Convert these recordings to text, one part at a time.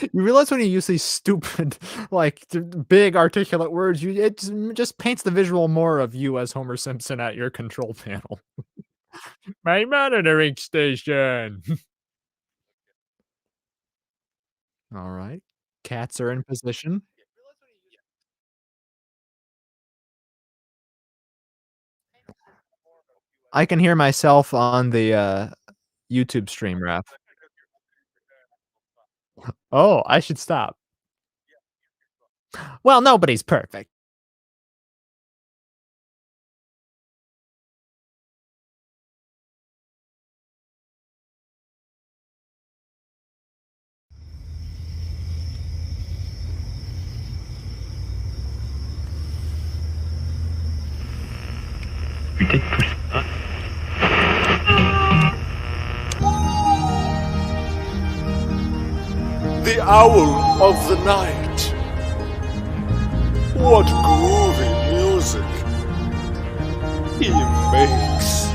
You realize when you use these stupid, like, big articulate words, just paints the visual more of you as Homer Simpson at your control panel. My monitoring station. All right. Cats are in position. I can hear myself on the, YouTube stream, Raph. Oh, I should stop. Well, nobody's perfect. The owl of the night. What groovy music he makes.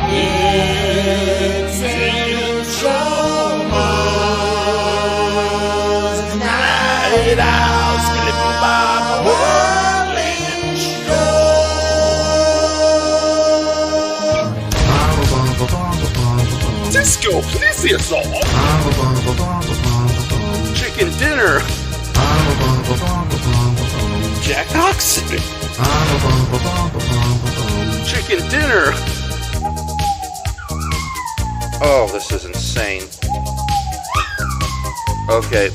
It's Enshohma's night owls clipping by whirling show. Disco plesiosaur. Chicken dinner. Jack Oxen. Chicken dinner. Oh, this is insane. Okay.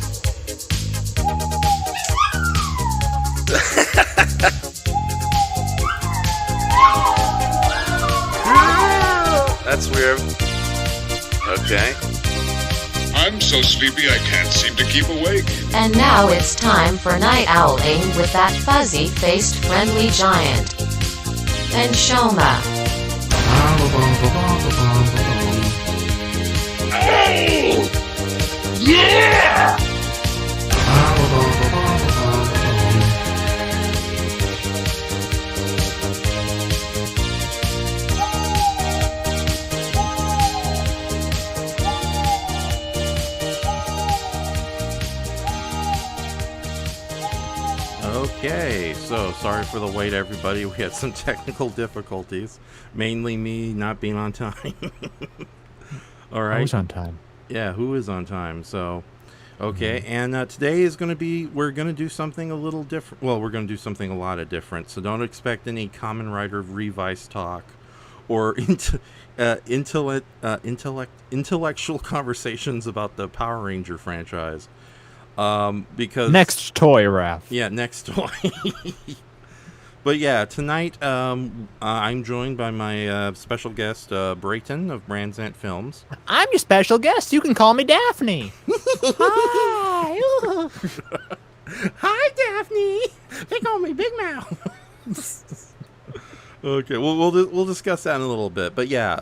That's weird. Okay. I'm so sleepy I can't seem to keep awake. And now it's time for night owling with that fuzzy-faced friendly giant. Enshohma. Oh! Yeah! Okay, so sorry for the wait, everybody. We had some technical difficulties, mainly me not being on time. All right. Who's on time? Yeah, who is on time? So, okay, and today is going to be, we're going to do something a little different. Well, we're going to do something a lot of different, so don't expect any Common Writer Revice talk or intellectual conversations about the Power Ranger franchise. Because Next toy, Raph. yeah, next toy. But yeah, tonight I'm joined by my special guest Brayton of BranzantFiLMS. I'm your special guest. You can call me Daphne. Hi. Hi, Daphne. They call me Big Mouth. Okay, we'll discuss that in a little bit. But yeah,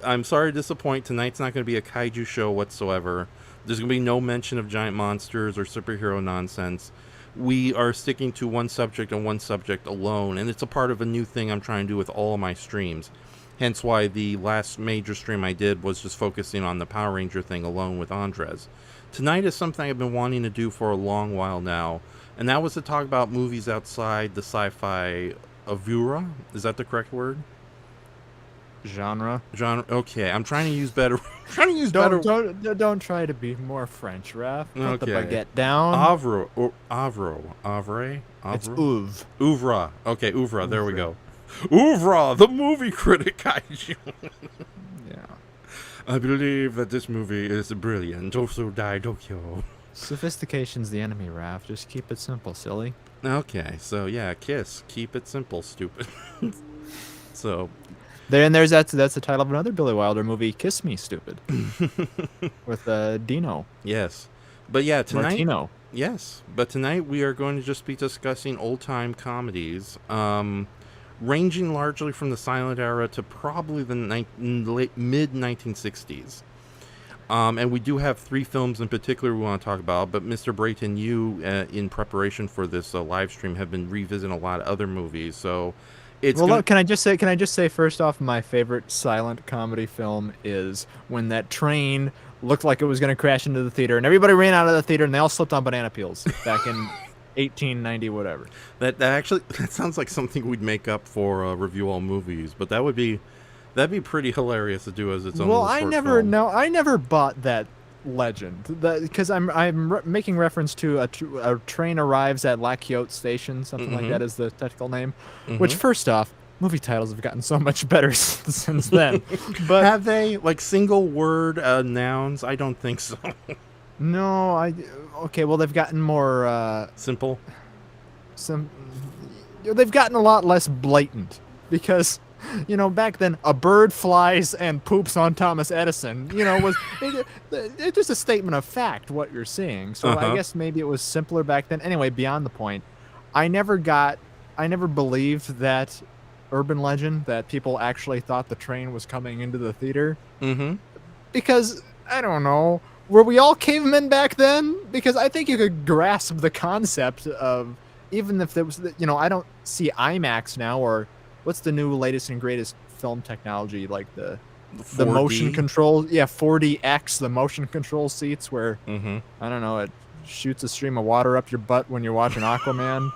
I'm sorry to disappoint. Tonight's not going to be a kaiju show whatsoever. There's going to be no mention of giant monsters or superhero nonsense. We are sticking to one subject and one subject alone, and it's a part of a new thing I'm trying to do with all of my streams. Hence why the last major stream I did was just focusing on the Power Ranger thing alone with Andres. Tonight is something I've been wanting to do for a long while now, and that was to talk about movies outside the sci-fi oeuvre. Is that the correct word? Genre. Okay, I'm trying to use better. Don't try to be more French, Raph. Put the baguette down. Avre. It's oeuvre. Oeuvre. Okay, oeuvre. There we go. Oeuvre, the movie critic kaiju. Yeah. I believe that this movie is brilliant. Also, Dai Tokyo. Sophistication's the enemy, Raph. Just keep it simple, silly. Okay, so yeah, Kiss. Keep it simple, stupid. So. That's the title of another Billy Wilder movie, Kiss Me, Stupid. With Dino. Yes. But yeah, tonight. Martino. Yes. But tonight we are going to just be discussing old-time comedies, ranging largely from the silent era to probably the mid-1960s. And we do have 3 films in particular we want to talk about, but Mr. Brayton, you, in preparation for this live stream, have been revisiting a lot of other movies, so... Can I just say first off, my favorite silent comedy film is when that train looked like it was going to crash into the theater, and everybody ran out of the theater, and they all slipped on banana peels back in 1890, whatever. That sounds like something we'd make up for Review All Movies, but that'd be pretty hilarious to do as its own. Well, I never bought that legend because I'm making reference to a train arrives at La Quixote Station, something like that is the technical name. Which, first off, movie titles have gotten so much better since then. But have they, like, single word nouns? I don't think so. No, okay. Well, they've gotten more simple. They've gotten a lot less blatant because, back then a bird flies and poops on Thomas Edison. It's just a statement of fact what you're seeing. So I guess maybe it was simpler back then. Anyway, beyond the point, I never believed that urban legend that people actually thought the train was coming into the theater. Because I don't know. Were we all cavemen back then? Because I think you could grasp the concept of, even if there was, I don't see IMAX now, or what's the new latest and greatest film technology, like the motion control, 4DX, the motion control seats where, I don't know, it shoots a stream of water up your butt when you're watching Aquaman.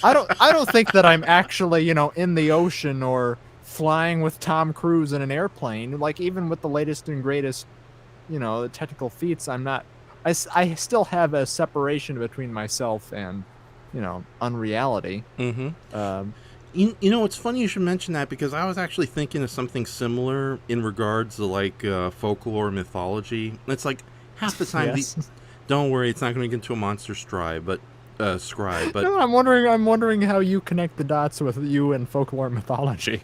I don't think that I'm actually, in the ocean or flying with Tom Cruise in an airplane. Like, even with the latest and greatest, the technical feats, I'm not. I still have a separation between myself and, unreality. It's funny you should mention that, because I was actually thinking of something similar in regards to, like, folklore mythology. It's like half the time. Don't worry, it's not going to get into a monster scribe, but. No, I'm wondering how you connect the dots with you and folklore mythology.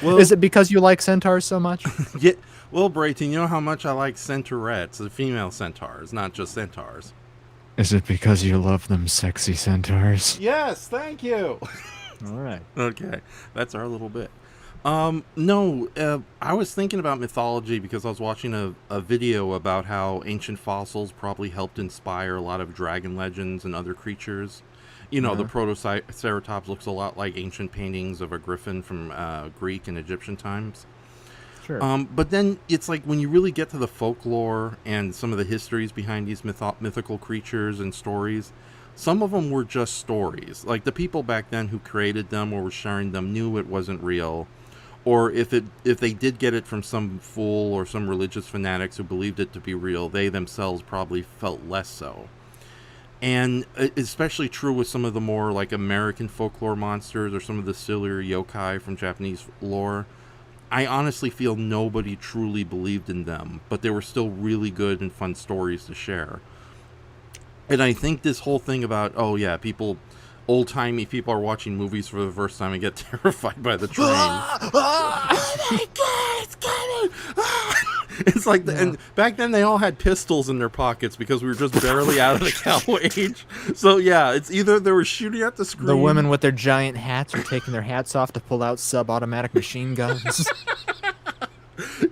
Well, is it because you like centaurs so much? Yeah. Well, Brayton, you know how much I like centaurettes, the female centaurs, not just centaurs. Is it because you love them sexy centaurs? Yes, thank you. All right. Okay, that's our little bit. No, I was thinking about mythology because I was watching a video about how ancient fossils probably helped inspire a lot of dragon legends and other creatures. The Protoceratops looks a lot like ancient paintings of a griffin from Greek and Egyptian times. Sure. But then it's like when you really get to the folklore and some of the histories behind these mythical creatures and stories, some of them were just stories. Like, the people back then who created them or were sharing them knew it wasn't real. Or if they did get it from some fool or some religious fanatics who believed it to be real, they themselves probably felt less so. And especially true with some of the more, like, American folklore monsters or some of the sillier yokai from Japanese lore. I honestly feel nobody truly believed in them, but they were still really good and fun stories to share. And I think this whole thing about, old-timey people are watching movies for the first time and get terrified by the train. Oh my God, it's coming! It's like, and back then they all had pistols in their pockets because we were just barely out of the cow age. So yeah, it's either they were shooting at the screen. The women with their giant hats are taking their hats off to pull out sub-automatic machine guns.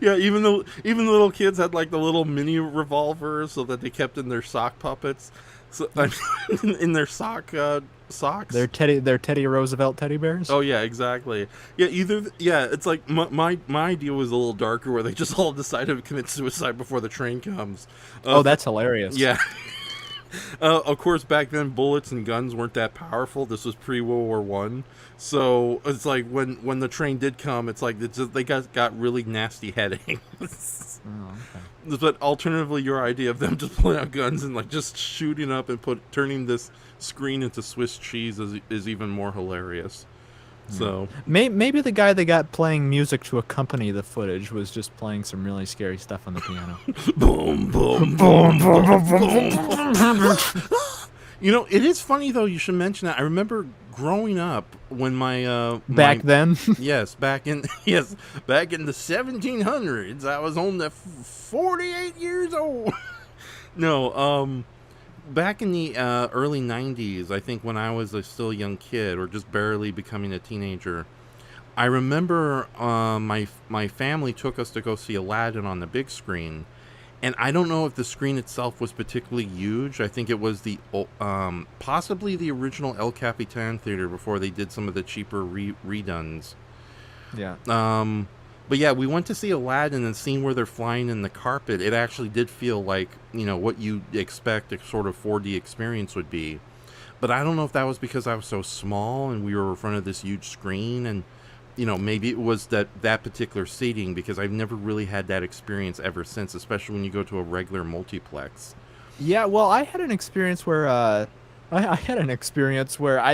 Yeah, even the little kids had, like, the little mini revolvers so that they kept in their sock puppets. So, in their socks. They're Teddy Roosevelt teddy bears. Oh yeah, exactly. Yeah, it's like my idea was a little darker, where they just all decided to commit suicide before the train comes. That's hilarious. Yeah. Of course, back then bullets and guns weren't that powerful. This was pre-World War I, so it's like when the train did come, it's like they got really nasty heading. Okay. But alternatively, your idea of them just pulling out guns and, like, just shooting up and turning this screen into Swiss cheese is even more hilarious. So maybe the guy they got playing music to accompany the footage was just playing some really scary stuff on the piano. Boom, boom, boom, boom, boom, boom. It is funny, though. You should mention that. I remember growing up when back then. Yes, back in the 1700s. I was only 48 years old. No, back in the early 90s, I think, when I was still a young kid or just barely becoming a teenager, I remember my family took us to go see Aladdin on the big screen. And I don't know if the screen itself was particularly huge. I think it was possibly the original El Capitan Theater before they did some of the cheaper redones. Yeah. But yeah, we went to see Aladdin, and seeing where they're flying in the carpet, it actually did feel like, what you expect a sort of 4D experience would be. But I don't know if that was because I was so small and we were in front of this huge screen, and maybe it was that particular seating, because I've never really had that experience ever since, especially when you go to a regular multiplex. Yeah, well, I had an experience where I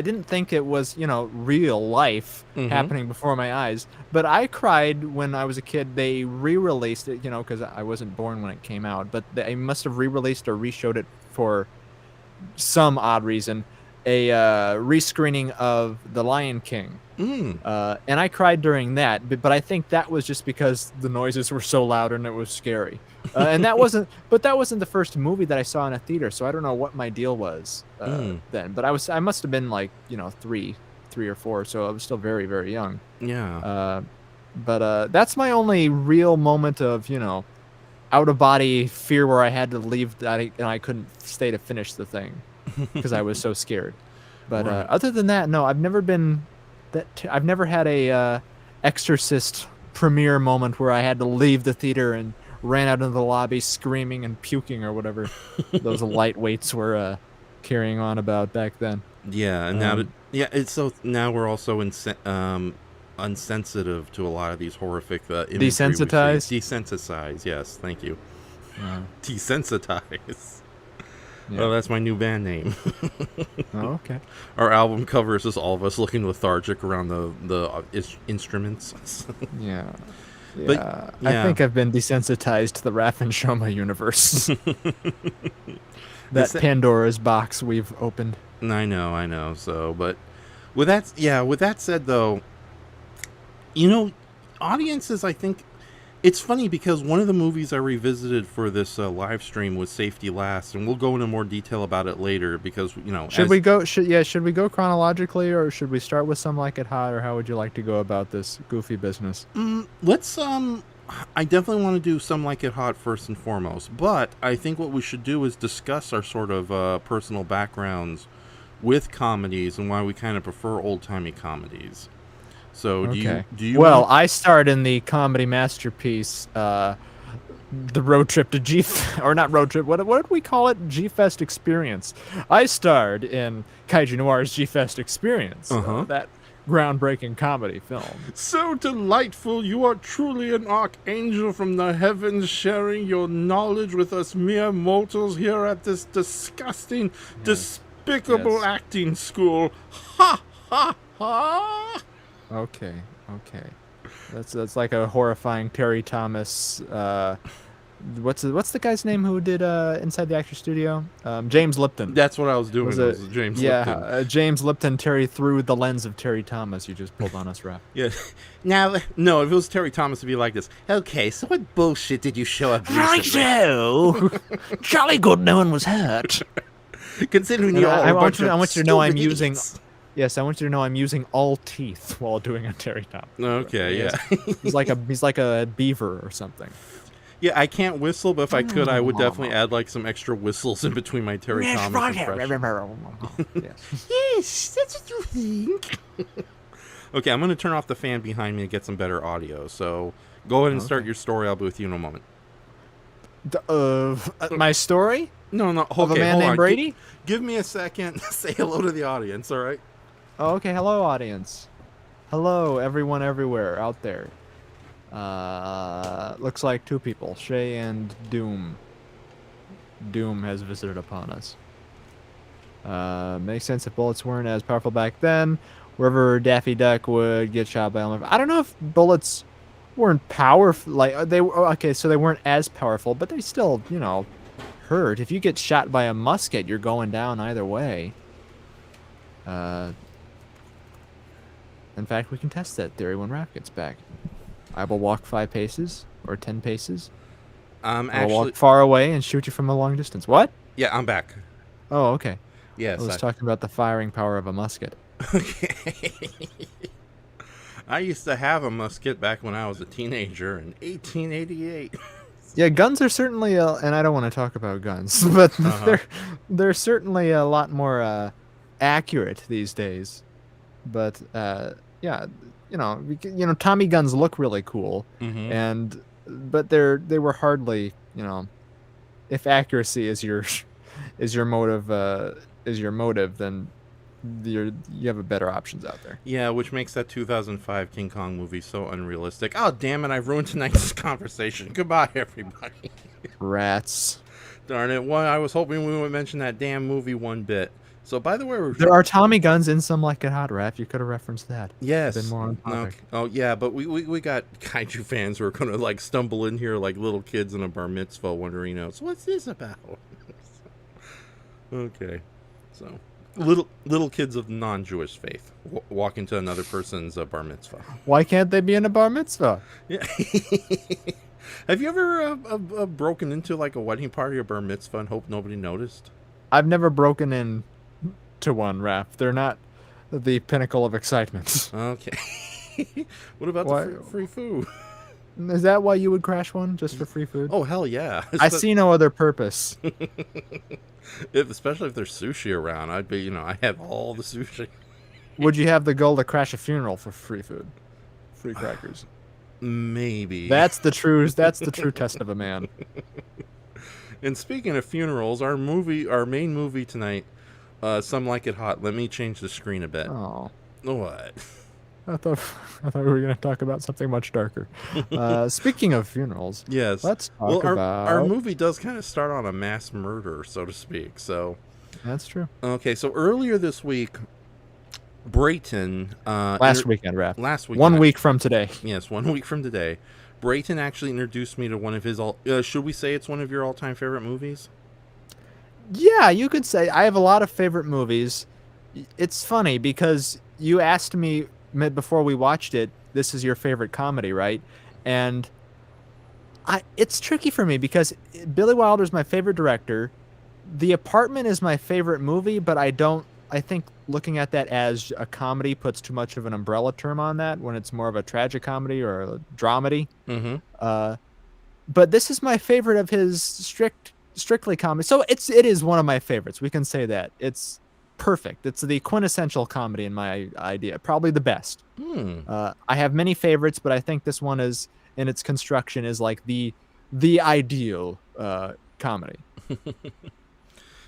didn't think it was, real life happening before my eyes. But I cried when I was a kid. They re-released it, because I wasn't born when it came out. But they must have re-released or re-showed it for some odd reason. A rescreening of The Lion King. And I cried during that. But I think that was just because the noises were so loud and it was scary. And that wasn't the first movie that I saw in a theater, so I don't know what my deal was then. But I must have been like, 3 or 4, so I was still very, very young. Yeah. But that's my only real moment of, out of body fear where I had to leave and I couldn't stay to finish the thing because I was so scared. But Right. Other than that, no, I've never had a Exorcist premiere moment where I had to leave the theater and ran out into the lobby screaming and puking or whatever those lightweights were carrying on about back then. Yeah, and now we're also unsensitive to a lot of these horrific imagery we see. Desensitized? Desensitized, yes, thank you. Desensitize. Yeah. Oh, that's my new band name. Oh, okay. Our album cover is just all of us looking lethargic around the instruments. Yeah. But, I yeah. think I've been desensitized to the Enshohma universe. That Pandora's box we've opened. I know. So, but with that said, though, audiences, I think it's funny because one of the movies I revisited for this live stream was Safety Last, and we'll go into more detail about it later because Should we go chronologically, or should we start with Some Like It Hot, or how would you like to go about this goofy business? Let's I definitely want to do Some Like It Hot first and foremost, but I think what we should do is discuss our sort of personal backgrounds with comedies and why we kind of prefer old-timey comedies. So do you Well, I starred in the comedy masterpiece, the road trip to or not road trip, what did we call it? G-Fest Experience. I starred in Kaiju Noir's G-Fest Experience, that groundbreaking comedy film. So delightful, you are truly an archangel from the heavens, sharing your knowledge with us mere mortals here at this disgusting, despicable acting school. Ha ha ha! Okay. That's like a horrifying Terry Thomas. What's the guy's name who did Inside the Actors Studio? James Lipton. That's what I was doing. Was James Lipton. James Lipton. Terry, through the lens of Terry Thomas. You just pulled on us, Raph. Yeah. Now, no, if it was Terry Thomas, it'd be like this. Okay, so what bullshit did you show up recently? Righto! Jolly good no one was hurt. Considering you all I a bunch want of you to know I'm stupid using... idiots. Yes, I want you to know I'm using all teeth while doing a Terry Thomas. Okay, yeah. He's like a beaver or something. Yeah, I can't whistle, but if I could, I would definitely add like some extra whistles in between my Terry Thomas impression. Yes, that's what you think. Okay, I'm going to turn off the fan behind me to get some better audio. So go ahead and start your story. I'll be with you in a moment. My story? No. Okay, of a man named Brady? Give me a second. Say hello to the audience, all right? Oh, okay, hello, audience. Hello, everyone everywhere out there. Looks like 2 people, Shay and Doom. Doom has visited upon us. Makes sense if bullets weren't as powerful back then. Wherever Daffy Duck would get shot by I don't know if bullets weren't powerful. Like so they weren't as powerful, but they still, hurt. If you get shot by a musket, you're going down either way. In fact, we can test that theory when Raph gets back. I will walk 5 paces or 10 paces. I will walk far away and shoot you from a long distance. What? Yeah, I'm back. Oh, okay. Yes, I was talking about the firing power of a musket. Okay. I used to have a musket back when I was a teenager in 1888. Yeah, guns are certainly, and I don't want to talk about guns, but they're certainly a lot more accurate these days. But yeah, Tommy guns look really cool, Mm-hmm. but they were hardly, if accuracy is your is your motive then you have better options out there. Yeah, which makes that 2005 King Kong movie so unrealistic. Oh, damn it! I've ruined tonight's conversation. Goodbye, everybody. Rats. Darn it! I was hoping we would mention that damn movie one bit. So, by the way, There are Tommy guns in Some Like It Hot, Rap. You could have referenced that. Been yes. more on No. topic. Oh, yeah, but we got kaiju fans who are gonna like stumble in here like little kids in a bar mitzvah, wondering, so what's this about? Okay, so little kids of non-Jewish faith walk into another person's bar mitzvah. Why can't they be in a bar mitzvah? Yeah. Have you ever broken into like a wedding party or bar mitzvah and hope nobody noticed? I've never broken in to one, Rap. They're not the pinnacle of excitement. Okay. What about Why- the free food? Is that why you would crash one, just for free food? Oh, hell yeah. I see no other purpose. Especially if there's sushi around, I'd be, I have all the sushi. Would you have the goal to crash a funeral for free food? Free crackers. Maybe. That's the true test of a man. And speaking of funerals, our main movie tonight, Some Like It Hot. Let me change the screen a bit. Oh. What? I thought we were going to talk about something much darker. Speaking of funerals, Yes. let's talk about... our movie does kind of start on a mass murder, so to speak. So That's true. okay, so earlier this week, Brayton Last weekend, Rap. last week 1 week from today. Yes, 1 week from today, Brayton actually introduced me to one of his should we say it's one of your all-time favorite movies? Yeah, you could say I have a lot of favorite movies. It's funny because you asked me before we watched it, this is your favorite comedy, right? And it's tricky for me because Billy Wilder's my favorite director. The Apartment is my favorite movie, but I think looking at that as a comedy puts too much of an umbrella term on that when it's more of a tragic comedy or a dramedy. Mm-hmm. But this is my favorite of his strictly comedy. So it is one of my favorites. We can say that. It's perfect. It's the quintessential comedy in my idea. Probably the best. I have many favorites, but I think this one is, in its construction, is like the ideal comedy.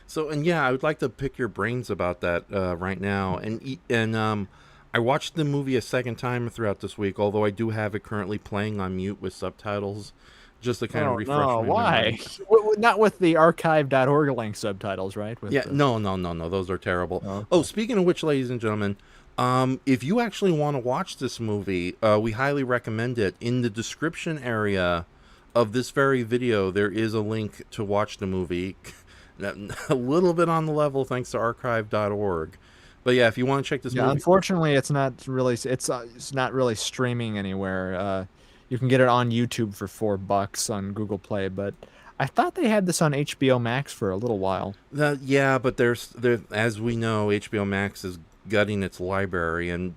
So, and yeah, I would like to pick your brains about that right now. And I watched the movie a second time throughout this week, although I do have it currently playing on mute with subtitles, just to kind of refresh my why? memory. Not with the archive.org link subtitles, right? No, those are terrible. Oh. Speaking of which, ladies and gentlemen, if you actually want to watch this movie, we highly recommend it. In the description area of this very video, there is a link to watch the movie. A little bit on the level thanks to archive.org. But yeah, if you want to check this movie, unfortunately it's not really streaming anywhere. You can get it on YouTube for $4 on Google Play, but I thought they had this on HBO Max for a little while. Yeah, but there's as we know, HBO Max is gutting its library, and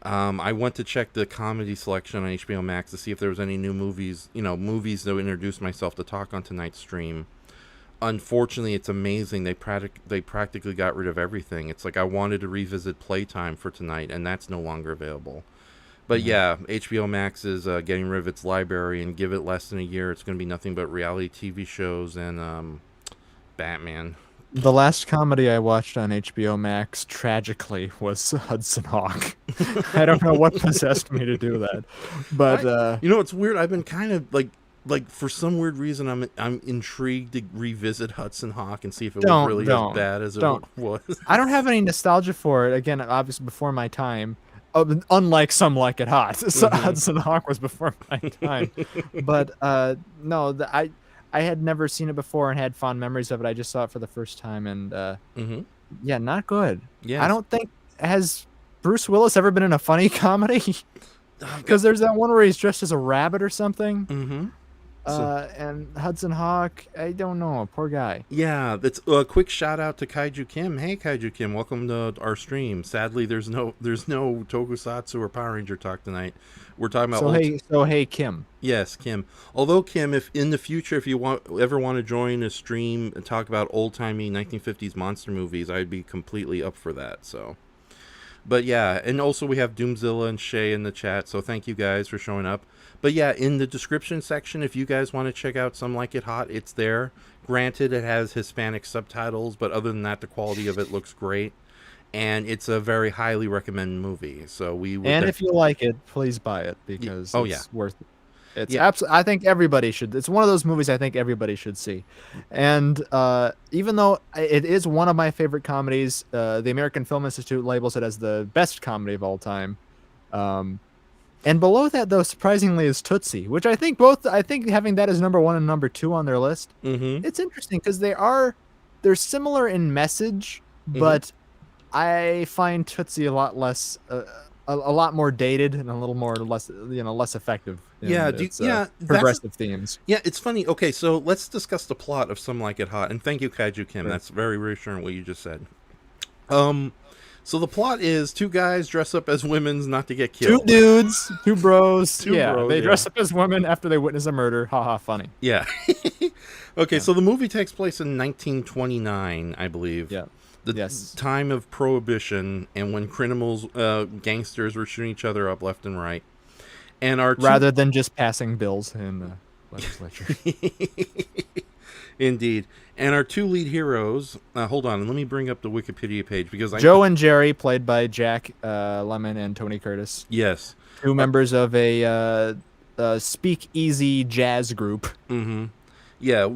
I went to check the comedy selection on HBO Max to see if there was any new movies, movies that would introduce myself to talk on tonight's stream. Unfortunately, it's amazing. They practically got rid of everything. It's like I wanted to revisit Playtime for tonight, and that's no longer available. But yeah, HBO Max is getting rid of its library, and give it less than a year, it's going to be nothing but reality TV shows and Batman. The last comedy I watched on HBO Max, tragically, was Hudson Hawk. I don't know what possessed me to do that, but it's weird. I've been kind of like for some weird reason, I'm intrigued to revisit Hudson Hawk and see if it was really as bad as it was. I don't have any nostalgia for it. Again, obviously before my time. Unlike Some Like It Hot, so Hudson Hawk was before my time. But no, I had never seen it before and had fond memories of it. I just saw it for the first time, and yeah, not good. Yeah, I don't think has Bruce Willis ever been in a funny comedy? Because there's that one where he's dressed as a rabbit or something. Mm-hmm. And Hudson Hawk, I don't know, poor guy. Yeah, that's a quick shout out to Kaiju Kim. Hey, Kaiju Kim, welcome to our stream. Sadly, there's no Tokusatsu or Power Ranger talk tonight. We're talking about hey Kim. Yes, Kim. Although Kim, if in the future, if you ever want to join a stream and talk about old timey 1950s monster movies, I'd be completely up for that. So. But yeah, and also we have Doomzilla and Shay in the chat, so thank you guys for showing up. But yeah, in the description section, if you guys want to check out Some Like It Hot, it's there. Granted, it has Hispanic subtitles, but other than that, the quality of it looks great. And it's a very highly recommended movie. So we would And if you like it, please buy it because it's worth it. It's absolutely. I think everybody should. It's one of those movies I think everybody should see. And even though it is one of my favorite comedies, the American Film Institute labels it as the best comedy of all time. And below that, though, surprisingly, is Tootsie, which I think having that as number 1 and number 2 on their list, it's interesting because they're similar in message, but I find Tootsie a lot less. A lot more dated and a little more less effective. Progressive themes. Yeah, it's funny. Okay, so let's discuss the plot of Some Like It Hot. And thank you, Kaiju Kim. That's very reassuring what you just said. So the plot is 2 guys dress up as women not to get killed. 2 dudes, 2 bros. They dress up as women after they witness a murder. Haha, funny. Yeah. Okay, so the movie takes place in 1929, I believe. Yeah. The time of Prohibition, and when criminals, gangsters were shooting each other up left and right. And rather than just passing bills in the legislature. Indeed. And our 2 lead heroes, hold on, let me bring up the Wikipedia page because Joe and Jerry, played by Jack Lemmon and Tony Curtis. Yes. 2 members of a speakeasy jazz group. Mm-hmm. Yeah,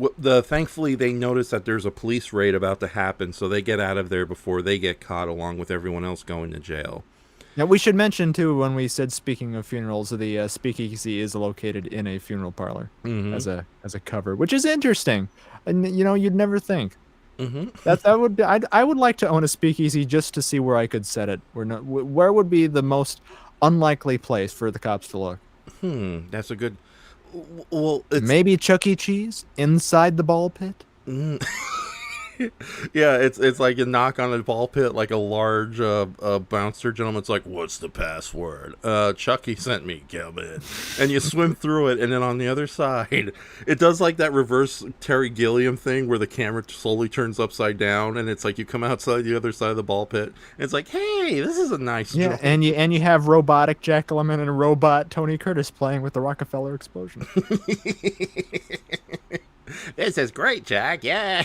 thankfully they notice that there's a police raid about to happen, so they get out of there before they get caught, along with everyone else going to jail. Now, we should mention, too, when we said speaking of funerals, the speakeasy is located in a funeral parlor as a cover, which is interesting. And, you'd never think. That would be. I would like to own a speakeasy just to see where I could set it. Where would be the most unlikely place for the cops to look? That's a good... Well, maybe Chuck E. Cheese inside the ball pit. Yeah, it's like you knock on a ball pit, like a large bouncer gentleman's like, "What's the password?" Chucky sent me, come in. And you swim through it, and then on the other side, it does like that reverse Terry Gilliam thing where the camera slowly turns upside down, and it's like you come outside the other side of the ball pit, and it's like, hey, this is a nice joint. And you have robotic Jack Lemmon and robot Tony Curtis playing with the Rockefeller explosion. This is great, Jack. Yeah.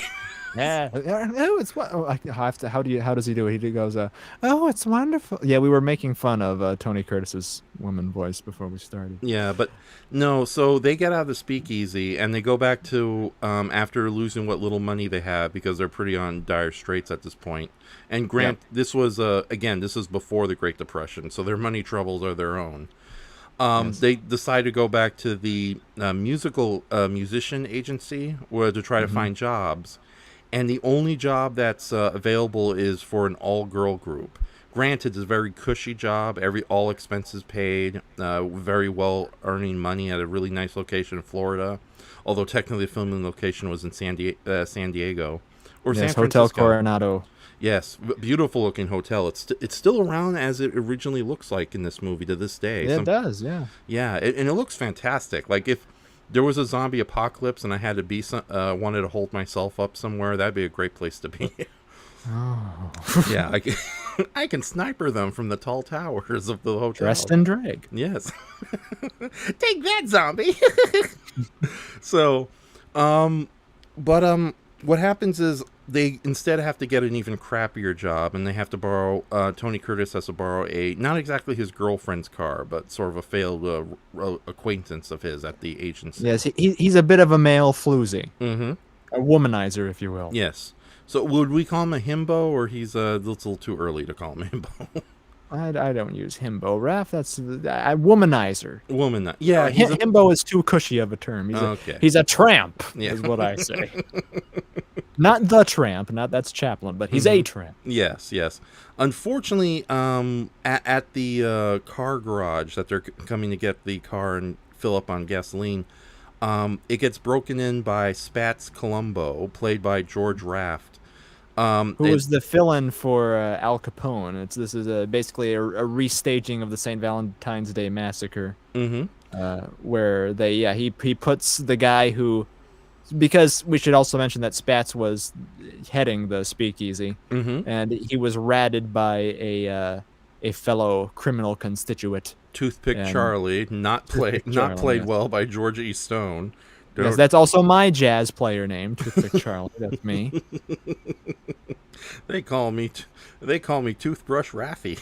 Yeah. Oh, it's what? Oh, how does he do it? He goes, "Oh, it's wonderful." Yeah, we were making fun of Tony Curtis's woman voice before we started. Yeah, but no. So they get out of the speakeasy and they go back to after losing what little money they have because they're pretty on dire straits at this point. And this was this is before the Great Depression, so their money troubles are their own. They decide to go back to the musician agency to try to find jobs. And the only job that's available is for an all-girl group. Granted, it's a very cushy job, all expenses paid, very well earning money at a really nice location in Florida. Although technically the filming location was in San Diego or San Francisco. Hotel Coronado. Yes, beautiful looking hotel. It's still around as it originally looks like in this movie to this day. It does, yeah. Yeah, and it looks fantastic. Like if there was a zombie apocalypse and I had to wanted to hold myself up somewhere, that'd be a great place to be. Oh. Yeah, I can sniper them from the tall towers of the hotel. Dressed in drag. Yes. Take that, zombie. So, what happens is they instead have to get an even crappier job, and they have to borrow. Tony Curtis has to borrow not exactly his girlfriend's car, but sort of a failed acquaintance of his at the agency. Yes, he's a bit of a male floozy, a womanizer, if you will. Yes. So would we call him a himbo, or he's a little too early to call him himbo? I don't use himbo, Raph. That's womanizer. Yeah, himbo is too cushy of a term. He's a tramp, is what I say. Not the tramp, that's Chaplin, but he's a tramp. Yes. Unfortunately, at the car garage that they're coming to get the car and fill up on gasoline, it gets broken in by Spats Colombo, played by George Raft. Who was the fill-in for Al Capone. This is basically a restaging of the St. Valentine's Day Massacre, where he puts the guy who, because we should also mention that Spats was heading the speakeasy, and he was ratted by a fellow criminal constituent. Toothpick And Charlie, not played yeah. well by George E. Stone. Yes, that's also my jazz player name, Toothpick Charlie. That's me. They call me Toothbrush Raffy.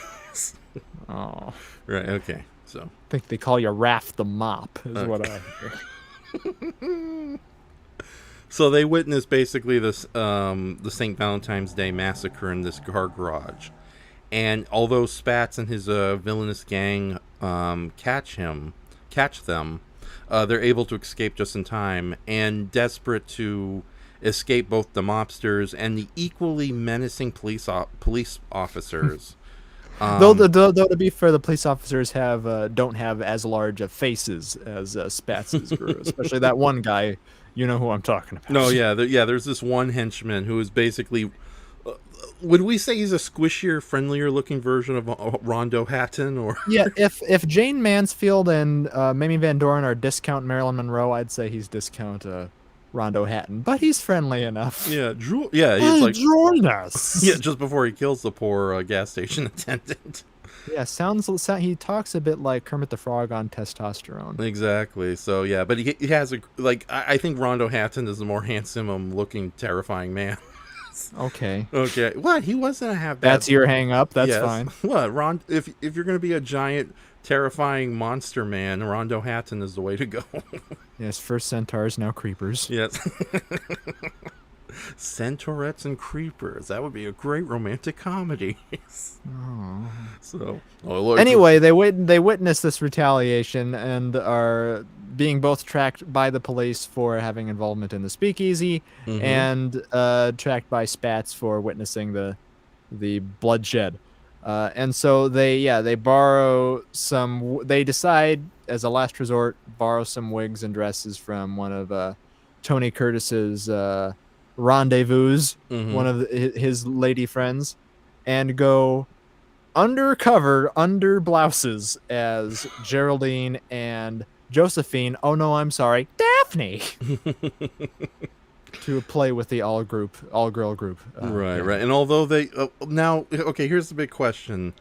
Oh, Right. Okay. So I think they call you Raph the Mop, is what I hear. So they witness basically this the St. Valentine's Day massacre in this car garage, and although Spats and his villainous gang catch them, they're able to escape just in time. And desperate to escape both the mobsters and the equally menacing police officers. Though to be fair, the police officers don't have as large of faces as Spatz's crew, especially that one guy. You know who I'm talking about. No, yeah, there's this one henchman who is basically, would we say he's a squishier, friendlier looking version of Rondo Hatton? Or yeah, if Jane Mansfield and Mamie Van Doren are discount Marilyn Monroe, I'd say he's discount Rondo Hatton, but he's friendly enough. Yeah, he's like, join us. yeah, just before he kills the poor gas station attendant. Yeah, he talks a bit like Kermit the Frog on testosterone. Exactly. So yeah, but he has I think Rondo Hatton is the more handsome looking, terrifying man. Okay. Okay. What? He wasn't a half. That's your hang up. That's yes. fine. What? If you're gonna be a giant, terrifying monster man, Rondo Hatton is the way to go. Yes. First centaurs, now creepers. Yes. Centaurettes and creepers. That would be a great romantic comedy. Oh. So. Anyway, they witness this retaliation and are being both tracked by the police for having involvement in the speakeasy, and tracked by Spats for witnessing the bloodshed. And so they borrow some. They decide, as a last resort, borrow some wigs and dresses from one of Tony Curtis's rendezvous, one of his lady friends, and go undercover under blouses as Geraldine and Josephine. Oh no, I'm sorry, Daphne. To play with the all girl group. Right. And although they now, okay, here's the big question: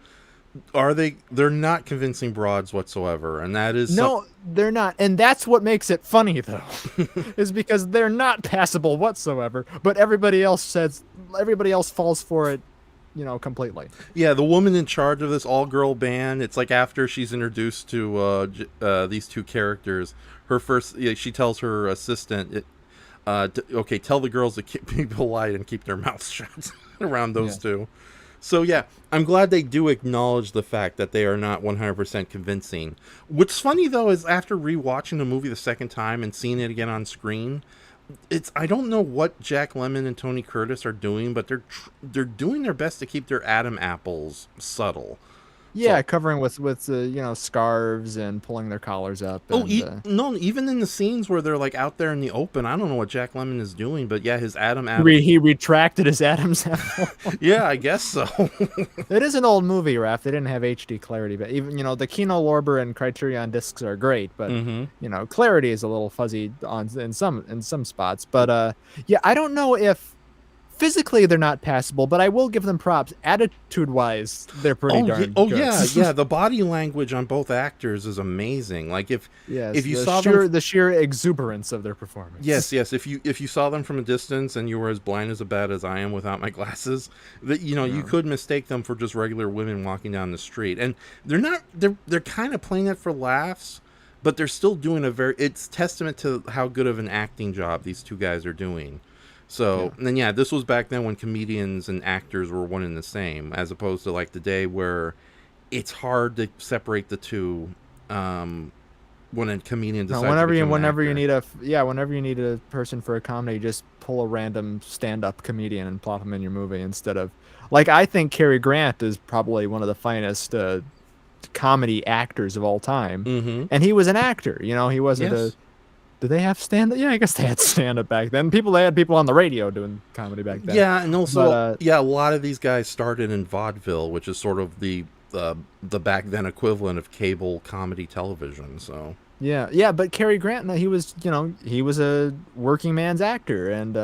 they're not convincing broads whatsoever, and that is no, they're not, and that's what makes it funny though, is because they're not passable whatsoever. But everybody else falls for it, completely. Yeah, the woman in charge of this all-girl band, it's like after she's introduced to these two characters, she tells her assistant, tell the girls to be polite and keep their mouths shut around those two. So yeah, I'm glad they do acknowledge the fact that they are not 100% convincing. What's funny though is after rewatching the movie the second time and seeing it again on screen, I don't know what Jack Lemmon and Tony Curtis are doing, but they're doing their best to keep their Adam apples subtle. Yeah, covering with scarves and pulling their collars up. No, even in the scenes where they're like out there in the open, I don't know what Jack Lemmon is doing, but yeah, his Adam apple. He retracted his Adam's apple. Yeah, I guess so. It is an old movie, Raph. They didn't have HD clarity, but even the Kino Lorber and Criterion discs are great, but clarity is a little fuzzy in some spots. But yeah, I don't know if. Physically, they're not passable, but I will give them props. Attitude-wise, they're pretty darn good. Yeah. The body language on both actors is amazing. Like if you saw the sheer exuberance of their performance. Yes. If you saw them from a distance and you were as blind as a bat as I am without my glasses, you could mistake them for just regular women walking down the street. And they're not. They're kind of playing it for laughs, but they're still doing it's testament to how good of an acting job these two guys are doing. So, and then, this was back then when comedians and actors were one and the same, as opposed to like today where it's hard to separate the two. When a comedian decides whenever you need a person for a comedy, just pull a random stand-up comedian and plop him in your movie instead of I think Cary Grant is probably one of the finest comedy actors of all time, and he was an actor. He wasn't Did they have stand-up? Yeah, I guess they had stand-up back then. They had people on the radio doing comedy back then. Yeah, and also, a lot of these guys started in vaudeville, which is sort of the back then equivalent of cable comedy television. So yeah, but Cary Grant, he was a working man's actor, and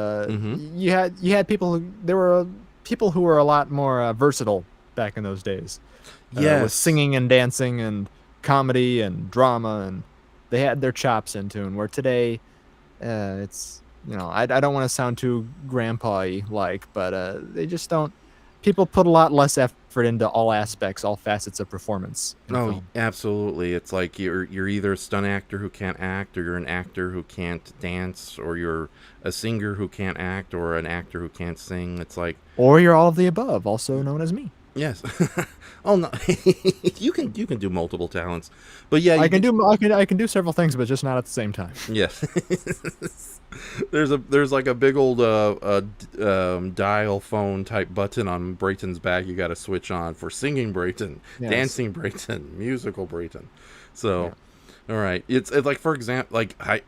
you had people there were people who were a lot more versatile back in those days. Yes. With singing and dancing and comedy and drama, and they had their chops in tune. Where today, it's, I don't want to sound too grandpa-y like, but they just don't. People put a lot less effort into all aspects, all facets of performance. Oh, film. absolutely. It's like you're either a stunt actor who can't act, or you're an actor who can't dance, or you're a singer who can't act, or an actor who can't sing. It's like, Or you're all of the above, also known as me. yes. Oh no, you can do multiple talents, but yeah, I can do several things, but just not at the same time. yes. There's like a big old dial phone type button on Brayton's back. You got to switch on for singing Brayton, Yes. dancing Brayton, musical Brayton. So, all right, it's like, for example, like I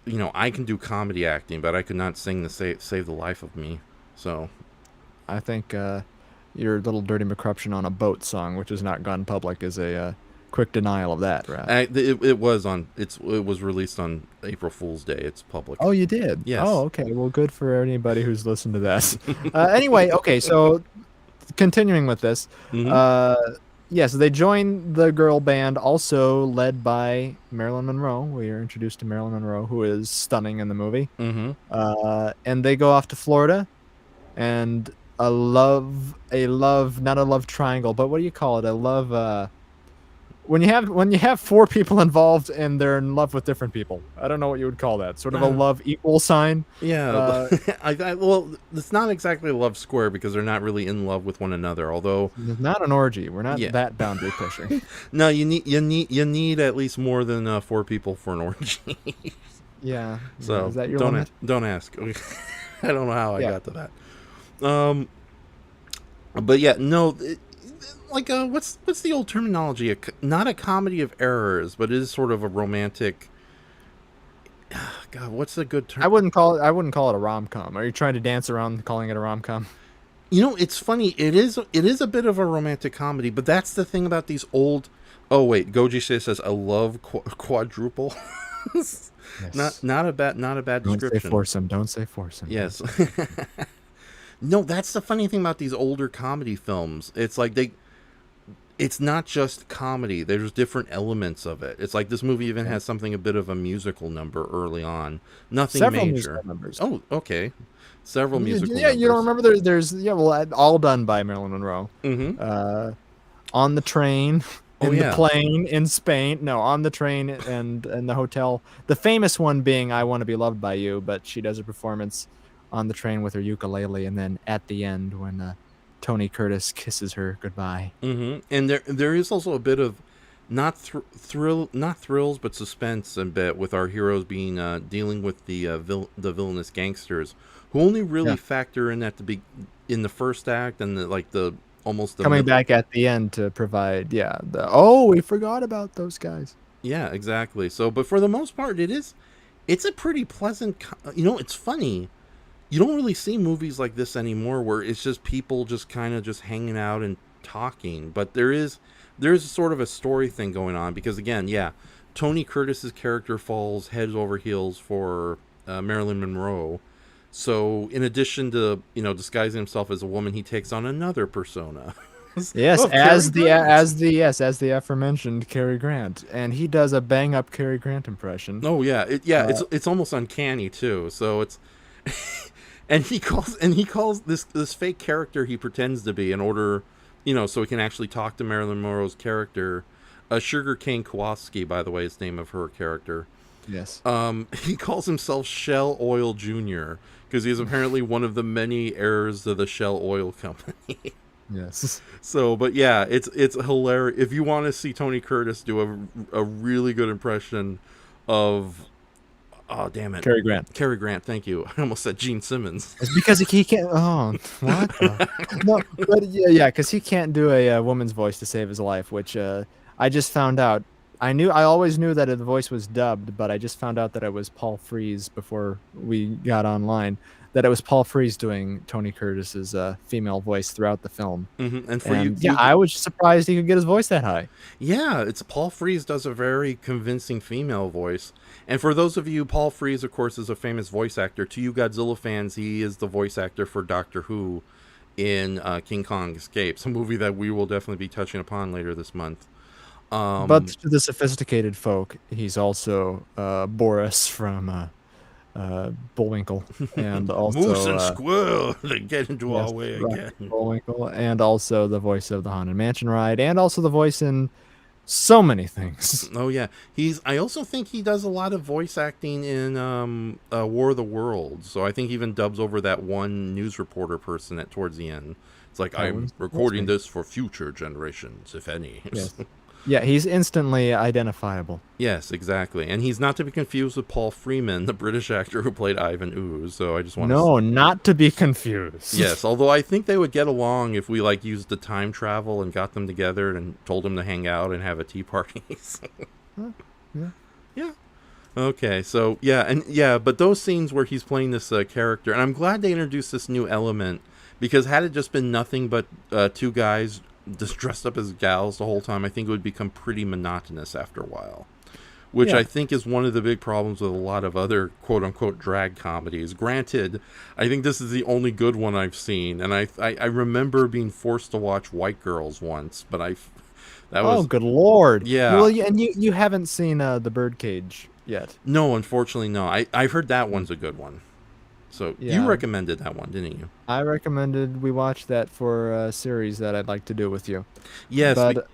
can do comedy acting, but I could not sing the save the life of me. So, I think your little Dirty McCruption on a boat song, which has not gone public, is a quick denial of that, right? it was released on April Fool's Day. It's public. Oh, you did? Yes. Oh, okay. Well, good for anybody who's listened to this. Anyway, okay, so continuing with this. Yes, they joined the girl band, also led by Marilyn Monroe. We are introduced to Marilyn Monroe, who is stunning in the movie. And they go off to Florida, and not a love triangle, but what do you call it? A love, when you have four people involved and they're in love with different people. I don't know what you would call that. Sort of a love equal sign. Yeah. Well, it's not exactly a love square because they're not really in love with one another. Although It's not an orgy. We're not that boundary pushing. no, you need at least more than 4 people for an orgy. Yeah. So is that your limit? don't ask. I don't know how I got to that. But yeah, no. What's the old terminology? Not a comedy of errors, but it is sort of a romantic. God, what's a good term? I wouldn't call it a rom-com. Are you trying to dance around calling it a rom-com? It's funny. It is a bit of a romantic comedy, but that's the thing about these old. Oh wait, Goji says a love quadruple. Yes. Not a bad description. Don't say foursome. Yes. No, that's the funny thing about these older comedy films. It's like it's not just comedy. There's different elements of it. It's like this movie even has a bit of a musical number early on. Nothing Several major. musical numbers. Oh, okay. Several musical Yeah, numbers. you don't remember there's all done by Marilyn Monroe. On the train, the plane, in Spain. No, on the train and the hotel. The famous one being "I Want to Be Loved by You," but she does a performance on the train with her ukulele, and then at the end when Tony Curtis kisses her goodbye. And there is also a bit of not thrills, but suspense a bit with our heroes being dealing with the villainous gangsters who only really factor in in the first act and almost coming back at the end to provide we forgot about those guys. Yeah, exactly. So, but for the most part, it's a pretty pleasant. It's funny. You don't really see movies like this anymore where it's just people just kind of just hanging out and talking. But there's sort of a story thing going on because, again, Tony Curtis's character falls head over heels for Marilyn Monroe. So in addition to, disguising himself as a woman, he takes on another persona. Yes, as the aforementioned Cary Grant, and he does a bang up Cary Grant impression. Oh yeah, it's almost uncanny too. So it's and he calls this fake character he pretends to be in order, so he can actually talk to Marilyn Monroe's character. Sugar Cane Kowalski, by the way, is the name of her character. Yes. He calls himself Shell Oil Jr. because he's apparently one of the many heirs of the Shell Oil Company. Yes. So, but yeah, it's hilarious. If you want to see Tony Curtis do a really good impression of, oh damn it, Cary Grant. Thank you. I almost said Gene Simmons. It's because he can't. Oh, what? No, but because he can't do a woman's voice to save his life, which I just found out. I always knew that the voice was dubbed, but I just found out that it was Paul Frees before we got online. That it was Paul Frees doing Tony Curtis's female voice throughout the film. And I was surprised he could get his voice that high. Yeah, it's Paul Frees does a very convincing female voice. And for those of you, Paul Frees, of course, is a famous voice actor. To you Godzilla fans, he is the voice actor for Doctor Who in King Kong Escapes, a movie that we will definitely be touching upon later this month. But to the sophisticated folk, he's also Boris from Bullwinkle, and also Moose and Squirrel, they get into our way right, again. Bullwinkle, and also the voice of the Haunted Mansion ride, and also the voice in so many things. Oh yeah, I also think he does a lot of voice acting in War of the Worlds. So I think he even dubs over that one news reporter person at towards the end. It's like, I'm recording this for future generations, if any. Yes. Yeah, he's instantly identifiable. Yes, exactly. And he's not to be confused with Paul Freeman, the British actor who played Ivan Ooze. So I just want to not to be confused. Yes, although I think they would get along if we like used the time travel and got them together and told them to hang out and have a tea party. Yeah. Okay, so but those scenes where he's playing this character, and I'm glad they introduced this new element, because had it just been nothing but two guys just dressed up as gals the whole time, I think it would become pretty monotonous after a while. Which I think is one of the big problems with a lot of other quote-unquote drag comedies. Granted, I think this is the only good one I've seen, and I remember being forced to watch White Girls once, but oh, good lord. Yeah. Well, and you haven't seen The Birdcage yet. No, unfortunately, no. I've heard that one's a good one. So you recommended that one, didn't you? I recommended we watch that for a series that I'd like to do with you. Yes. But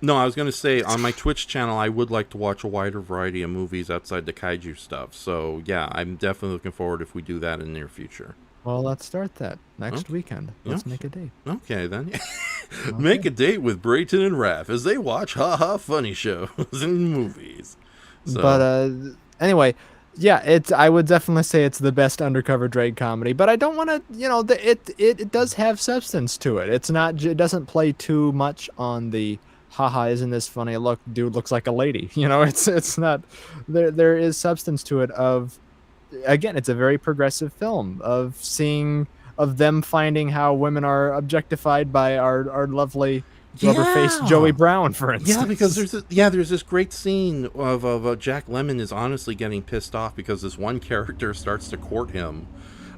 no, I was going to say, on my Twitch channel, I would like to watch a wider variety of movies outside the kaiju stuff. So, yeah, I'm definitely looking forward if we do that in the near future. Well, let's start that next weekend. Let's make a date. Okay, then. Make a date with Brayton and Raph as they watch funny shows and movies. So. But, anyway... Yeah, I would definitely say it's the best undercover drag comedy, but I don't want to, it does have substance to it. It doesn't play too much on the, haha, isn't this funny? Look, dude looks like a lady. It's not, there is substance to it again, it's a very progressive film of them finding how women are objectified by our lovely rubber-faced Joey Brown, for instance. Yeah, because there's this great scene of Jack Lemmon is honestly getting pissed off because this one character starts to court him.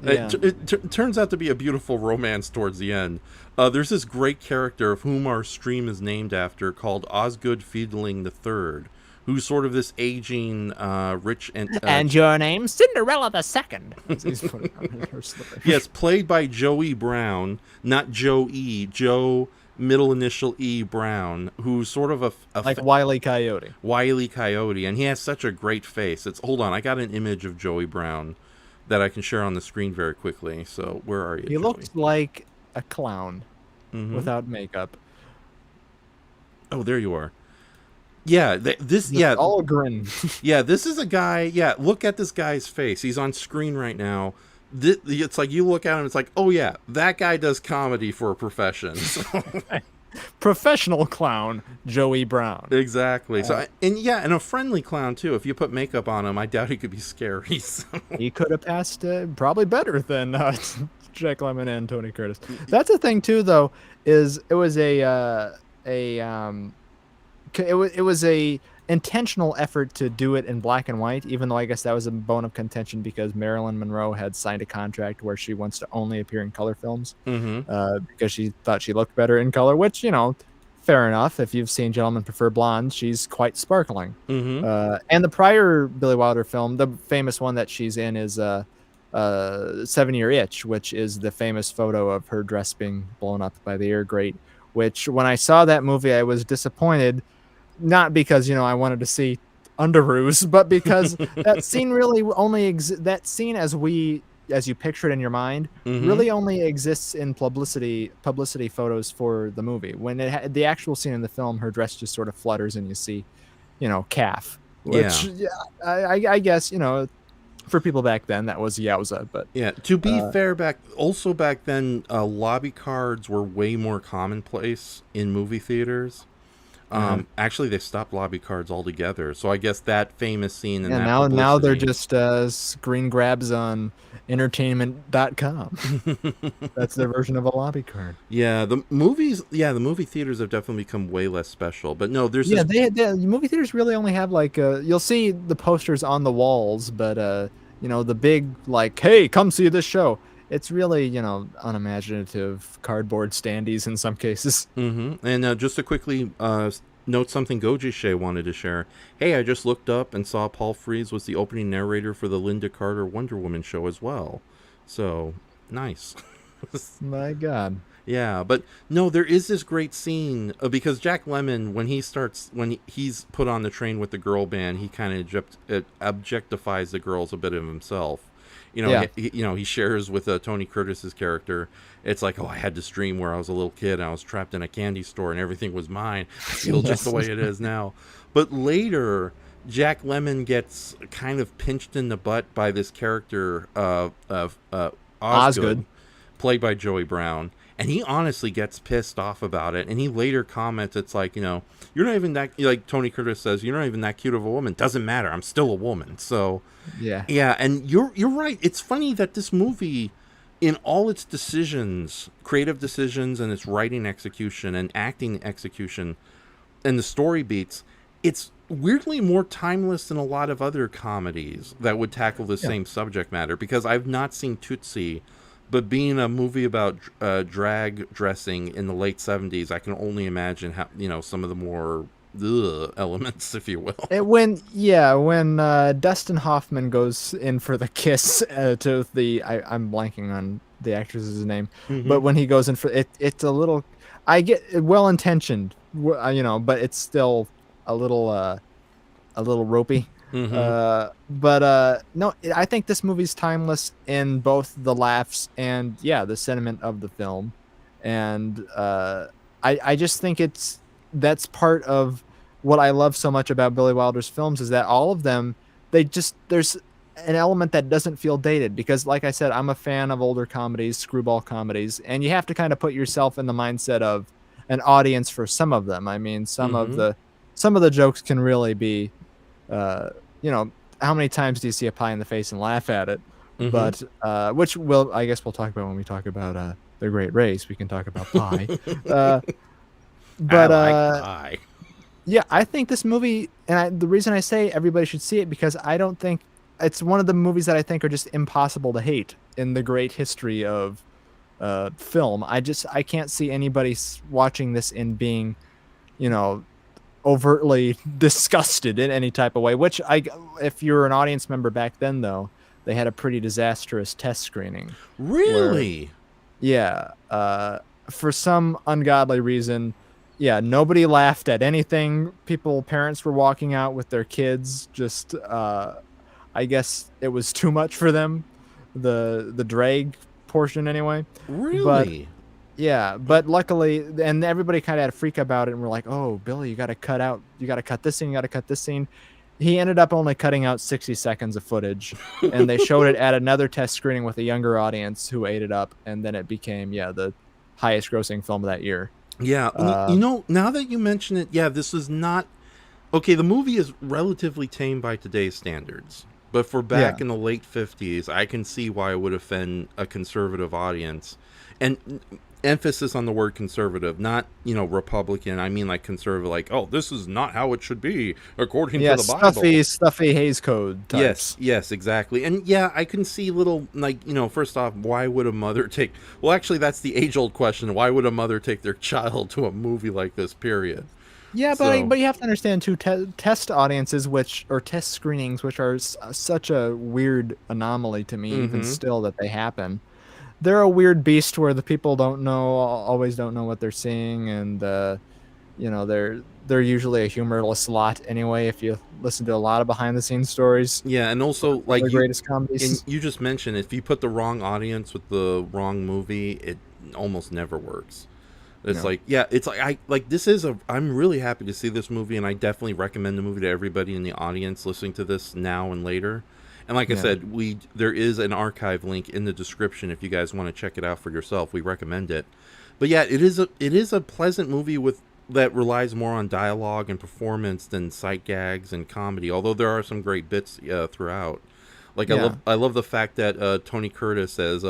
Yeah. It turns out to be a beautiful romance towards the end. There's this great character of whom our stream is named after called Osgood Fiedling III, who's sort of this aging, rich and... and your name? Cinderella the Second. Yes, played by Joey Brown, not Joe E. Joe... middle initial E. Brown, who's sort of like Wile E. Coyote. Wile E. Coyote, and he has such a great face. Hold on, I got an image of Joey Brown that I can share on the screen very quickly. So where are you, He Joey? looks like a clown without makeup. Oh, there you are. Yeah, all grin. Yeah, this is a guy. Yeah, look at this guy's face. He's on screen right now. It's like you look at him, it's like, oh yeah, that guy does comedy for a profession. Professional clown Joey Brown. Exactly. And a friendly clown too. If you put makeup on him, I doubt he could be scary. So. He could have passed probably better than Jack Lemmon and Tony Curtis. That's the thing too, though, is it was a intentional effort to do it in black and white, even though I guess that was a bone of contention because Marilyn Monroe had signed a contract where she wants to only appear in color films because she thought she looked better in color, which, fair enough. If you've seen Gentlemen Prefer Blondes, she's quite sparkling. And the prior Billy Wilder film, the famous one that she's in is 7 Year Itch, which is the famous photo of her dress being blown up by the air grate, which when I saw that movie, I was disappointed. Not because, I wanted to see underoos, but because that scene really only that scene as you picture it in your mind really only exists in publicity photos for the movie. When the actual scene in the film, her dress just sort of flutters and you see, calf. Which I guess, for people back then that was yowza. But yeah, to be fair, back then, lobby cards were way more commonplace in movie theaters. Actually, they stopped lobby cards altogether. So I guess that famous scene in that now they're just screen grabs on entertainment.com. That's their version of a lobby card. Yeah, the movie theaters have definitely become way less special. But no, there's the movie theaters really only have you'll see the posters on the walls, but the big hey, come see this show. it's really, you know, unimaginative cardboard standees in some cases. And just to quickly note something Goji Shea wanted to share. Hey, I just looked up and saw Paul Frees was the opening narrator for the Linda Carter Wonder Woman show as well. So, nice. My God. Yeah, but no, there is this great scene because Jack Lemmon, when he's put on the train with the girl band, he kind of objectifies the girls a bit of himself. You know, Yeah. he shares with Tony Curtis's character. It's like, oh, I had this dream where I was a little kid and I was trapped in a candy store and everything was mine. I feel just the way it is now. But later, Jack Lemmon gets kind of pinched in the butt by this character of Osgood, played by Joey Brown. And he honestly gets pissed off about it. And he later comments, it's like, you know, you're not even that, like Tony Curtis says, you're not even that cute of a woman. Doesn't matter. I'm still a woman. So, yeah. And you're right. It's funny that this movie, in all its decisions, creative decisions and its writing execution and acting execution and the story beats, it's weirdly more timeless than a lot of other comedies that would tackle the same subject matter. Because I've not seen Tootsie, but being a movie about drag dressing in the late 70s, I can only imagine how, you know, some of the more elements, if you will. When Dustin Hoffman goes in for the kiss to the I'm blanking on the actress's name, but when he goes in for it, it's a little, I get well intentioned, you know, but it's still a little ropey. But no, I think this movie's timeless in both the laughs and the sentiment of the film, and I just think that's part of what I love so much about Billy Wilder's films is that all of them, there's an element that doesn't feel dated, because like I said, I'm a fan of older comedies, screwball comedies, and you have to kind of put yourself in the mindset of an audience for some of them. I mean, some of the jokes can really be, you know, how many times do you see a pie in the face and laugh at it? But which I guess we'll talk about when we talk about The Great Race. We can talk about pie. But I like pie. Yeah, I think this movie, and the reason I say everybody should see it, because I don't think it's one of the movies that I think are just impossible to hate in the great history of film. I can't see anybody watching this and being, you know, overtly disgusted in any type of way, which if you're an audience member back then, though, they had a pretty disastrous test screening. Really? For some ungodly reason, nobody laughed at anything. Parents were walking out with their kids, just I guess it was too much for them, the drag portion anyway. Really? But luckily, and everybody kind of had a freak about it, and we're like, oh, Billy, you got to cut this scene. He ended up only cutting out 60 seconds of footage, and they showed it at another test screening with a younger audience who ate it up, and then it became, the highest grossing film of that year. Yeah, you know, now that you mention it, this is not... Okay, the movie is relatively tame by today's standards, but for back in the late 50s, I can see why it would offend a conservative audience. And emphasis on the word conservative, not, Republican. I mean, like, conservative, like, oh, this is not how it should be, according to the Bible. Stuffy Hays Code types. Yes, exactly. And, I can see little, like, first off, why would a mother take... Well, actually, that's the age-old question. Why would a mother take their child to a movie like this, period? Yeah, but you have to understand, too, test audiences, or test screenings, which are such a weird anomaly to me, even still, that they happen. They're a weird beast where the people always don't know what they're seeing, and they're usually a humorless lot anyway. If you listen to a lot of behind the scenes stories, and also like the greatest comedies. And you just mentioned, if you put the wrong audience with the wrong movie, it almost never works. It's I'm really happy to see this movie, and I definitely recommend the movie to everybody in the audience listening to this now and later. And like I said, there is an archive link in the description if you guys want to check it out for yourself. We recommend it. But it is a pleasant movie that relies more on dialogue and performance than sight gags and comedy. Although there are some great bits throughout. Like I love the fact that Tony Curtis as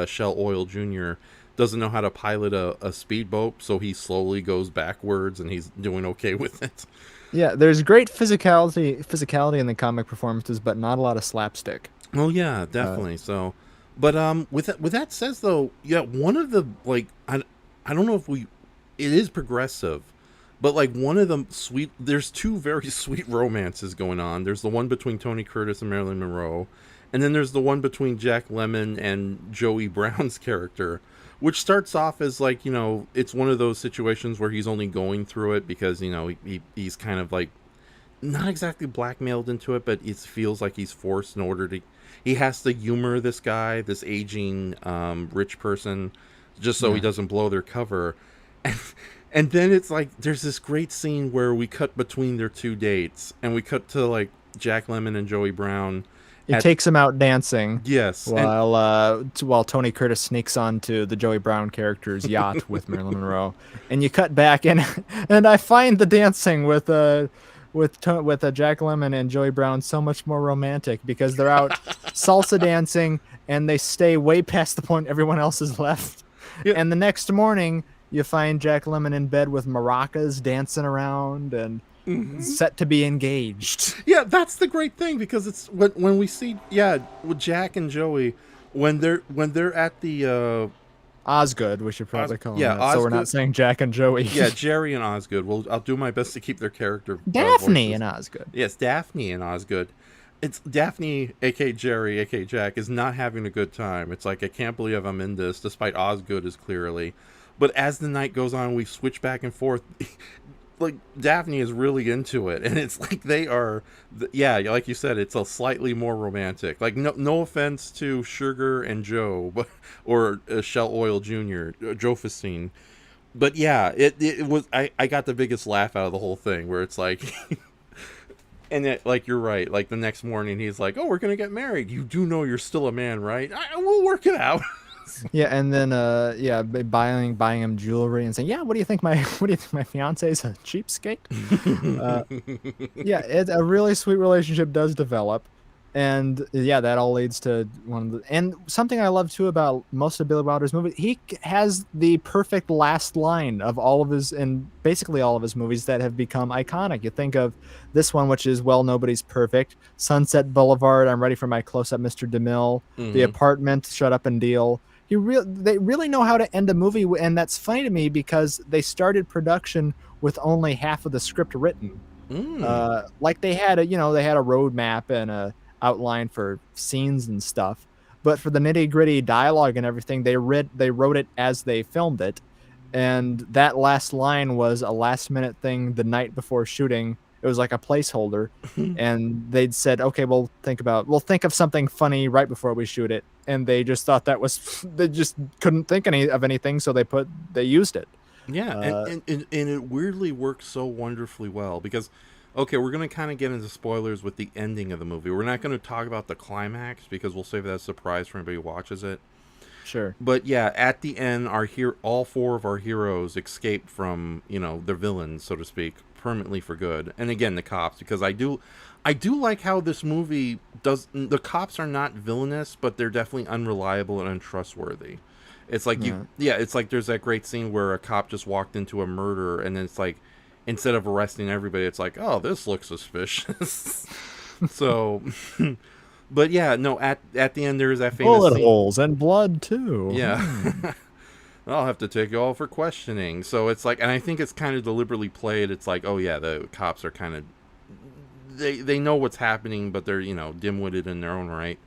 Shell Oil Jr. doesn't know how to pilot a speedboat, so he slowly goes backwards, and he's doing okay with it. Yeah, there's great physicality in the comic performances, but not a lot of slapstick. Oh yeah, definitely. So, But with that says though, yeah, one of the like I don't know if it is progressive, but like one of the there's two very sweet romances going on. There's the one between Tony Curtis and Marilyn Monroe, and then there's the one between Jack Lemmon and Joey Brown's character, which starts off as like, it's one of those situations where he's only going through it because, he's kind of like not exactly blackmailed into it, but it feels like he's forced in order to, he has to humor this guy, this aging rich person, just so he doesn't blow their cover. And then it's like there's this great scene where we cut between their two dates, and we cut to like Jack Lemmon and Joey Brown. It takes him out dancing. Yes, while Tony Curtis sneaks onto the Joey Brown character's yacht with Marilyn Monroe, and you cut back and I find the dancing with Jack Lemmon and Joey Brown so much more romantic because they're out salsa dancing and they stay way past the point everyone else has left. Yeah. And the next morning, you find Jack Lemmon in bed with maracas dancing around and set to be engaged. Yeah, that's the great thing because it's when we see with Jack and Joey when they're at the Osgood, we should probably call him that, Osgood. So we're not saying Jack and Joey. Yeah, Jerry and Osgood. Well, I'll do my best to keep their character. Daphne and Osgood. Yes, Daphne and Osgood. It's Daphne, aka Jerry, aka Jack, is not having a good time. It's like, I can't believe I'm in this, despite Osgood is clearly. But as the night goes on, we switch back and forth. Like, Daphne is really into it, and it's like they are, like you said, it's a slightly more romantic. Like, no offense to Sugar and Joe, or Shell Oil Jr., Josephine, but yeah, it was, I got the biggest laugh out of the whole thing, where it's like, and it, like, you're right, like, the next morning, he's like, oh, we're gonna get married. You do know you're still a man, right? We'll work it out. Yeah, and then buying him jewelry and saying, "Yeah, what do you think my fiance is a cheapskate?" A really sweet relationship does develop, and that all leads to and something I love too about most of Billy Wilder's movies. He has the perfect last line of basically all of his movies that have become iconic. You think of this one, which is "Well, Nobody's Perfect," "Sunset Boulevard," "I'm Ready for My Close-Up, Mr. DeMille," "The Apartment," "Shut Up and Deal." They really know how to end a movie, and that's funny to me because they started production with only half of the script written. Like they had a roadmap and a outline for scenes and stuff, but for the nitty gritty dialogue and everything, they wrote it as they filmed it, and that last line was a last minute thing the night before shooting. It was like a placeholder, and they'd said, "Okay, we'll think of something funny right before we shoot it." And they just thought they just couldn't think of anything, so they used it. Yeah, and it weirdly works so wonderfully well because, okay, we're going to kind of get into spoilers with the ending of the movie. We're not going to talk about the climax because we'll save that as a surprise for anybody who watches it. Sure. But yeah, at the end, all four of our heroes escape from, the villains, so to speak, permanently for good. And again, the cops, because I do like how this movie does. The cops are not villainous, but they're definitely unreliable and untrustworthy. It's like it's like there's that great scene where a cop just walked into a murder, and then it's like, instead of arresting everybody, it's like, oh, this looks suspicious. So, but yeah, no, at the end there is that famous bullet scene. Holes and blood too. Yeah. I'll have to take you all for questioning. So it's like, and I think it's kind of deliberately played. It's like, oh yeah, the cops are kind of, they know what's happening, but they're, dim-witted in their own right.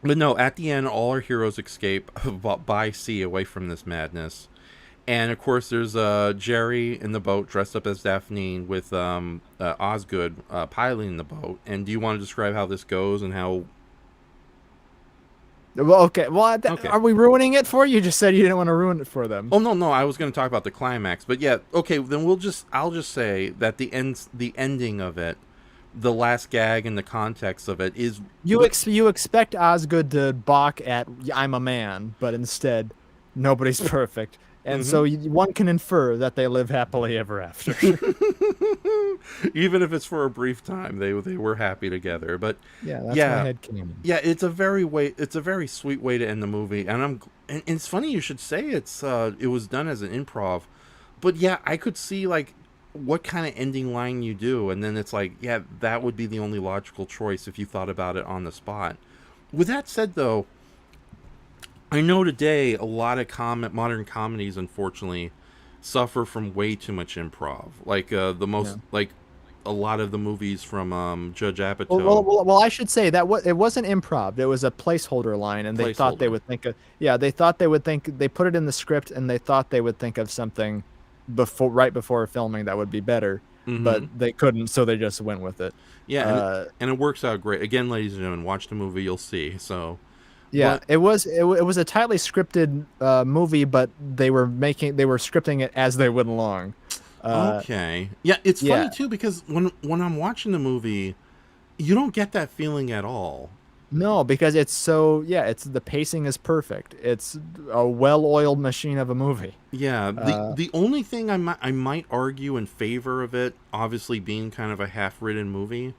But no, at the end, all our heroes escape by sea away from this madness. And of course, there's Jerry in the boat dressed up as Daphne with Osgood piloting the boat. And do you want to describe how this goes and how? Well, okay. Well, are we ruining it for you? You just said you didn't want to ruin it for them. Oh no, I was going to talk about the climax, but yeah, okay. Then I'll just say that the ending of it, the last gag and the context of it is you expect Osgood to balk at "I'm a man," but instead, nobody's perfect. And so one can infer that they live happily ever after. Even if it's for a brief time, they were happy together. But yeah, that's my headcanon. Yeah, it's a very sweet way to end the movie. And it's funny you should say it was done as an improv. But yeah, I could see like what kind of ending line you do, and then it's like, yeah, that would be the only logical choice if you thought about it on the spot. With that said, though, I know today a lot of modern comedies, unfortunately, suffer from way too much improv. Like Yeah. like a lot of the movies from Judge Well, well, Apatow. well, well, I should say that it wasn't improv. It was a placeholder line, and they thought they Placeholder. would think of, yeah, they thought they would think, they put it in the script, and they thought they would think of something right before filming that would be better, but Mm-hmm. they couldn't, so they just went with it. Yeah, Uh, and it works out great. Again, ladies and gentlemen, watch the movie, you'll see. So, yeah, but it was a tightly scripted movie, but they were scripting it as they went along. Uh, okay, yeah, it's yeah, funny too because when I'm watching the movie, you don't get that feeling at all. no, because it's so, yeah, it's the pacing is perfect. It's a well-oiled machine of a movie. Yeah, Uh, the only thing I might argue in favor of it, obviously being kind of a half-written movie,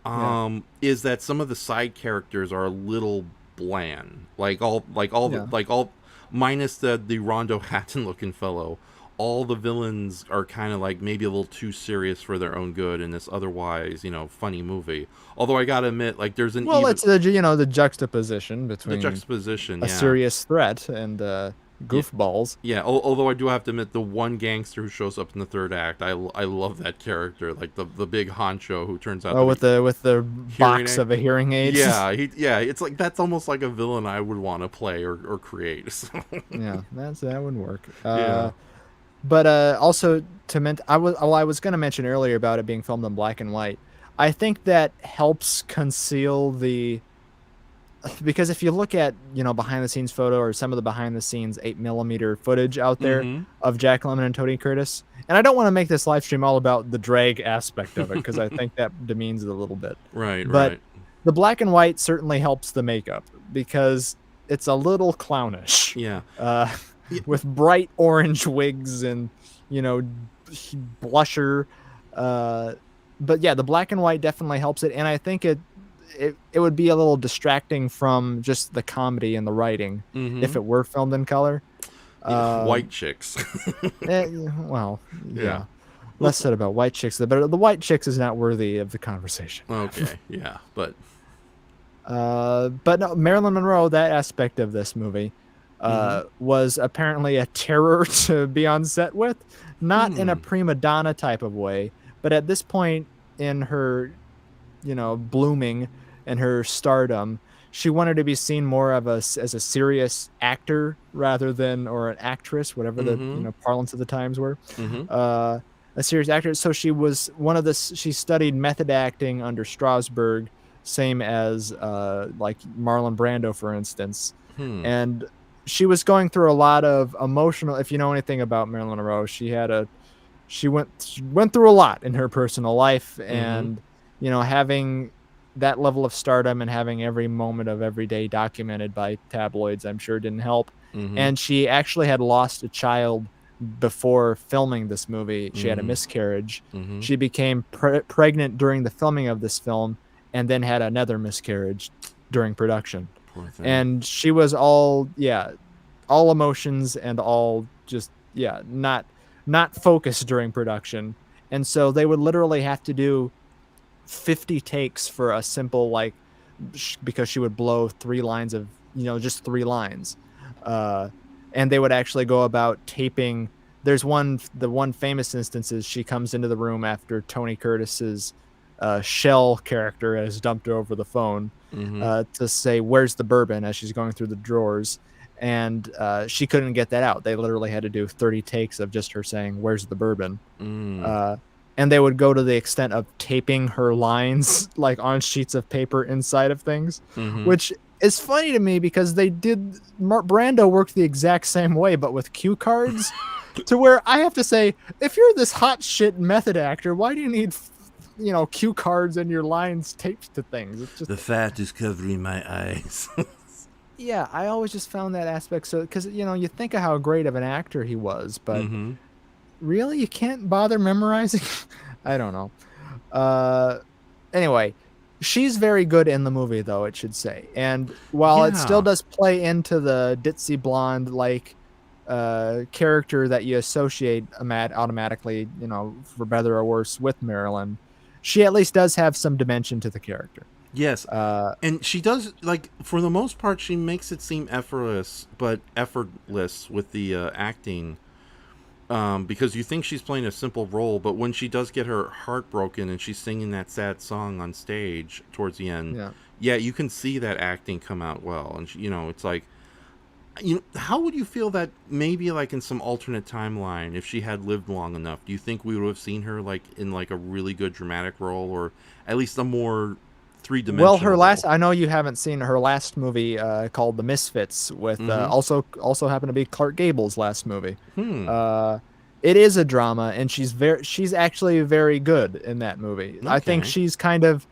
yeah, is that some of the side characters are a little bland. yeah. Like all minus the Rondo Hatton looking fellow. All the villains are kind of like maybe a little too serious for their own good in this otherwise, funny movie. Although I gotta admit, like there's an Well, even it's the juxtaposition the between juxtaposition, a yeah. serious threat and Yeah, goofballs. yeah. Although I do have to admit, the one gangster who shows up in the third act, I love that character, like the big honcho who turns out Oh, to be with the hearing box aid. of a hearing aids. Yeah, yeah. It's like that's almost like a villain I would want to play or create. So, Yeah, that would work. yeah. But also I was going to mention earlier about it being filmed in black and white. I think that helps conceal the, because if you look at behind the scenes photo or some of the behind the scenes 8mm footage out there Mm-hmm. of Jack Lemmon and Tony Curtis, and I don't want to make this live stream all about the drag aspect of it because I think that demeans it a little bit, Right, but right. the black and white certainly helps the makeup because it's a little clownish, Yeah. uh, Yeah. with bright orange wigs and you know blusher, uh, but yeah, the black and white definitely helps it, and I think it would be a little distracting from just the comedy and the writing Mm-hmm. if it were filmed in color. Yeah. Um, White chicks. well, Yeah. yeah, Well, less said about white chicks, but the white chicks is not worthy of the conversation. okay. Yeah, but. But no, Marilyn Monroe, that aspect of this movie, Mm-hmm. was apparently a terror to be on set with, not in a Hmm. prima donna type of way, but at this point in her, blooming and her stardom, she wanted to be seen more as a serious actor rather than, or an actress, whatever the Mm-hmm. parlance of the times were. Mm-hmm. A serious actor. So she was she studied method acting under Strasberg, same as like Marlon Brando, for instance. Hmm. And she was going through a lot of emotional, if you know anything about Marilyn Monroe, she went through a lot in her personal life, Mm-hmm. and having that level of stardom and having every moment of every day documented by tabloids, I'm sure didn't help. Mm-hmm. And she actually had lost a child before filming this movie. She had a Mm-hmm. miscarriage. Mm-hmm. She became pregnant during the filming of this film and then had another miscarriage during production. Poor thing. And she was all emotions and all just, not focused during production. And so they would literally have to do 50 takes for a simple, like, because she would blow 3 lines of, just 3 lines. And they would actually go about taping. There's the one famous instance is she comes into the room after Tony Curtis's Shell character has dumped her over the phone, Mm-hmm. to say, "Where's the bourbon?" as she's going through the drawers. And she couldn't get that out. They literally had to do 30 takes of just her saying, "Where's the bourbon?" Mm. And they would go to the extent of taping her lines like on sheets of paper inside of things, Mm-hmm. which is funny to me because Brando worked the exact same way, but with cue cards, to where I have to say, if you're this hot shit method actor, why do you need, cue cards and your lines taped to things? It's just, The fat is covering my eyes. yeah, I always just found that aspect so, because, you think of how great of an actor he was, but Mm-hmm. really, you can't bother memorizing? I don't know. Anyway, she's very good in the movie, though, it should say. And while it still Yeah. does play into the ditzy blonde like character that you associate automatically, for better or worse, with Marilyn, she at least does have some dimension to the character. Yes. And she does, like, for the most part, she makes it seem effortless with the acting. Because you think she's playing a simple role, but when she does get her heart broken and she's singing that sad song on stage towards the end, yeah, you can see that acting come out well. And you know, it's like, how would you feel that maybe like in some alternate timeline, if she had lived long enough, do you think we would have seen her like in like a really good dramatic role, or at least a more three-dimensional Well, her role? last, I know you haven't seen her last movie called The Misfits with also happened to be Clark Gable's last movie. It is a drama, and she's actually very good in that movie. I think Okay. she's kind of,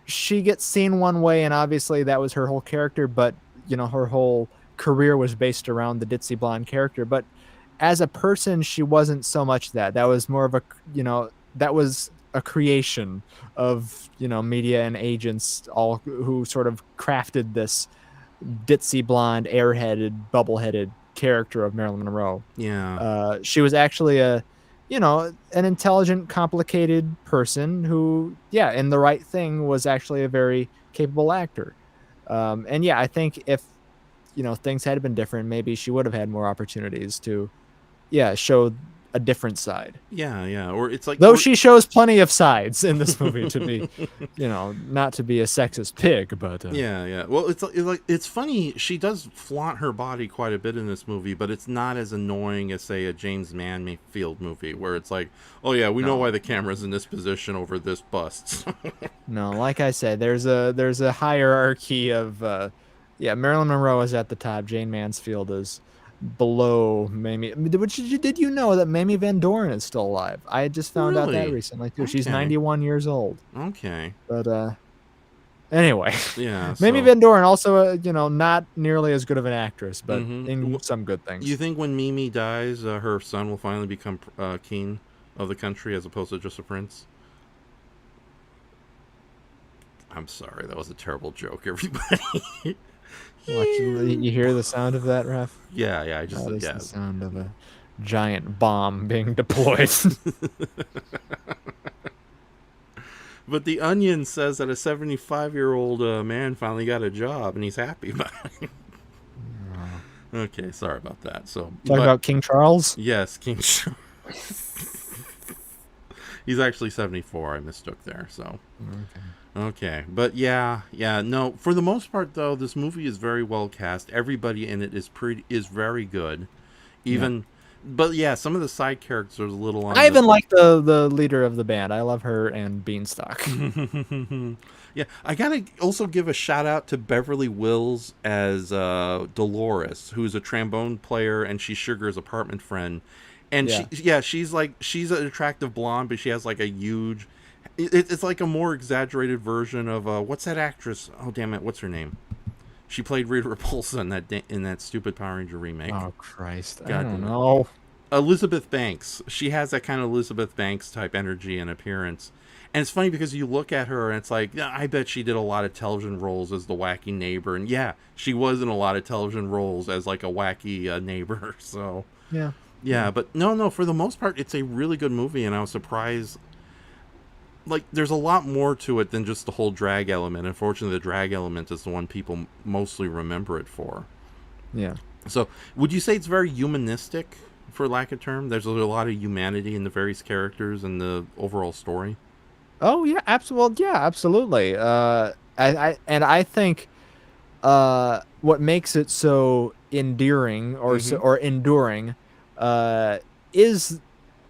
she gets seen one way, and obviously that was her whole character, but her whole career was based around the ditzy blonde character. But as a person, she wasn't so much that. That was more of a, that was a creation of, media and agents all who sort of crafted this ditzy blonde, airheaded, bubble-headed character of Marilyn Monroe. Yeah. She was actually an intelligent, complicated person who, in the right thing, was actually a very capable actor. And yeah, I think if, things had been different, maybe she would have had more opportunities to, show a different side. Yeah. Or it's like, Though she shows plenty of sides in this movie to be, not to be a sexist pig, but yeah. Well, it's funny. She does flaunt her body quite a bit in this movie, but it's not as annoying as, say, a James Manfield movie where it's like, oh yeah, we know why the camera's in this position over this bust. No, like I said, there's a hierarchy of, Marilyn Monroe is at the top. Jane Mansfield is below Mamie. Did you know that Mamie Van Doren is still alive? I just found out that Really? recently too. She's Okay. 91 years old. Okay. But anyway, Yeah. Mamie so- Van Doren also, not nearly as good of an actress, but Mhm. in some good things. You think when Mimi dies, her son will finally become king of the country as opposed to just a prince? I'm sorry, that was a terrible joke, everybody. You hear the sound of that, Ref? Yeah, I just That is yeah. the sound of a giant bomb being deployed. But the Onion says that a 75-year-old man finally got a job and he's happy about it. Okay, sorry about that. So Talk about King Charles. yes, King Charles. He's actually 74. I mistook there. So okay, but yeah. No, for the most part though, this movie is very well cast. Everybody in it is very good. Even, but yeah, some of the side characters are a little. I even like the leader of the band. I love her and Beanstalk. Yeah, I gotta also give a shout out to Beverly Wills as Dolores, who's a trombone player, and she's Sugar's apartment friend. And she's an attractive blonde, but she has like a huge. It's like a more exaggerated version of what's that actress? Oh damn it, what's her name? She played Rita Repulsa in that stupid Power Ranger remake. Oh Christ, I God don't damn it. know. Elizabeth Banks. She has that kind of Elizabeth Banks type energy and appearance. And it's funny because you look at her and it's like, yeah, I bet she did a lot of television roles as the wacky neighbor. And yeah, she was in a lot of television roles as like a wacky neighbor. So yeah, but no, for the most part, it's a really good movie. And I was surprised. Like, there's a lot more to it than just the whole drag element. Unfortunately, the drag element is the one people mostly remember it for. Yeah. So, would you say it's very humanistic, for lack of term? There's a lot of humanity in the various characters and the overall story. Oh yeah, absolutely. I think what makes it so endearing or enduring is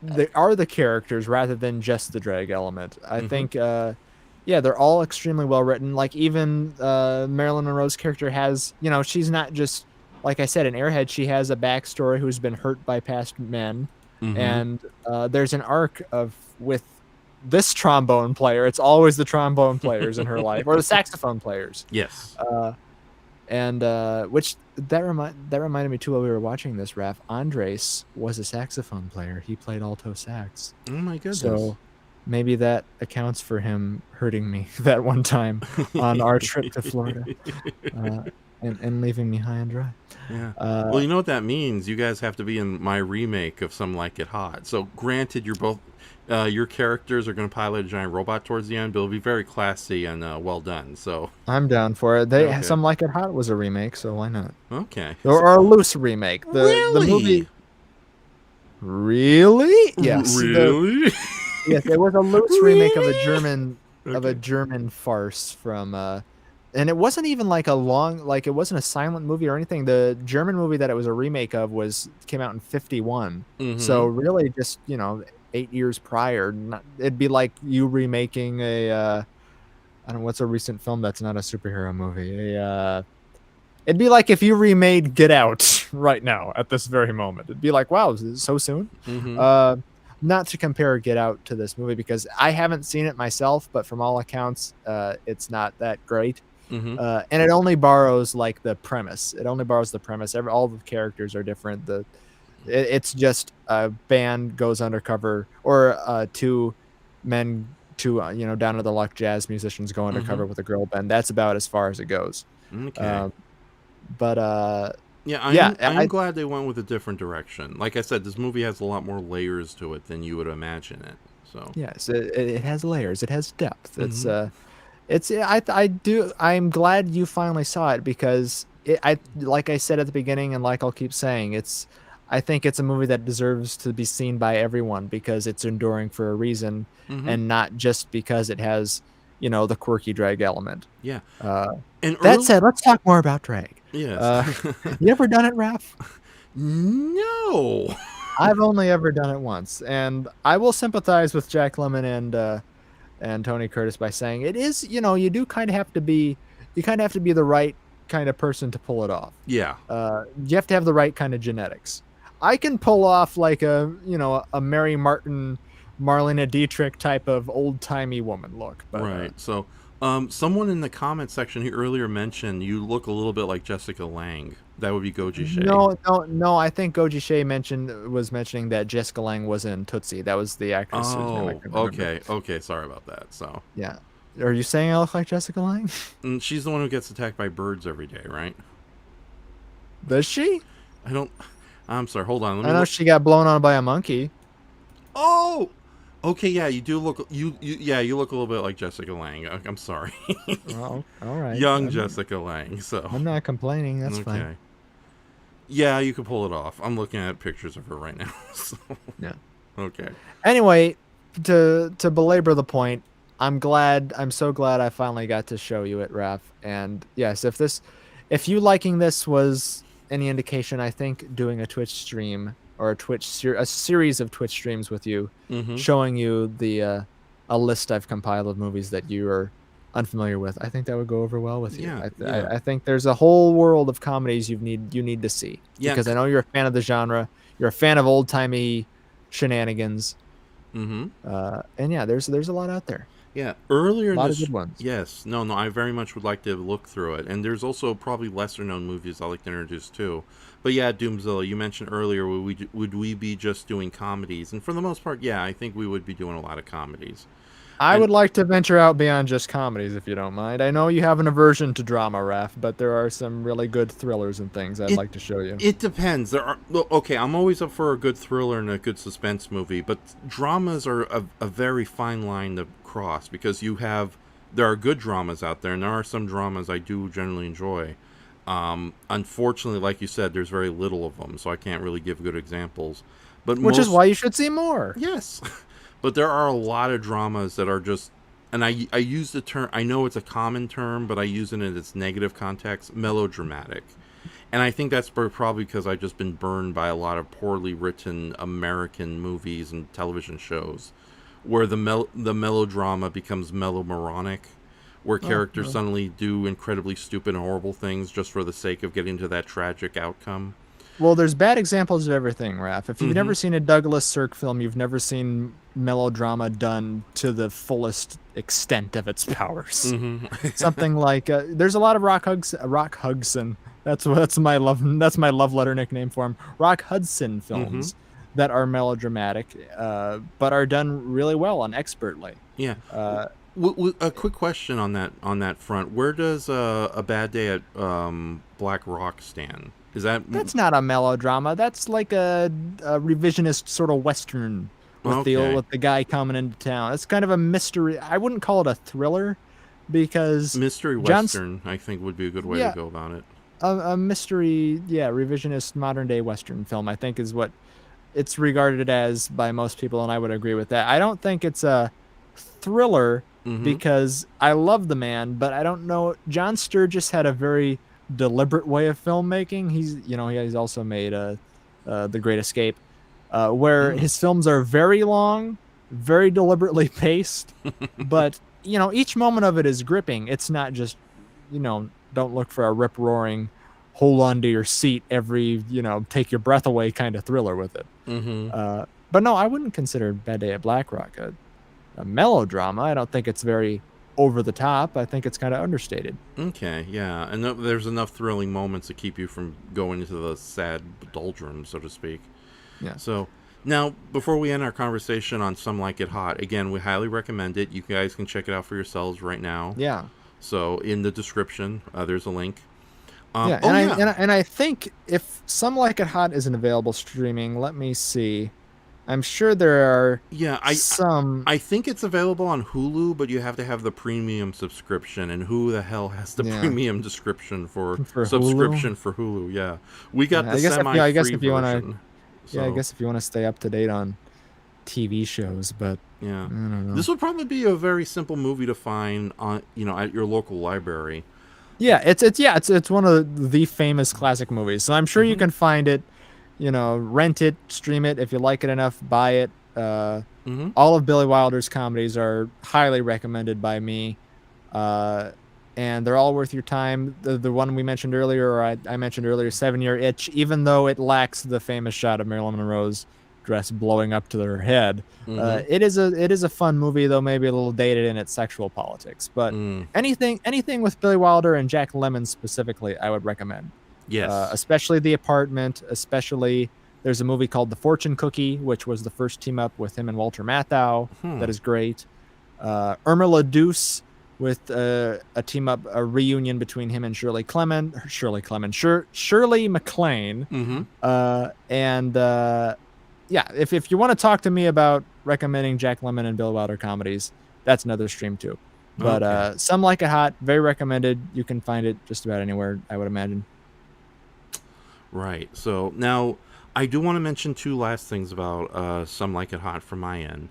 the characters rather than just the drag element. I think they're all extremely well written. Like even Marilyn Monroe's character has, she's not just, like I said, an airhead. She has a backstory who's been hurt by past men, and there's an arc with this trombone player. It's always the trombone players in her life, or the saxophone players. Yes. And which that reminded me too while we were watching this, Raph. Andres was a saxophone player. He played alto sax. Oh my goodness. So maybe that accounts for him hurting me that one time on our trip to Florida. and leaving me high and dry. Yeah. Well, you know what that means? You guys have to be in my remake of Some Like It Hot. So, granted, you're both your characters are going to pilot a giant robot towards the end, but it'll be very classy and well done. So I'm down for it. They Okay. Some Like It Hot was a remake, so why not? okay. Or a loose remake. The movie. Really? Yes. Really? Yes, it was a loose remake of a Okay. German farce from and it wasn't even like a long, like it wasn't a silent movie or anything. The German movie that it was a remake of came out in 51. So really just, 8 years prior. It'd be like you remaking a I don't know what's a recent film that's not a superhero movie. It'd be like if you remade Get Out right now at this very moment. It'd be like, wow, is it so soon? Not to compare Get Out to this movie because I haven't seen it myself, but from all accounts, it's not that great. And it only borrows like the premise. It only borrows the premise. All the characters are different. It's just a band goes undercover, or two men, down to the luck jazz musicians go undercover with a girl band. That's about as far as it goes. Okay. But yeah, I'm glad they went with a different direction. Like I said, this movie has a lot more layers to it than you would imagine it. So yes, it has layers. It has depth. I'm glad you finally saw it because like I said at the beginning, and like I'll keep saying, I think it's a movie that deserves to be seen by everyone because it's enduring for a reason and not just because it has, the quirky drag element. Yeah. And that said, let's talk more about drag. Yes. You ever done it, Raph? No. I've only ever done it once, and I will sympathize with Jack Lemmon and Tony Curtis by saying it is, you do kind of have to be the right kind of person to pull it off. Yeah. You have to have the right kind of genetics. I can pull off like a Mary Martin, Marlena Dietrich type of old timey woman look. But, right. So, someone in the comment section here earlier mentioned you look a little bit like Jessica Lange. That would be Goji Shea. No. I think Goji Shea was mentioning that Jessica Lange was in Tootsie. That was the actress. Oh, okay. Sorry about that. So yeah, are you saying I look like Jessica Lange? And she's the one who gets attacked by birds every day, right? Does she? I'm sorry. Hold on. I know she got blown on by a monkey. Oh. Okay, yeah, you do look you look a little bit like Jessica Lange. I'm sorry. Oh, all right. Young Jessica Lange. So I'm not complaining. That's fine. Yeah, you can pull it off. I'm looking at pictures of her right now. So. Yeah. Okay. Anyway, to belabor the point, I'm so glad I finally got to show you it, Raph. And yes, if you liking this was any indication, I think doing a Twitch stream or a series of Twitch streams with you, showing you a list I've compiled of movies that you are unfamiliar with, I think that would go over well with you. I think there's a whole world of comedies you need to see. Yeah, because I know you're a fan of the genre. You're a fan of old timey shenanigans. And yeah, there's a lot out there. Yeah, earlier a lot of good ones. Yes, no, I very much would like to look through it, and there's also probably lesser known movies I like to introduce too. But yeah, Doomzilla, you mentioned earlier, would we be just doing comedies? And for the most part, yeah, I think we would be doing a lot of comedies. I would like to venture out beyond just comedies, if you don't mind. I know you have an aversion to drama, Raph, but there are some really good thrillers and things I'd like to show you. It depends. Okay, I'm always up for a good thriller and a good suspense movie, but dramas are a very fine line to cross because there are good dramas out there, and there are some dramas I do generally enjoy. Unfortunately, like you said, there's very little of them, so I can't really give good examples. Which is why you should see more. Yes. But there are a lot of dramas that are just, and I use the term, I know it's a common term, but I use it in its negative context, melodramatic. And I think that's probably because I've just been burned by a lot of poorly written American movies and television shows, where the melodrama becomes melomoronic, where characters suddenly do incredibly stupid and horrible things just for the sake of getting to that tragic outcome. Well, there's bad examples of everything, Raph. If you've never seen a Douglas Sirk film, you've never seen melodrama done to the fullest extent of its powers. Something like there's a lot of Rock Hudson. That's my love letter nickname for him. Rock Hudson films that are melodramatic, but are done really well and expertly. Yeah. A quick question on that front. Where does a bad day at Black Rock stand? Is that That's not a melodrama. That's like a revisionist sort of western okay? with the guy coming into town. It's kind of a mystery. I wouldn't call it a thriller because Mystery John's western, I think, would be a good way to yeah, go about it. a mystery, yeah, revisionist modern day western film, I think is what it's regarded as by most people, and I would agree with that. I don't think it's a thriller Mm-hmm. because I love the man, but I don't know. John Sturges had a very deliberate way of filmmaking. He's also made The Great Escape, where Mm. his films are very long, very deliberately paced, but each moment of it is gripping. It's not just, don't look for a rip roaring, hold on to your seat every, take your breath away kind of thriller with it. Mm-hmm. But no, I wouldn't consider Bad Day at Black Rock a melodrama. I don't think it's very over the top. I think it's kind of understated. Okay, yeah, and there's enough thrilling moments to keep you from going into the sad doldrums, so to speak. Yeah. So now, before we end our conversation on Some Like It Hot, again, we highly recommend it. You guys can check it out for yourselves right now. Yeah. So in the description, there's a link. Yeah. Oh And yeah, I think if Some Like It Hot isn't available streaming, let me see. I'm sure there are yeah. some. I think it's available on Hulu, but you have to have the premium subscription. And who the hell has the Yeah. premium description for For Hulu. subscription for Hulu? Yeah, we got Yeah, the I guess semi-free if you want to. version. Yeah, I So guess if you want to stay up to date on TV shows, but yeah, I don't know. this would probably be a very simple movie to find on at your local library. Yeah, it's one of the famous classic movies. So I'm sure you Mm-hmm. can find it, rent it, stream it if you like it enough, buy it. Mm-hmm. All of Billy Wilder's comedies are highly recommended by me, uh, and they're all worth your time. The one we mentioned earlier, or I mentioned earlier, 7 Year Itch, even though it lacks the famous shot of Marilyn Monroe's dress blowing up to her head, Mm-hmm. it is a fun movie, though maybe a little dated in its sexual politics. But Mm. anything with Billy Wilder and Jack Lemmon specifically, I would recommend. Yes. Especially The Apartment, especially there's a movie called The Fortune Cookie, which was the first team up with him and Walter Matthau. Hmm. That is great. Irma La Deuce with a team up, a reunion between him and Shirley MacLaine. Mm-hmm. And yeah, if you want to talk to me about recommending Jack Lemmon and Bill Wilder comedies, that's another stream too. But Okay. Some Like It Hot, very recommended. You can find it just about anywhere, I would imagine. Right. So now I do want to mention two last things about Some Like It Hot from my end.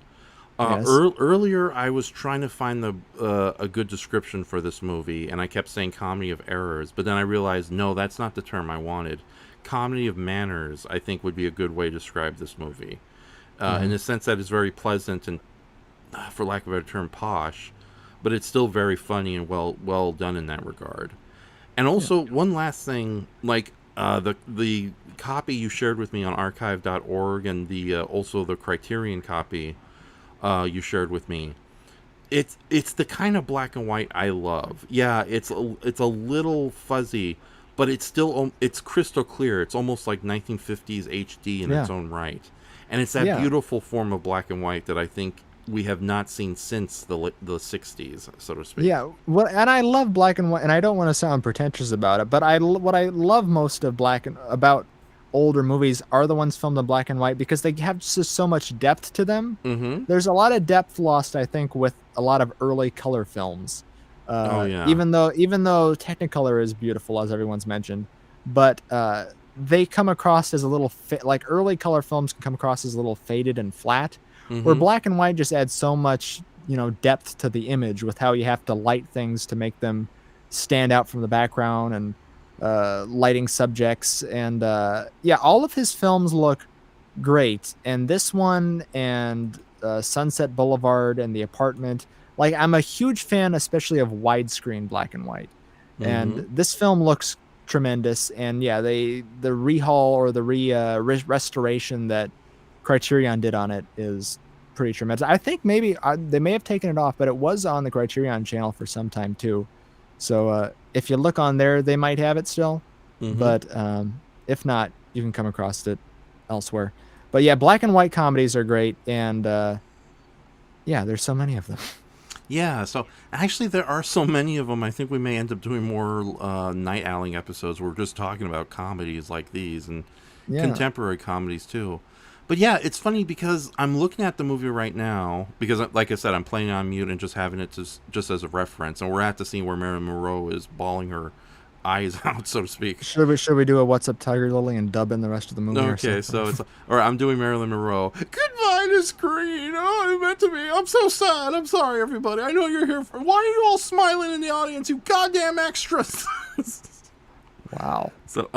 Yes. Earlier, I was trying to find a good description for this movie, and I kept saying comedy of errors, but then I realized, no, that's not the term I wanted. Comedy of manners, I think, would be a good way to describe this movie. In the sense that it's very pleasant and, for lack of a better term, posh, but it's still very funny and well done in that regard. And also, one last thing, like the copy you shared with me on archive.org and the also the Criterion copy you shared with me. It's the kind of black and white I love. Yeah, it's a little fuzzy, but it's still it's crystal clear. It's almost like 1950s HD in its own right, and it's that beautiful form of black and white that I think we have not seen since the 60s, so to speak. Yeah, well, and I love black and white, and I don't want to sound pretentious about it, but what I love most of about older movies are the ones filmed in black and white because they have just so much depth to them. Mm-hmm. There's a lot of depth lost, I think, with a lot of early color films. Oh yeah. Even though Technicolor is beautiful, as everyone's mentioned, but they come across as a little like early color films can come across as a little faded and flat. Where Mm-hmm. black and white just adds so much, depth to the image with how you have to light things to make them stand out from the background and lighting subjects. And all of his films look great. And this one and Sunset Boulevard and The Apartment, like I'm a huge fan, especially of widescreen black and white. Mm-hmm. And this film looks tremendous. And yeah, the rehaul or the restoration that Criterion did on it is pretty tremendous. I think maybe they may have taken it off, but it was on the Criterion channel for some time too. So if you look on there, they might have it still. Mm-hmm. But if not, you can come across it elsewhere. But yeah, black and white comedies are great, and there's so many of them. Yeah, so actually there are so many of them. I think we may end up doing more night owling episodes where we're just talking about comedies like these and Yeah. contemporary comedies too. But yeah, it's funny because I'm looking at the movie right now because, like I said, I'm playing it on mute and just having it just as a reference. And we're at the scene where Marilyn Monroe is bawling her eyes out, so to speak. Should we do a What's Up Tiger Lily and dub in the rest of the movie? Okay, or so something? or I'm doing Marilyn Monroe. Goodbye to screen. Oh, it meant to be. I'm so sad. I'm sorry, everybody. I know you're here for. Why are you all smiling in the audience, you goddamn extras? Wow. So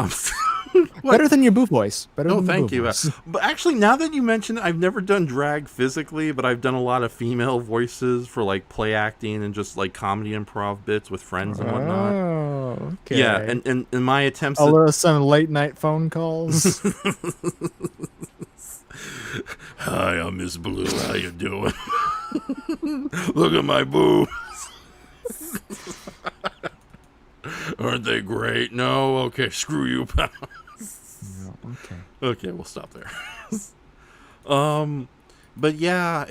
Better than your boo voice. Better No, than the thank boo you. voice. But actually, now that you mention it, I've never done drag physically, but I've done a lot of female voices for like play acting and just like comedy improv bits with friends and whatnot. Oh, okay. Yeah, and in my attempts some late night phone calls. Hi, I'm Miss Blue. How you doing? Look at my boobs. Aren't they great? No? Okay, screw you, pal. No, okay. Okay, we'll stop there. But yeah,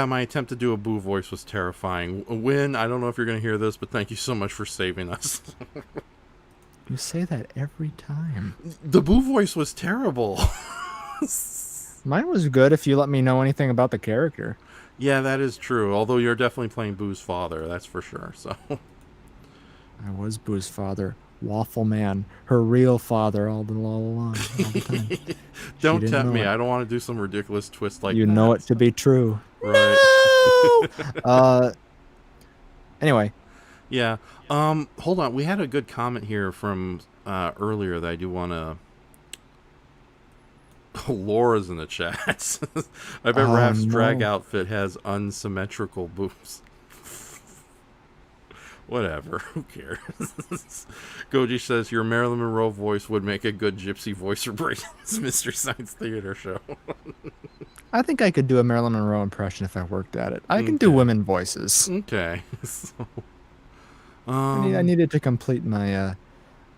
my attempt to do a boo voice was terrifying. Win, I don't know if you're going to hear this, but thank you so much for saving us. You say that every time. The boo voice was terrible. Mine was good if you let me know anything about the character. Yeah, that is true. Although you're definitely playing Boo's father, that's for sure. So I was Boo's father, Waffle Man, her real father, all along, all the time. don't didn't tempt know me. it. I don't want to do some ridiculous twist like You that. know it to be true. Right. Anyway, Yeah. Hold on. We had a good comment here from earlier that I do want to. Laura's in the chat. I bet Raph's drag outfit has unsymmetrical boobs. Whatever. Who cares? Goji says your Marilyn Monroe voice would make a good gypsy voice for Brayton's Mystery Science Theater show. I think I could do a Marilyn Monroe impression if I worked at it. I can do women voices. Okay. So, I needed to complete my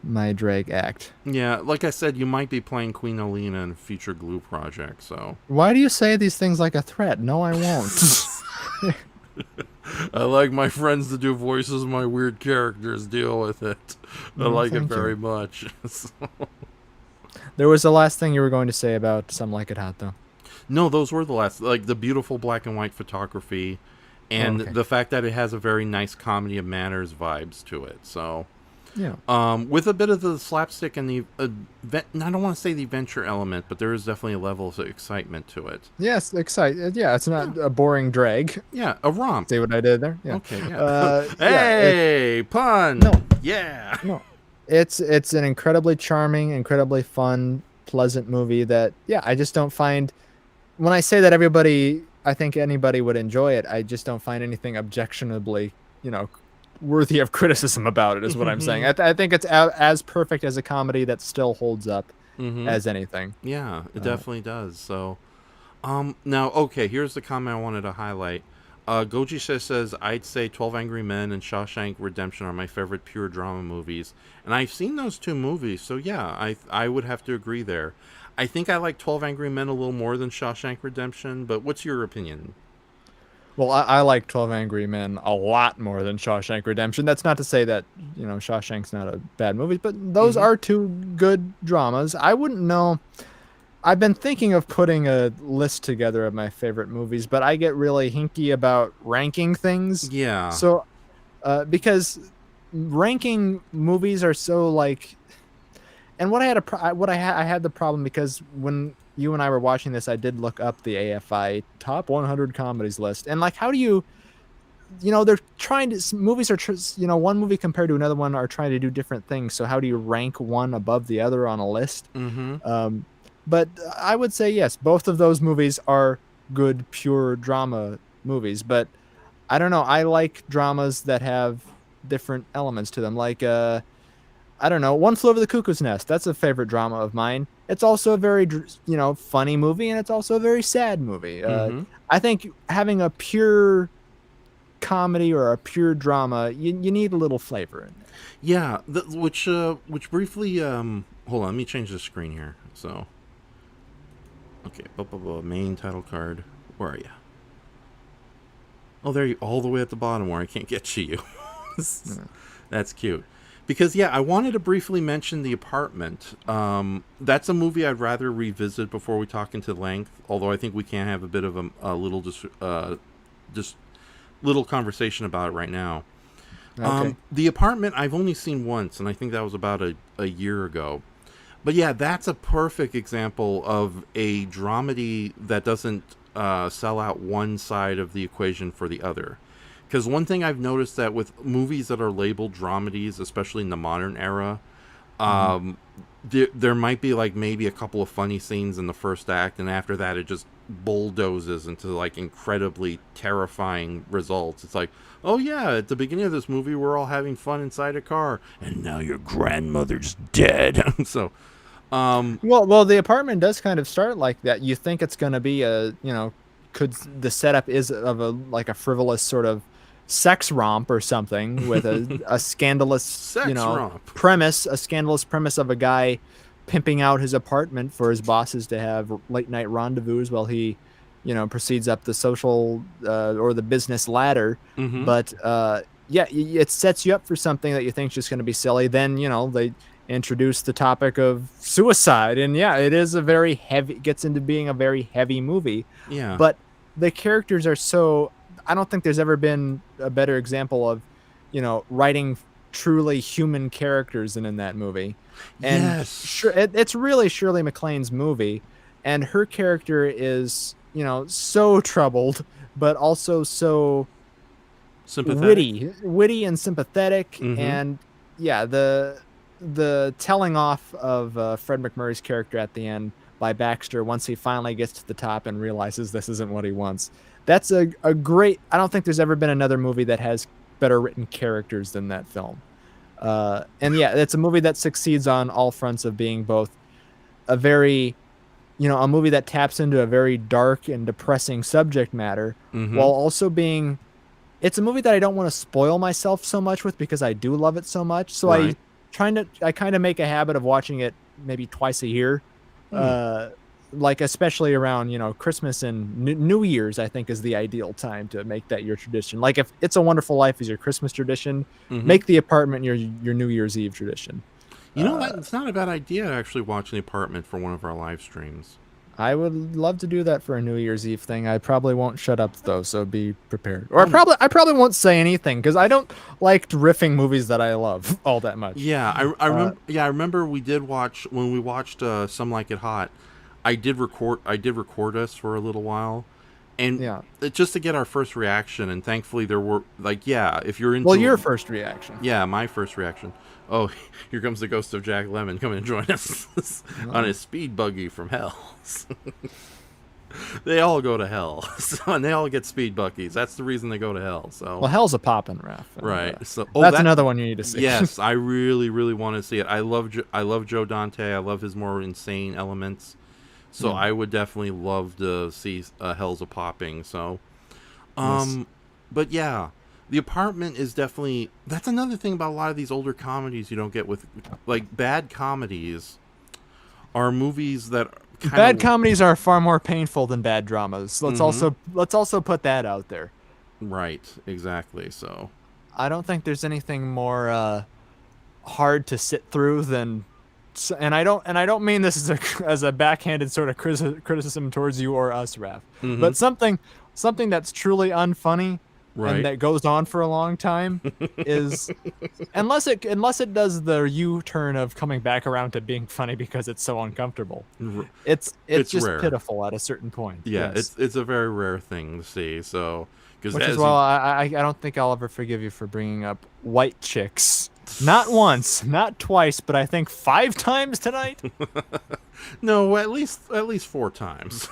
my drag act. yeah, like I said, you might be playing Queen Alina in a future Glue project, so. Why do you say these things like a threat? No, I won't. I like my friends to do voices of my weird characters. Deal with it. I like it very much. So. There was the last thing you were going to say about Some Like It Hot, though. No, those were the last. Like the beautiful black and white photography, and the fact that it has a very nice comedy of manners vibes to it. So, yeah. With a bit of the slapstick and the, I don't want to say the adventure element, but there is definitely a level of excitement to it. Yes, excited. Yeah, it's not a boring drag. Yeah, a romp. See what I did there? Yeah. Okay. Yeah. Hey, pun. No. Yeah. No. It's an incredibly charming, incredibly fun, pleasant movie that, I just don't find. When I say that I think anybody would enjoy it, I just don't find anything objectionably, worthy of criticism about it, is what I'm saying. I think it's as perfect as a comedy that still holds up as anything. Yeah, it definitely does. So, now, okay, here's the comment I wanted to highlight. Goji says, I'd say 12 Angry Men and Shawshank Redemption are my favorite pure drama movies. And I've seen those two movies, so yeah, I would have to agree there. I think I like 12 Angry Men a little more than Shawshank Redemption, but what's your opinion? Well, I like 12 Angry Men a lot more than Shawshank Redemption. That's not to say that, Shawshank's not a bad movie, but those are two good dramas. I wouldn't know. I've been thinking of putting a list together of my favorite movies, but I get really hinky about ranking things. Yeah. So, because ranking movies are so like, and what I had the problem because when you and I were watching this, I did look up the AFI top 100 comedies list, and like, how do you, they're trying to movies are one movie compared to another one are trying to do different things. So how do you rank one above the other on a list? But I would say yes, both of those movies are good pure drama movies. But I don't know, I like dramas that have different elements to them, like I don't know, One Flew Over the Cuckoo's Nest. That's a favorite drama of mine. It's also a very, funny movie, and it's also a very sad movie. I think having a pure comedy or a pure drama, you need a little flavor in it. Yeah, which briefly, hold on, let me change the screen here. So, okay, main title card. Where are you? Oh, there you all the way at the bottom where I can't get to you. Yeah. That's cute. Because, yeah, I wanted to briefly mention The Apartment. That's a movie I'd rather revisit before we talk into length, although I think we can have a bit of a little just little conversation about it right now. Okay. The Apartment I've only seen once, and I think that was about a year ago. But yeah, that's a perfect example of a dramedy that doesn't sell out one side of the equation for the other. Because one thing I've noticed that with movies that are labeled dramedies, especially in the modern era, there might be like maybe a couple of funny scenes in the first act, and after that it just bulldozes into like incredibly terrifying results. It's like, oh yeah, at the beginning of this movie we're all having fun inside a car, and now your grandmother's dead. So well, The Apartment does kind of start like that. You think it's going to be could the setup is of a frivolous sort of sex romp or something with a scandalous sex romp premise, a scandalous premise of a guy pimping out his apartment for his bosses to have late night rendezvous while he proceeds up the social or the business ladder. But yeah, it sets you up for something that you think is just going to be silly. Then they introduce the topic of suicide, and yeah, it is a very heavy, gets into being a very heavy movie. Yeah, but the characters are so, I don't think there's ever been a better example of writing truly human characters than in that movie. And yes, it's really Shirley MacLaine's movie, and her character is so troubled but also so sympathetic, witty and sympathetic. And yeah, the telling off of Fred McMurray's character at the end by Baxter once he finally gets to the top and realizes this isn't what he wants. That's a great, I don't think there's ever been another movie that has better written characters than that film. And yeah, it's a movie that succeeds on all fronts of being both a very, a movie that taps into a very dark and depressing subject matter, while also being, it's a movie that I don't want to spoil myself so much with because I do love it so much. So right. I kind of make a habit of watching it maybe twice a year. Like especially around Christmas and New Year's, I think is the ideal time to make that your tradition. Like if It's a Wonderful Life is your Christmas tradition, make The Apartment your New Year's Eve tradition. It's not a bad idea to actually watch The Apartment for one of our live streams. I would love to do that for a New Year's Eve thing. I probably won't shut up though, so be prepared. Or I probably won't say anything because I don't like riffing movies that I love all that much. Yeah, I remember we did watch when we watched Some Like It Hot. I did record us for a little while, and just to get our first reaction. And thankfully, there were if you're into your first reaction. Yeah, my first reaction. Oh, here comes the ghost of Jack Lemmon. Come and join us on his speed buggy from hell. They all go to hell, and they all get speed buggies. That's the reason they go to hell. So hell's a poppin', Raph. Right. So that's another one you need to see. Yes, I really, really want to see it. I love Joe Dante. I love his more insane elements. So I would definitely love to see Hell's a Popping. So, but yeah, The Apartment is definitely, that's another thing about a lot of these older comedies you don't get with, like, bad comedies are movies that bad comedies are far more painful than bad dramas. Let's also put that out there. Right, exactly. So I don't think there's anything more hard to sit through than, and I don't mean this as a backhanded sort of criticism towards you or us, Raph, but something that's truly unfunny. Right. And that goes on for a long time is unless it does the U-turn of coming back around to being funny because it's so uncomfortable. It's just rare. Pitiful at a certain point. Yeah, yes. It's a very rare thing to see. So which is I don't think I'll ever forgive you for bringing up White Chicks. Not once, not twice, but I think 5 times tonight. No, at least 4 times.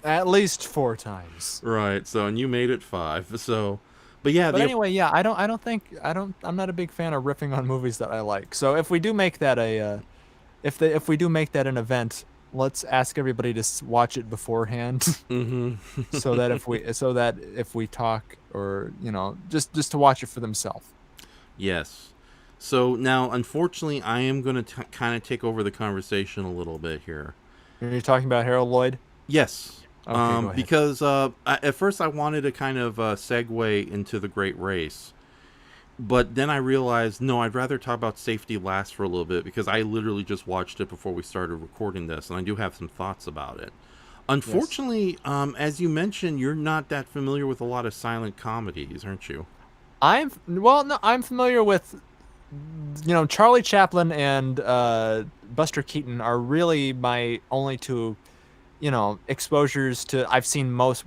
At least 4 times. Right. So, and you made it 5. So, but yeah. But anyway, yeah, I'm not a big fan of riffing on movies that I like. So if we do make that if we do make that an event, let's ask everybody to watch it beforehand. so that if we talk or just to watch it for themselves. Yes. So now, unfortunately, I am going to kind of take over the conversation a little bit here. Are you talking about Harold Lloyd? Yes. Okay, go ahead. Because at first I wanted to kind of segue into the Great Race, but then I realized no, I'd rather talk about Safety Last for a little bit because I literally just watched it before we started recording this, and I do have some thoughts about it. Unfortunately, as you mentioned, you're not that familiar with a lot of silent comedies, aren't you? No, I'm familiar with, Charlie Chaplin and Buster Keaton are really my only two, exposures to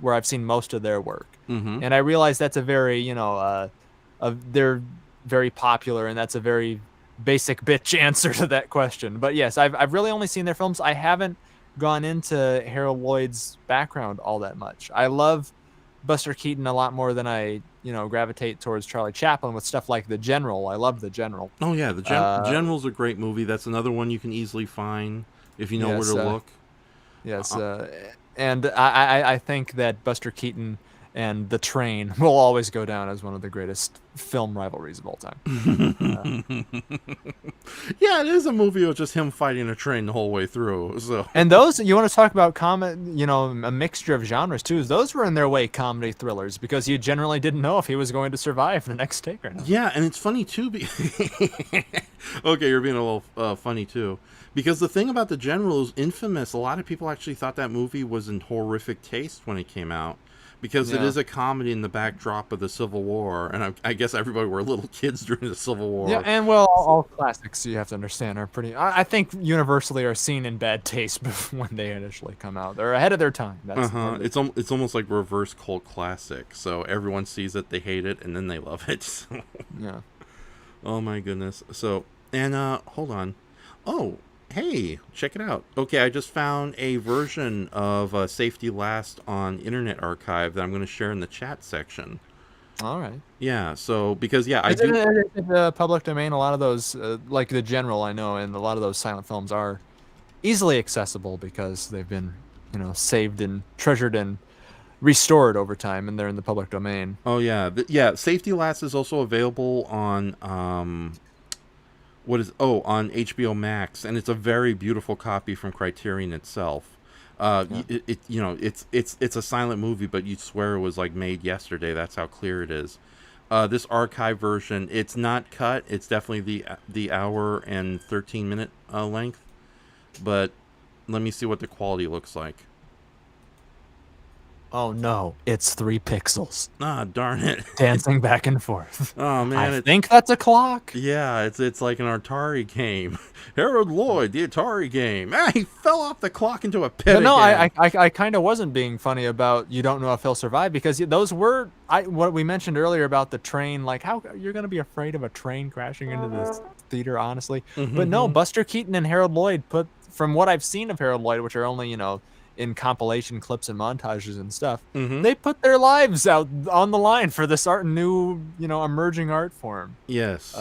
where I've seen most of their work. Mm-hmm. And I realize that's a very, they're very popular, and that's a very basic bitch answer to that question. But yes, I've really only seen their films. I haven't gone into Harold Lloyd's background all that much. I love Buster Keaton a lot more than I, gravitate towards Charlie Chaplin with stuff like The General. I love The General. Oh yeah, the General's a great movie. That's another one you can easily find if you know where to look. Yes, and I think that Buster Keaton and The Train will always go down as one of the greatest film rivalries of all time. Yeah, it is a movie of just him fighting a train the whole way through. So, and those, you want to talk about a mixture of genres too. Those were in their way comedy thrillers because you generally didn't know if he was going to survive the next take or not. Yeah, and it's funny too. Okay, you're being a little funny too. Because the thing about The General is infamous. A lot of people actually thought that movie was in horrific taste when it came out. Because it is a comedy in the backdrop of the Civil War. And I guess everybody were little kids during the Civil War. Yeah, and well, all classics, you have to understand, are pretty, I think universally are seen in bad taste when they initially come out. They're ahead of their time. It's almost like reverse cult classic. So everyone sees it, they hate it, and then they love it. Yeah. Oh my goodness. So, and hold on. Oh, hey, check it out. Okay, I just found a version of Safety Last on Internet Archive that I'm going to share in the chat section. All right. Yeah, so, because, yeah, Is it the public domain? A lot of those, like The General, I know, and a lot of those silent films are easily accessible because they've been, saved and treasured and restored over time, and they're in the public domain. Oh, yeah. Safety Last is also available on... on HBO Max, and it's a very beautiful copy from Criterion itself. It's a silent movie, but you'd swear it was like made yesterday. That's how clear it is. This archive version, it's not cut. It's definitely the hour and 13-minute length. But let me see what the quality looks like. Oh no, it's 3 pixels. Ah, darn it. Dancing back and forth. Oh man, I think that's a clock. Yeah, it's like an Atari game. Harold Lloyd, the Atari game. Ah, he fell off the clock into a pit. No, again. I kind of wasn't being funny about you don't know if he'll survive, because those were what we mentioned earlier about the train. Like, how you're gonna be afraid of a train crashing into this theater, honestly. But no, Buster Keaton and Harold Lloyd from what I've seen of Harold Lloyd, which are only in compilation clips and montages and stuff, they put their lives out on the line for this new emerging art form. Yes.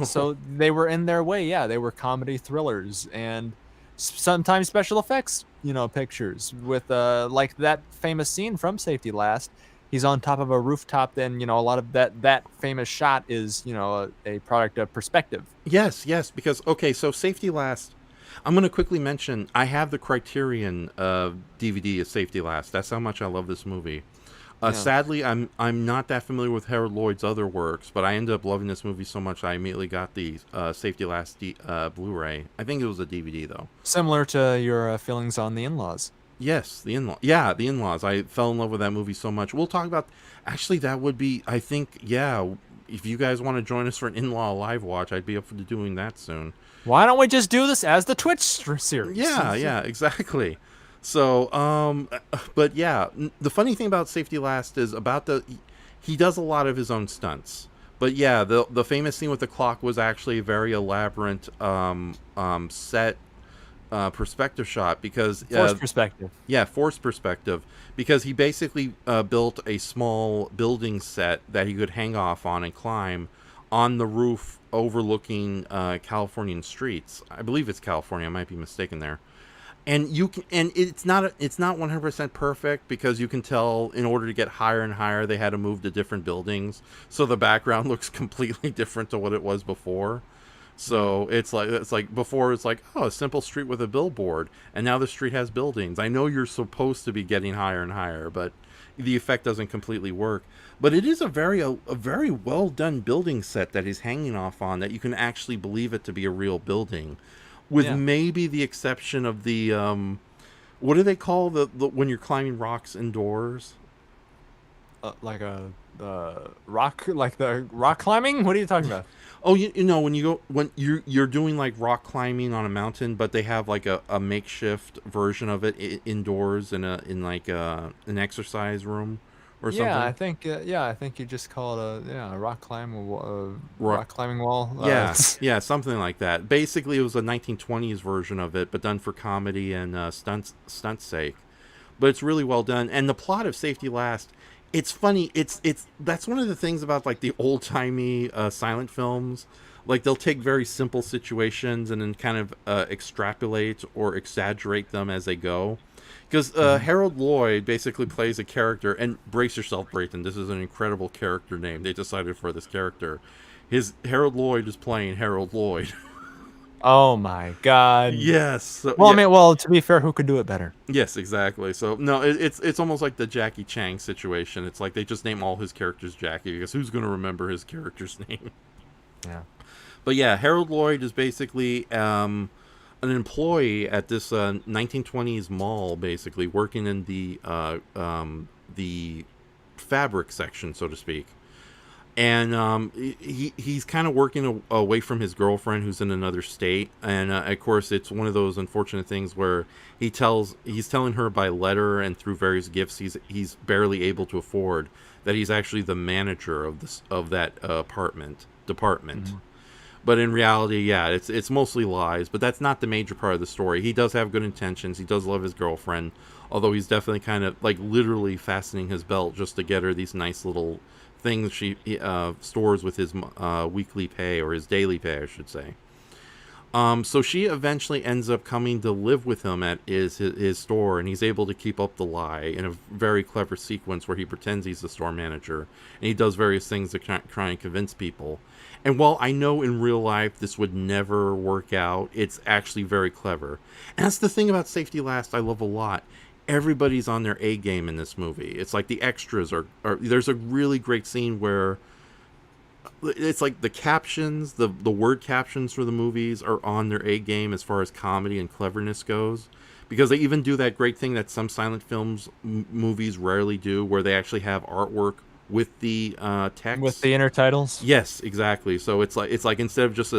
So they were in their way. Yeah, they were comedy thrillers and sometimes special effects, pictures with like that famous scene from Safety Last. He's on top of a rooftop. Then a lot of that famous shot is a product of perspective. Yes, because so Safety Last. I'm going to quickly mention, I have the Criterion DVD of Safety Last. That's how much I love this movie. Sadly, I'm not that familiar with Harold Lloyd's other works, but I ended up loving this movie so much I immediately got the Safety Last Blu-ray. I think it was a DVD, though. Similar to your feelings on The In-Laws. Yes, The In-Laws. Yeah, The In-Laws. I fell in love with that movie so much. We'll talk about... Actually, that would be... I think, if you guys want to join us for an In-Law live watch, I'd be up for doing that soon. Why don't we just do this as the Twitch series? Yeah, exactly. So, but yeah, the funny thing about Safety Last is he does a lot of his own stunts. But yeah, the famous scene with the clock was actually a very elaborate set perspective shot, because forced perspective. Yeah, forced perspective, because he basically built a small building set that he could hang off on and climb on the roof overlooking Californian streets. I believe it's California. I might be mistaken there. And it's not 100% perfect, because you can tell in order to get higher and higher they had to move to different buildings, so the background looks completely different to what it was before. So it's like before it's like, oh, a simple street with a billboard, and now the street has buildings. I know you're supposed to be getting higher and higher, but the effect doesn't completely work. But it is a very well done building set that he's hanging off on, that you can actually believe it to be a real building, with maybe the exception of the what do they call the when you're climbing rocks indoors? Like rock, like the rock climbing. What are you talking about? Oh, you know, when you're doing like rock climbing on a mountain, but they have like a makeshift version of it indoors in an exercise room or something. I think you just call it a rock rock climbing wall. Yeah, something like that. Basically, it was a 1920s version of it, but done for comedy and stunt sake. But it's really well done, and the plot of Safety Last. It's funny. It's that's one of the things about like the old timey silent films. Like they'll take very simple situations and then kind of extrapolate or exaggerate them as they go. Because Harold Lloyd basically plays a character, and brace yourself, Brayton. This is an incredible character name they decided for this character. Harold Lloyd is playing Harold Lloyd. Oh my God. Yes. So, well, yeah. I mean, to be fair, who could do it better? Yes, exactly. So no, it's almost like the Jackie Chan situation. It's like they just name all his characters Jackie, because who's going to remember his character's name? Yeah. But yeah, Harold Lloyd is basically an employee at this 1920s mall, basically working in the fabric section, so to speak. And he's kind of working away from his girlfriend, who's in another state. And of course, it's one of those unfortunate things where he's telling her by letter and through various gifts he's barely able to afford, that he's actually the manager of that department. Mm-hmm. But in reality, yeah, it's mostly lies. But that's not the major part of the story. He does have good intentions. He does love his girlfriend, although he's definitely kind of like literally fastening his belt just to get her these nice little things she stores with his weekly pay, or his daily pay, I should say. So she eventually ends up coming to live with him at his store, and he's able to keep up the lie in a very clever sequence where he pretends he's the store manager, and he does various things to try and convince people. And while I know in real life this would never work out, it's actually very clever. And that's the thing about Safety Last I love a lot. Everybody's on their A game in this movie. It's like the extras are there's a really great scene where it's like the captions, the word captions for the movies are on their A game as far as comedy and cleverness goes, because they even do that great thing that some silent films movies rarely do, where they actually have artwork with the text, with the intertitles. Yes, exactly. So it's like instead of just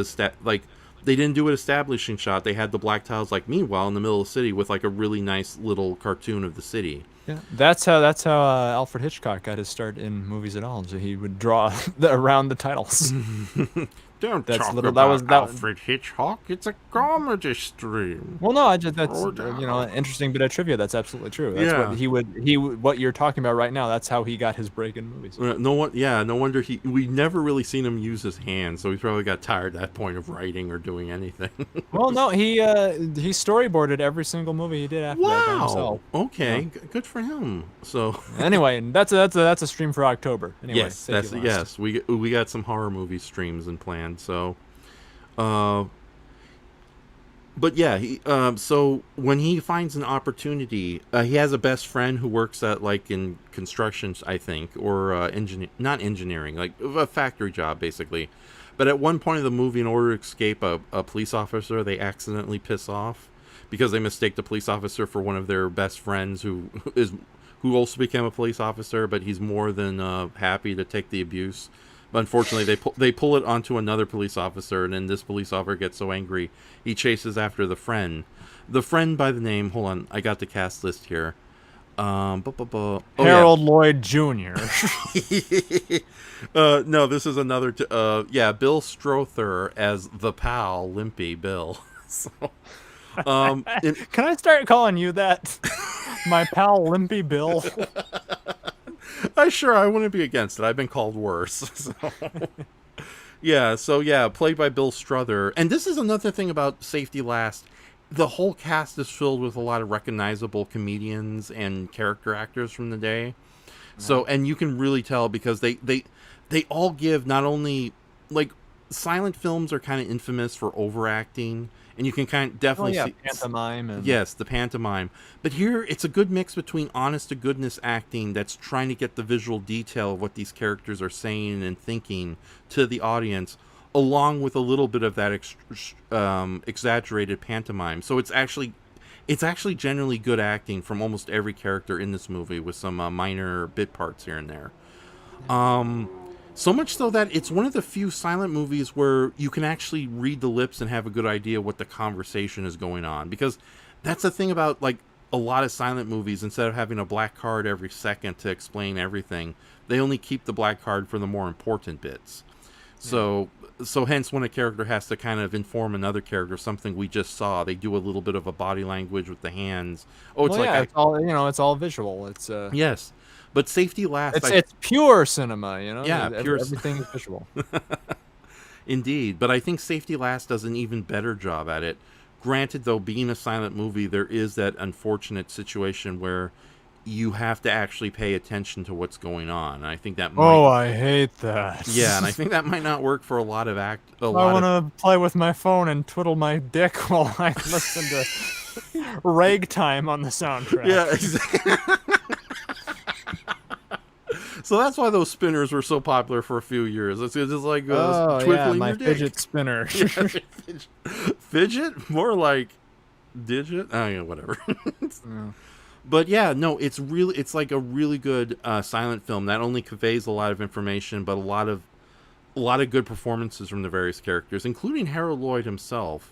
they didn't do an establishing shot. They had the black tiles, like, meanwhile in the middle of the city with like a really nice little cartoon of the city. Yeah, that's how Alfred Hitchcock got his start in movies at all. So he would draw around the titles. Don't that's talk little, about that was Alfred Hitchcock. It's a comedy stream. Well, no, that's an interesting bit of trivia. That's absolutely true. That's what what you're talking about right now. That's how he got his break in movies. No wonder we never really seen him use his hands, so he probably got tired at that point of writing or doing anything. Well, no, he storyboarded every single movie he did after that by himself. Okay, good for him. So anyway, that's a stream for October. Anyway, yes, we got some horror movie streams in plan. So, but yeah, so when he finds an opportunity, he has a best friend who works at like in construction, I think, or not engineering, like a factory job basically. But at one point of the movie, in order to escape a police officer, they accidentally piss off because they mistake the police officer for one of their best friends who also became a police officer, but he's more than happy to take the abuse. But unfortunately, they pull it onto another police officer, and then this police officer gets so angry, he chases after the friend. The friend by the name, hold on, I got the cast list here. Harold Lloyd Jr. No, this is another. Bill Strother as the pal, Limpy Bill. So, can I start calling you that? My pal, Limpy Bill. I wouldn't be against it. I've been called worse. So. Played by Bill Strother. And this is another thing about Safety Last. The whole cast is filled with a lot of recognizable comedians and character actors from the day. Right. So, and you can really tell because they all give not only, like, silent films are kind of infamous for overacting, and you can kind of definitely see pantomime and yes, the pantomime. But here, it's a good mix between honest to goodness acting that's trying to get the visual detail of what these characters are saying and thinking to the audience, along with a little bit of that exaggerated pantomime. So it's actually generally good acting from almost every character in this movie, with some minor bit parts here and there. So much so that it's one of the few silent movies where you can actually read the lips and have a good idea what the conversation is going on. Because that's the thing about, like, a lot of silent movies. Instead of having a black card every second to explain everything, they only keep the black card for the more important bits. So hence, when a character has to kind of inform another character something we just saw, they do a little bit of a body language with the hands. Oh, it's it's all it's all visual. It's yes. But Safety Last... It's pure cinema, you know? Yeah, pure... Everything is visual. Indeed. But I think Safety Last does an even better job at it. Granted, though, being a silent movie, there is that unfortunate situation where you have to actually pay attention to what's going on. And I think that might... Oh, I hate that. Yeah, and I think that might not work for a lot of I want to play with my phone and twiddle my dick while I listen to ragtime on the soundtrack. Yeah, exactly. So that's why those spinners were so popular for a few years. It's just like twiddling my your dick. fidget spinner. Fidget? More like digit? Oh, yeah, whatever. Yeah. But yeah, no, it's like a really good silent film that only conveys a lot of information, but a lot of good performances from the various characters, including Harold Lloyd himself.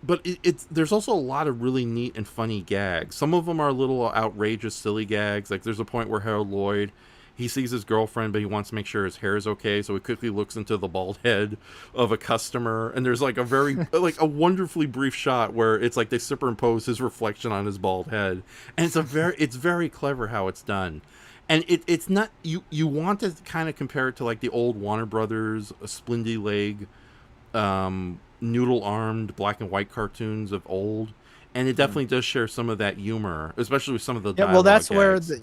But there's also a lot of really neat and funny gags. Some of them are a little outrageous, silly gags. Like, there's a point where Harold Lloyd, he sees his girlfriend, but he wants to make sure his hair is okay, so he quickly looks into the bald head of a customer. And there's like a very, like a wonderfully brief shot where it's like they superimpose his reflection on his bald head. And it's very clever how it's done. And it's not, you want to kind of compare it to like the old Warner Brothers, Splindy Leg, noodle-armed black and white cartoons of old, and it definitely does share some of that humor, especially with some of the dialogue. Well, that's gags. where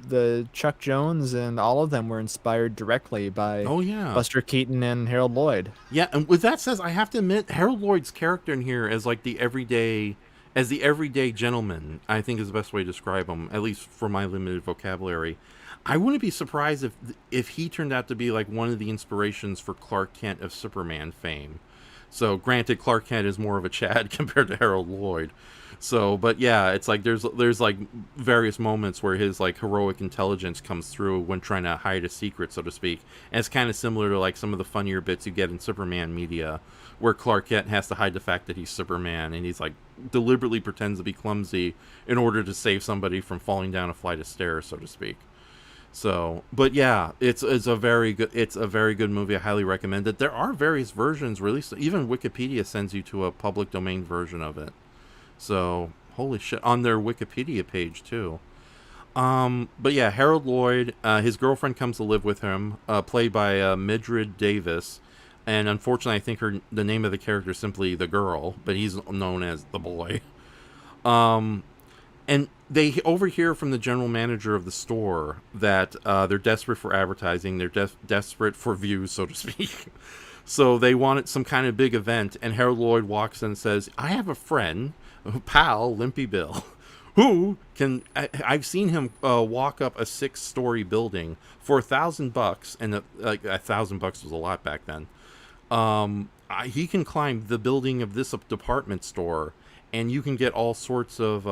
the Chuck Jones and all of them were inspired directly by Buster Keaton and Harold Lloyd. Yeah, and with that says, I have to admit, Harold Lloyd's character in here as like the everyday gentleman, I think is the best way to describe him, at least for my limited vocabulary. I wouldn't be surprised if he turned out to be like one of the inspirations for Clark Kent of Superman fame. So granted, Clark Kent is more of a Chad compared to Harold Lloyd. So, but yeah, it's like there's like various moments where his like heroic intelligence comes through when trying to hide a secret, so to speak. And it's kind of similar to like some of the funnier bits you get in Superman media, where Clark Kent has to hide the fact that he's Superman, and he's like deliberately pretends to be clumsy in order to save somebody from falling down a flight of stairs, so to speak. So, but yeah, it's a very good movie. I highly recommend it. There are various versions released. Even Wikipedia sends you to a public domain version of it. So, holy shit, on their Wikipedia page too. But yeah, Harold Lloyd, his girlfriend comes to live with him, played by Mildred Davis, and unfortunately, I think the name of the character is simply the girl, but he's known as the boy. And they overhear from the general manager of the store that they're desperate for advertising. They're desperate for views, so to speak. So they wanted some kind of big event, and Harold Lloyd walks in and says, I have a friend, pal, Limpy Bill, who can... I've seen him walk up a 6-story building for $1,000, and like $1,000 was a lot back then. He can climb the building of this department store, and you can get all sorts of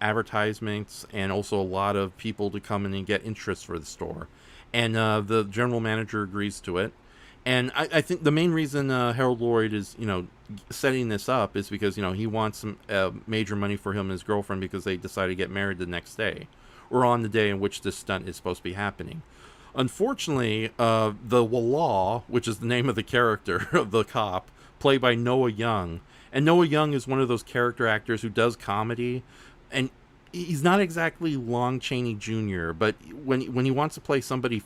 advertisements and also a lot of people to come in and get interest for the store. And the general manager agrees to it. And I think the main reason Harold Lloyd is, setting this up is because, he wants some major money for him and his girlfriend because they decided to get married the next day, or on the day in which this stunt is supposed to be happening. Unfortunately, the Law, which is the name of the character of the cop, played by Noah Young, and Noah Young is one of those character actors who does comedy, and he's not exactly Lon Chaney Jr., but when he wants to play somebody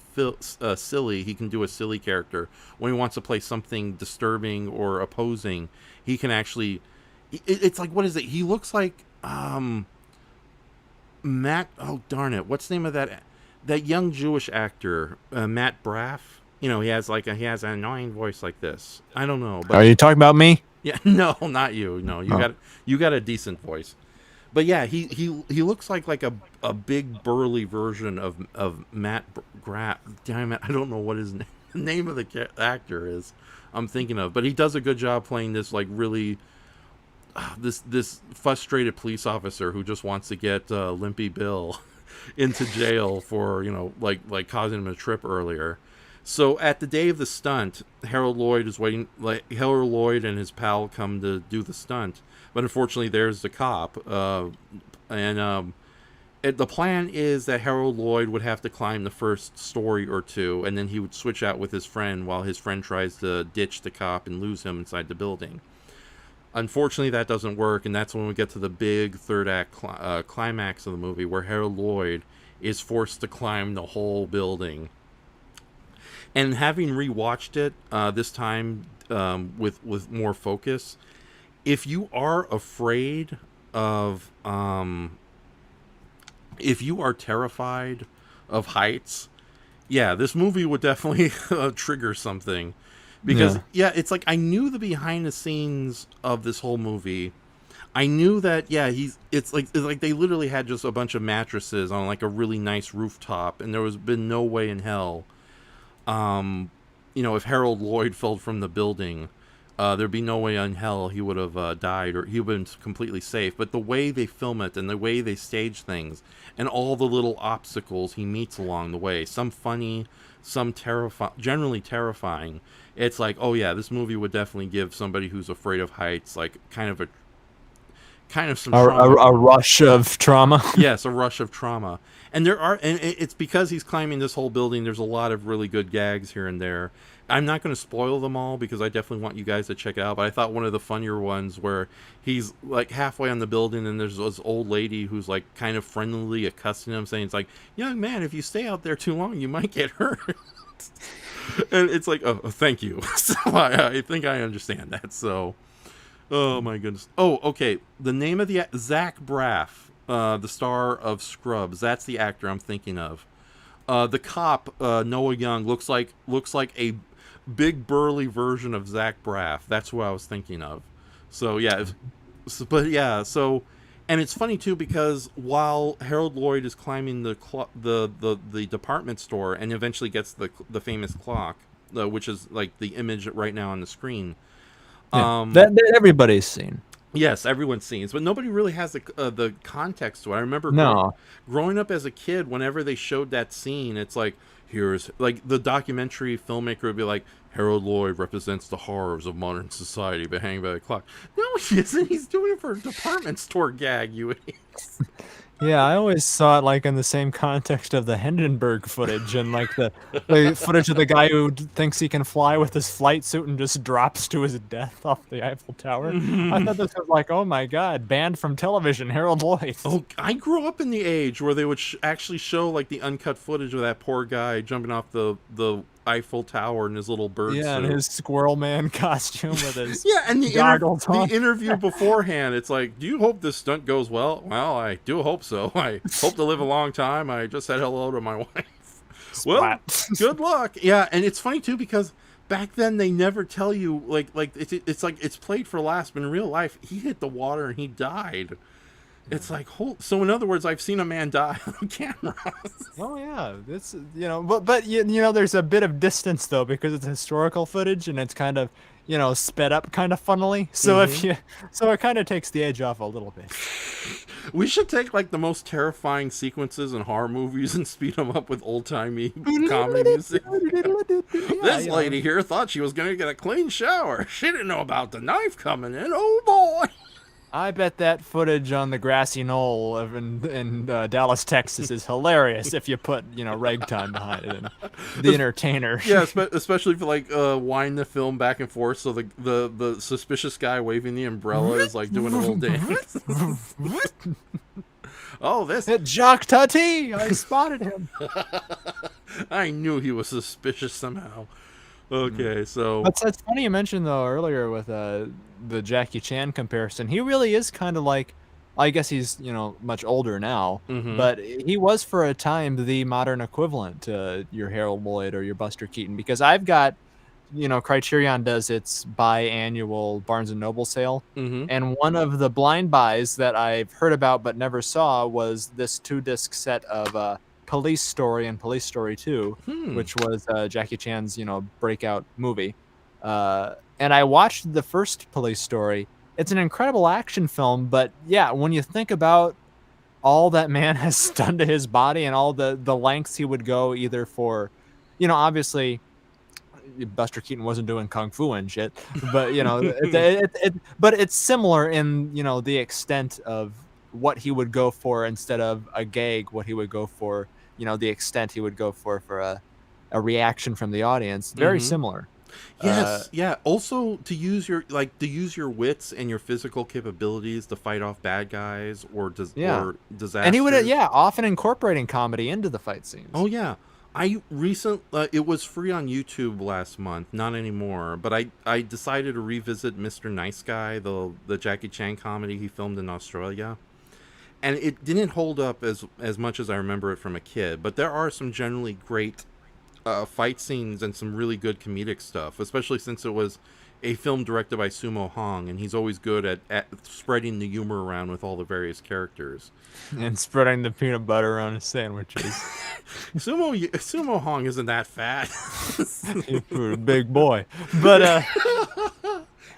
silly, he can do a silly character. When he wants to play something disturbing or opposing, he can actually... It's like, what is it? He looks like Matt... Oh, darn it. What's the name of that young Jewish actor? Matt Braff? he has he has an annoying voice like this. I don't know, but Are you talking about me? yeah, no, not you. No, you got a decent voice. But yeah, he looks like a big burly version of Matt Graff. Damn it, I don't know what his name of the actor is. I'm thinking of, but he does a good job playing this like really this frustrated police officer who just wants to get Limpy Bill into jail for like causing him a trip earlier. So at the day of the stunt, Harold Lloyd is waiting. Like Harold Lloyd and his pal come to do the stunt, but unfortunately, there's the cop. The plan is that Harold Lloyd would have to climb the first story or two, and then he would switch out with his friend while his friend tries to ditch the cop and lose him inside the building. Unfortunately, that doesn't work, and that's when we get to the big third act climax of the movie, where Harold Lloyd is forced to climb the whole building. And having rewatched it this time with more focus, if you are afraid of, if you are terrified of heights, yeah, this movie would definitely trigger something. Because, yeah, it's like I knew the behind the scenes of this whole movie. I knew that, yeah, it's like they literally had just a bunch of mattresses on like a really nice rooftop, and there was been no way in hell, if Harold Lloyd fell from the building, there'd be no way in hell he would have died, or he would have been completely safe. But the way they film it and the way they stage things and all the little obstacles he meets along the way, some funny, some generally terrifying. It's like, oh yeah, this movie would definitely give somebody who's afraid of heights like kind of some trauma. A rush of trauma. Yes, a rush of trauma. And it's because he's climbing this whole building. There's a lot of really good gags here and there. I'm not going to spoil them all because I definitely want you guys to check it out. But I thought one of the funnier ones where he's like halfway on the building and there's this old lady who's like kind of friendly accosting him, saying, it's like, young man, if you stay out there too long, you might get hurt. And it's like, oh, thank you. So I think I understand that. So, oh my goodness. Oh, okay. The name of the Zach Braff, the star of Scrubs. That's the actor I'm thinking of. The cop, Noah Young, looks like a big burly version of Zach Braff. That's who I was thinking of. So yeah, and it's funny too because while Harold Lloyd is climbing the department store and eventually gets the famous clock, which is like the image right now on the screen, that everybody's seen. Yes, everyone's seen it, but nobody really has the context to it. I remember growing up as a kid, whenever they showed that scene, it's like, here's like the documentary filmmaker would be like, Harold Lloyd represents the horrors of modern society by hanging by the clock. No, he isn't. He's doing it for a department store gag, you idiots. Yeah, I always saw it like in the same context of the Hindenburg footage and like the footage of the guy who thinks he can fly with his flight suit and just drops to his death off the Eiffel Tower. I thought this was like, oh my god, banned from television, Harold Lloyd. Oh, I grew up in the age where they would actually show like the uncut footage of that poor guy jumping off the Eiffel Tower in his little bird suit. And his Squirrel Man costume with his and the interview beforehand, it's like, do you hope this stunt goes well? Well, I do hope so. I hope to live a long time. I just said hello to my wife. Well, good luck. Yeah, and it's funny too because back then they never tell you like it's like it's played for laughs, but in real life he hit the water and he died. It's like, so in other words, I've seen a man die on camera. Oh yeah, it's but there's a bit of distance though because it's historical footage and it's kind of sped up kind of funnily. So it kind of takes the edge off a little bit. We should take like the most terrifying sequences in horror movies and speed them up with old timey comedy music. This lady here thought she was gonna get a clean shower. She didn't know about the knife coming in. Oh boy. I bet that footage on the grassy knoll in Dallas, Texas is hilarious if you put, ragtime behind it and the entertainer. Yeah, especially if you like wind the film back and forth so the suspicious guy waving the umbrella is like doing a little dance. Oh, it's Jacques Tati! I spotted him. I knew he was suspicious somehow. Okay, so that's funny you mentioned though earlier with the Jackie Chan comparison. He really is kind of like I guess he's, much older now, Mm-hmm. but he was for a time the modern equivalent to your Harold Lloyd or your Buster Keaton, because I've got, Criterion does its biannual Barnes and Noble sale, Mm-hmm. and one of the blind buys that I've heard about but never saw was this 2-disc set of Police Story and Police Story 2, Hmm. which was Jackie Chan's, breakout movie. And I watched the first Police Story. It's an incredible action film, but yeah, when you think about all that man has done to his body and all the lengths he would go either for, obviously Buster Keaton wasn't doing kung fu and shit, but but it's similar in the extent of what he would go for instead of a gag, what he would go for, the extent he would go for a reaction from the audience. Very Mm-hmm. similar. Yes, yeah. Also, to use your wits and your physical capabilities to fight off bad guys or Yeah. or disasters. And he would, often incorporating comedy into the fight scenes. Oh yeah, it was free on YouTube last month, not anymore. But I decided to revisit Mr. Nice Guy, the Jackie Chan comedy he filmed in Australia, and it didn't hold up as much as I remember it from a kid. But there are some generally great fight scenes and some really good comedic stuff, especially since it was a film directed by Sumo Hong, and he's always good at spreading the humor around with all the various characters. And spreading the peanut butter on his sandwiches. Sumo Hong isn't that fat. You're a big boy. But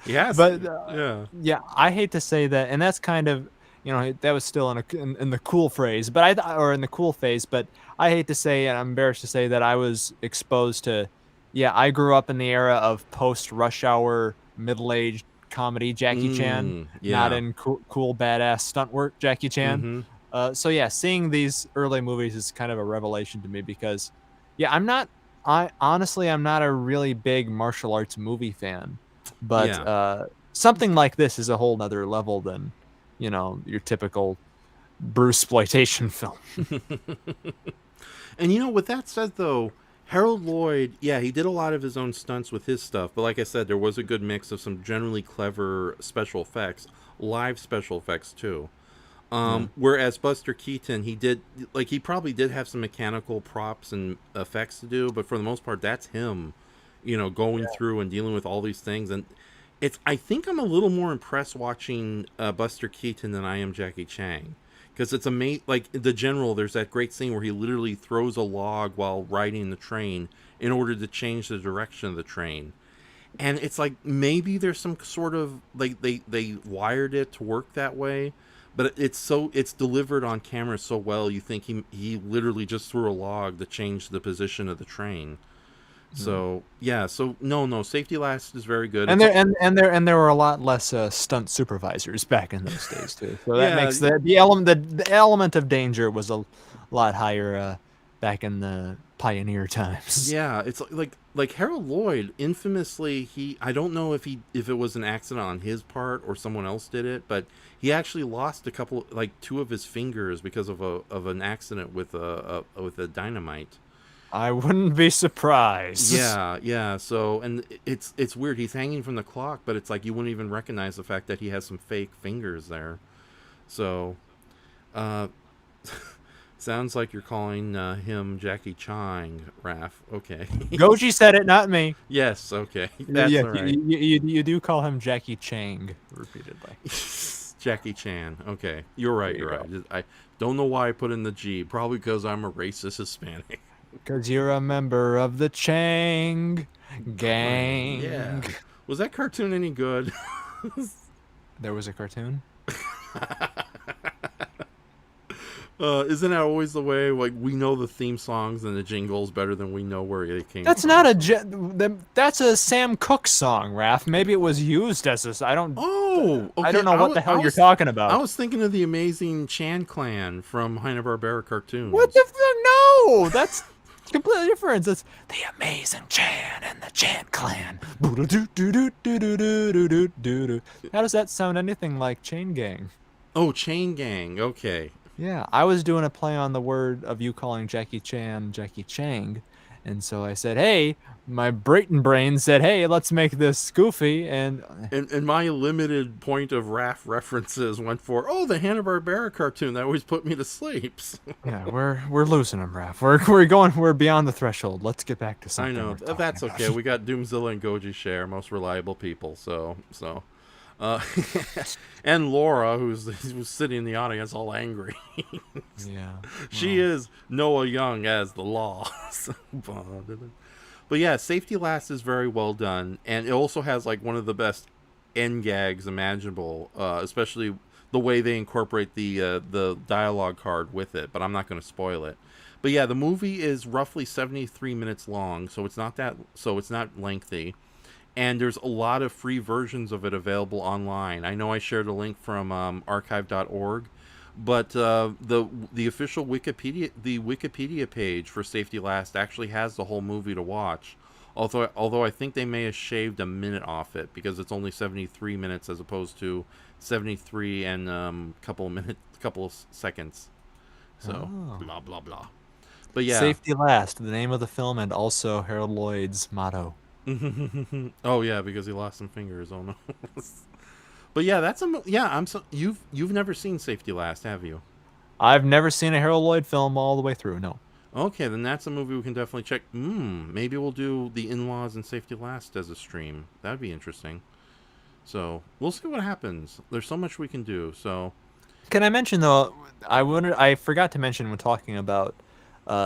Yes. but Yeah. yeah, I hate to say that, and that's kind of, that was still in the cool phrase, but or in the cool phase, but I hate to say, and I'm embarrassed to say that I was exposed to, I grew up in the era of post Rush Hour middle-aged comedy Jackie Chan, Yeah. not in cool badass stunt work Jackie Chan. Mm-hmm. So yeah, seeing these early movies is kind of a revelation to me because, I honestly, I'm not a really big martial arts movie fan, but Yeah. something like this is a whole nother level than, your typical Bruceploitation film. And with that said, though, Harold Lloyd, yeah, he did a lot of his own stunts with his stuff, but like I said, there was a good mix of some generally clever special effects, live special effects too. Whereas Buster Keaton, he probably did have some mechanical props and effects to do, but for the most part, that's him, going through and dealing with all these things. And I think I'm a little more impressed watching Buster Keaton than I am Jackie Chan. Because it's amazing, like the general, there's that great scene where he literally throws a log while riding the train in order to change the direction of the train. And it's like maybe there's some sort of like they wired it to work that way, but it's delivered on camera so well you think he literally just threw a log to change the position of the train. So no, Safety Last is very good. And there were a lot less stunt supervisors back in those days too. So that makes the element of danger was a lot higher back in the pioneer times. Yeah, it's like Harold Lloyd, infamously, I don't know if it was an accident on his part or someone else did it, but he actually lost two of his fingers because of an accident with a dynamite. I wouldn't be surprised. Yeah. So, and it's weird. He's hanging from the clock, but it's like you wouldn't even recognize the fact that he has some fake fingers there. So, sounds like you're calling him Jackie Chang, Raph. Okay. Goji said it, not me. Yes. Okay. That's all right. You do call him Jackie Chang repeatedly. Jackie Chan. Okay. You're right. You're right. I don't know why I put in the G. Probably because I'm a racist Hispanic. Because you're a member of the Chang gang. Yeah. Was that cartoon any good? There was a cartoon? Isn't that always the way? Like, we know the theme songs and the jingles better than we know where they came That's from. not that's a Sam Cooke song, Raph. Maybe it was used as a... I don't know what the hell you're talking about. I was thinking of the amazing Chan Clan from Hanna-Barbera cartoons. What the fuck? No! That's completely different. It's the Amazing Chan and the Chan Clan. How does that sound anything like Chain Gang? Oh, Chain Gang. Okay. Yeah, I was doing a play on the word of you calling Jackie Chan Jackie Chang, And so I said, hey, my Brayton brain said, hey, let's make this goofy. And And my limited point of RAF references went for, oh, the Hanna-Barbera cartoon that always put me to sleep. yeah, we're losing them, Raph. We're beyond the threshold. Let's get back to I something. know. we're talking That's about. okay. We got Doomzilla and Goji Share, most reliable people. So. Uh, and Laura, who's sitting in the audience all angry. Yeah. She is Noah Young as the law. But yeah, Safety Last is very well done, and it also has like one of the best end gags imaginable, especially the way they incorporate the dialogue card with it. But I'm not going to spoil it. But yeah, the movie is roughly 73 minutes long, so it's not lengthy. And there's a lot of free versions of it available online. I know I shared a link from archive.org, but the official Wikipedia page for Safety Last actually has the whole movie to watch. Although I think they may have shaved a minute off it because it's only 73 minutes as opposed to 73 and couple of seconds. So blah blah blah. But yeah, Safety Last, the name of the film, and also Harold Lloyd's motto. Oh yeah, because he lost some fingers. Oh no. But yeah, you've never seen Safety Last, have you? I've never seen a Harold Lloyd film all the way through. No. Okay, then that's a movie we can definitely check. Maybe we'll do The In-Laws and Safety Last as a stream. That'd be interesting. So we'll see what happens. There's so much we can do. So Can I mention though? I forgot to mention when talking about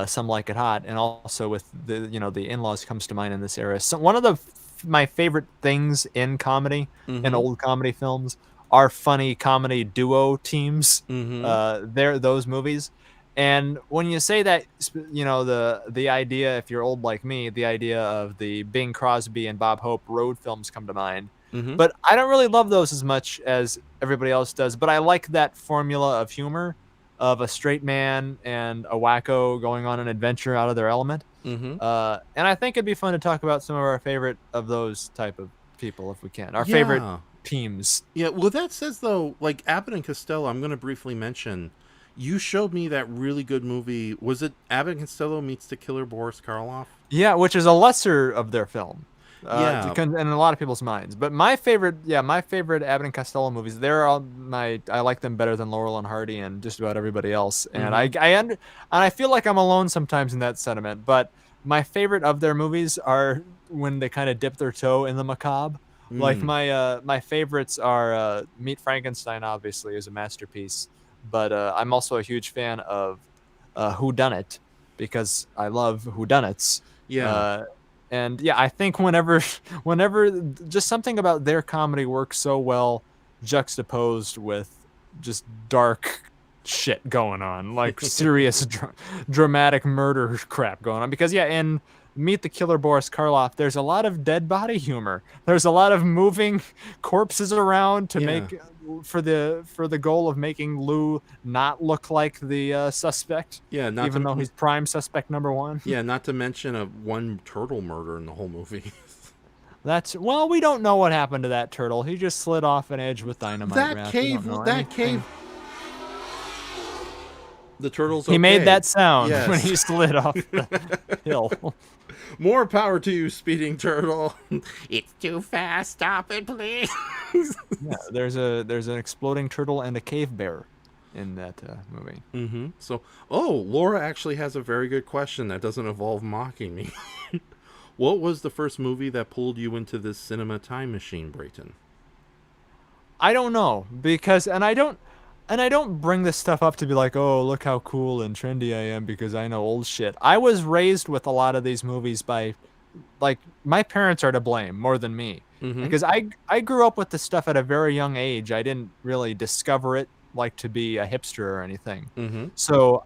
Some Like It Hot, and also with the the In-Laws comes to mind in this era. So one of my favorite things in comedy, in old comedy films, are funny comedy duo teams. Those movies. And when you say that, the idea, if you're old like me, the idea of the Bing Crosby and Bob Hope road films come to mind. But I don't really love those as much as everybody else does. But I like that formula of humor of a straight man and a wacko going on an adventure out of their element. And I think it'd be fun to talk about some of our favorite of those type of people if we can. Our favorite teams. Yeah, well, that says, though, like Abbott and Costello, I'm going to briefly mention, you showed me that really good movie. Was it Abbott and Costello meets the killer Boris Karloff? Yeah, which is a lesser of their film. Yeah. In a lot of people's minds. But my favorite Abbott and Costello movies, I like them better than Laurel and Hardy and just about everybody else. And I feel like I'm alone sometimes in that sentiment. But my favorite of their movies are when they kind of dip their toe in the macabre. Like my favorites are Meet Frankenstein, obviously, is a masterpiece. But I'm also a huge fan of Whodunit because I love whodunits. Yeah. And yeah, I think whenever just something about their comedy works so well juxtaposed with just dark shit going on, like serious dramatic murder crap going on. Because in Meet the Killer Boris Karloff, there's a lot of dead body humor. There's a lot of moving corpses around to make for the goal of making Lou not look like the suspect. Yeah, even though he's prime suspect number one. Yeah, not to mention one turtle murder in the whole movie. We don't know what happened to that turtle. He just slid off an edge with dynamite. That cave. The turtle's okay. He made that sound when he slid off the hill. More power to you, speeding turtle. It's too fast. Stop it, please. Yeah, there's an exploding turtle and a cave bear in that movie. So, Laura actually has a very good question that doesn't involve mocking me. What was the first movie that pulled you into this cinema time machine, Brayton? I don't know, and I don't bring this stuff up to be like, oh, look how cool and trendy I am because I know old shit. I was raised with a lot of these movies by, like, my parents are to blame more than me. Because I grew up with this stuff at a very young age. I didn't really discover it like to be a hipster or anything. So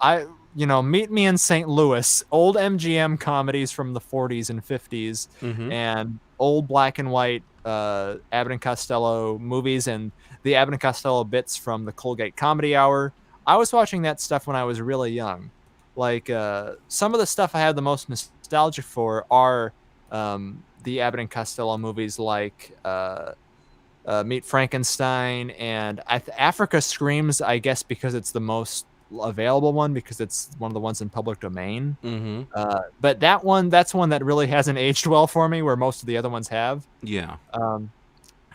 Meet Me in St. Louis, old MGM comedies from the 40s and 50s, and old black and white Abbott and Costello movies and the Abbott and Costello bits from the Colgate Comedy Hour. I was watching that stuff when I was really young. Like some of the stuff I have the most nostalgia for are the Abbott and Costello movies, like Meet Frankenstein and Africa Screams. I guess because it's the most available one because it's one of the ones in public domain. Mm-hmm. But that's one that really hasn't aged well for me, where most of the other ones have. Yeah. And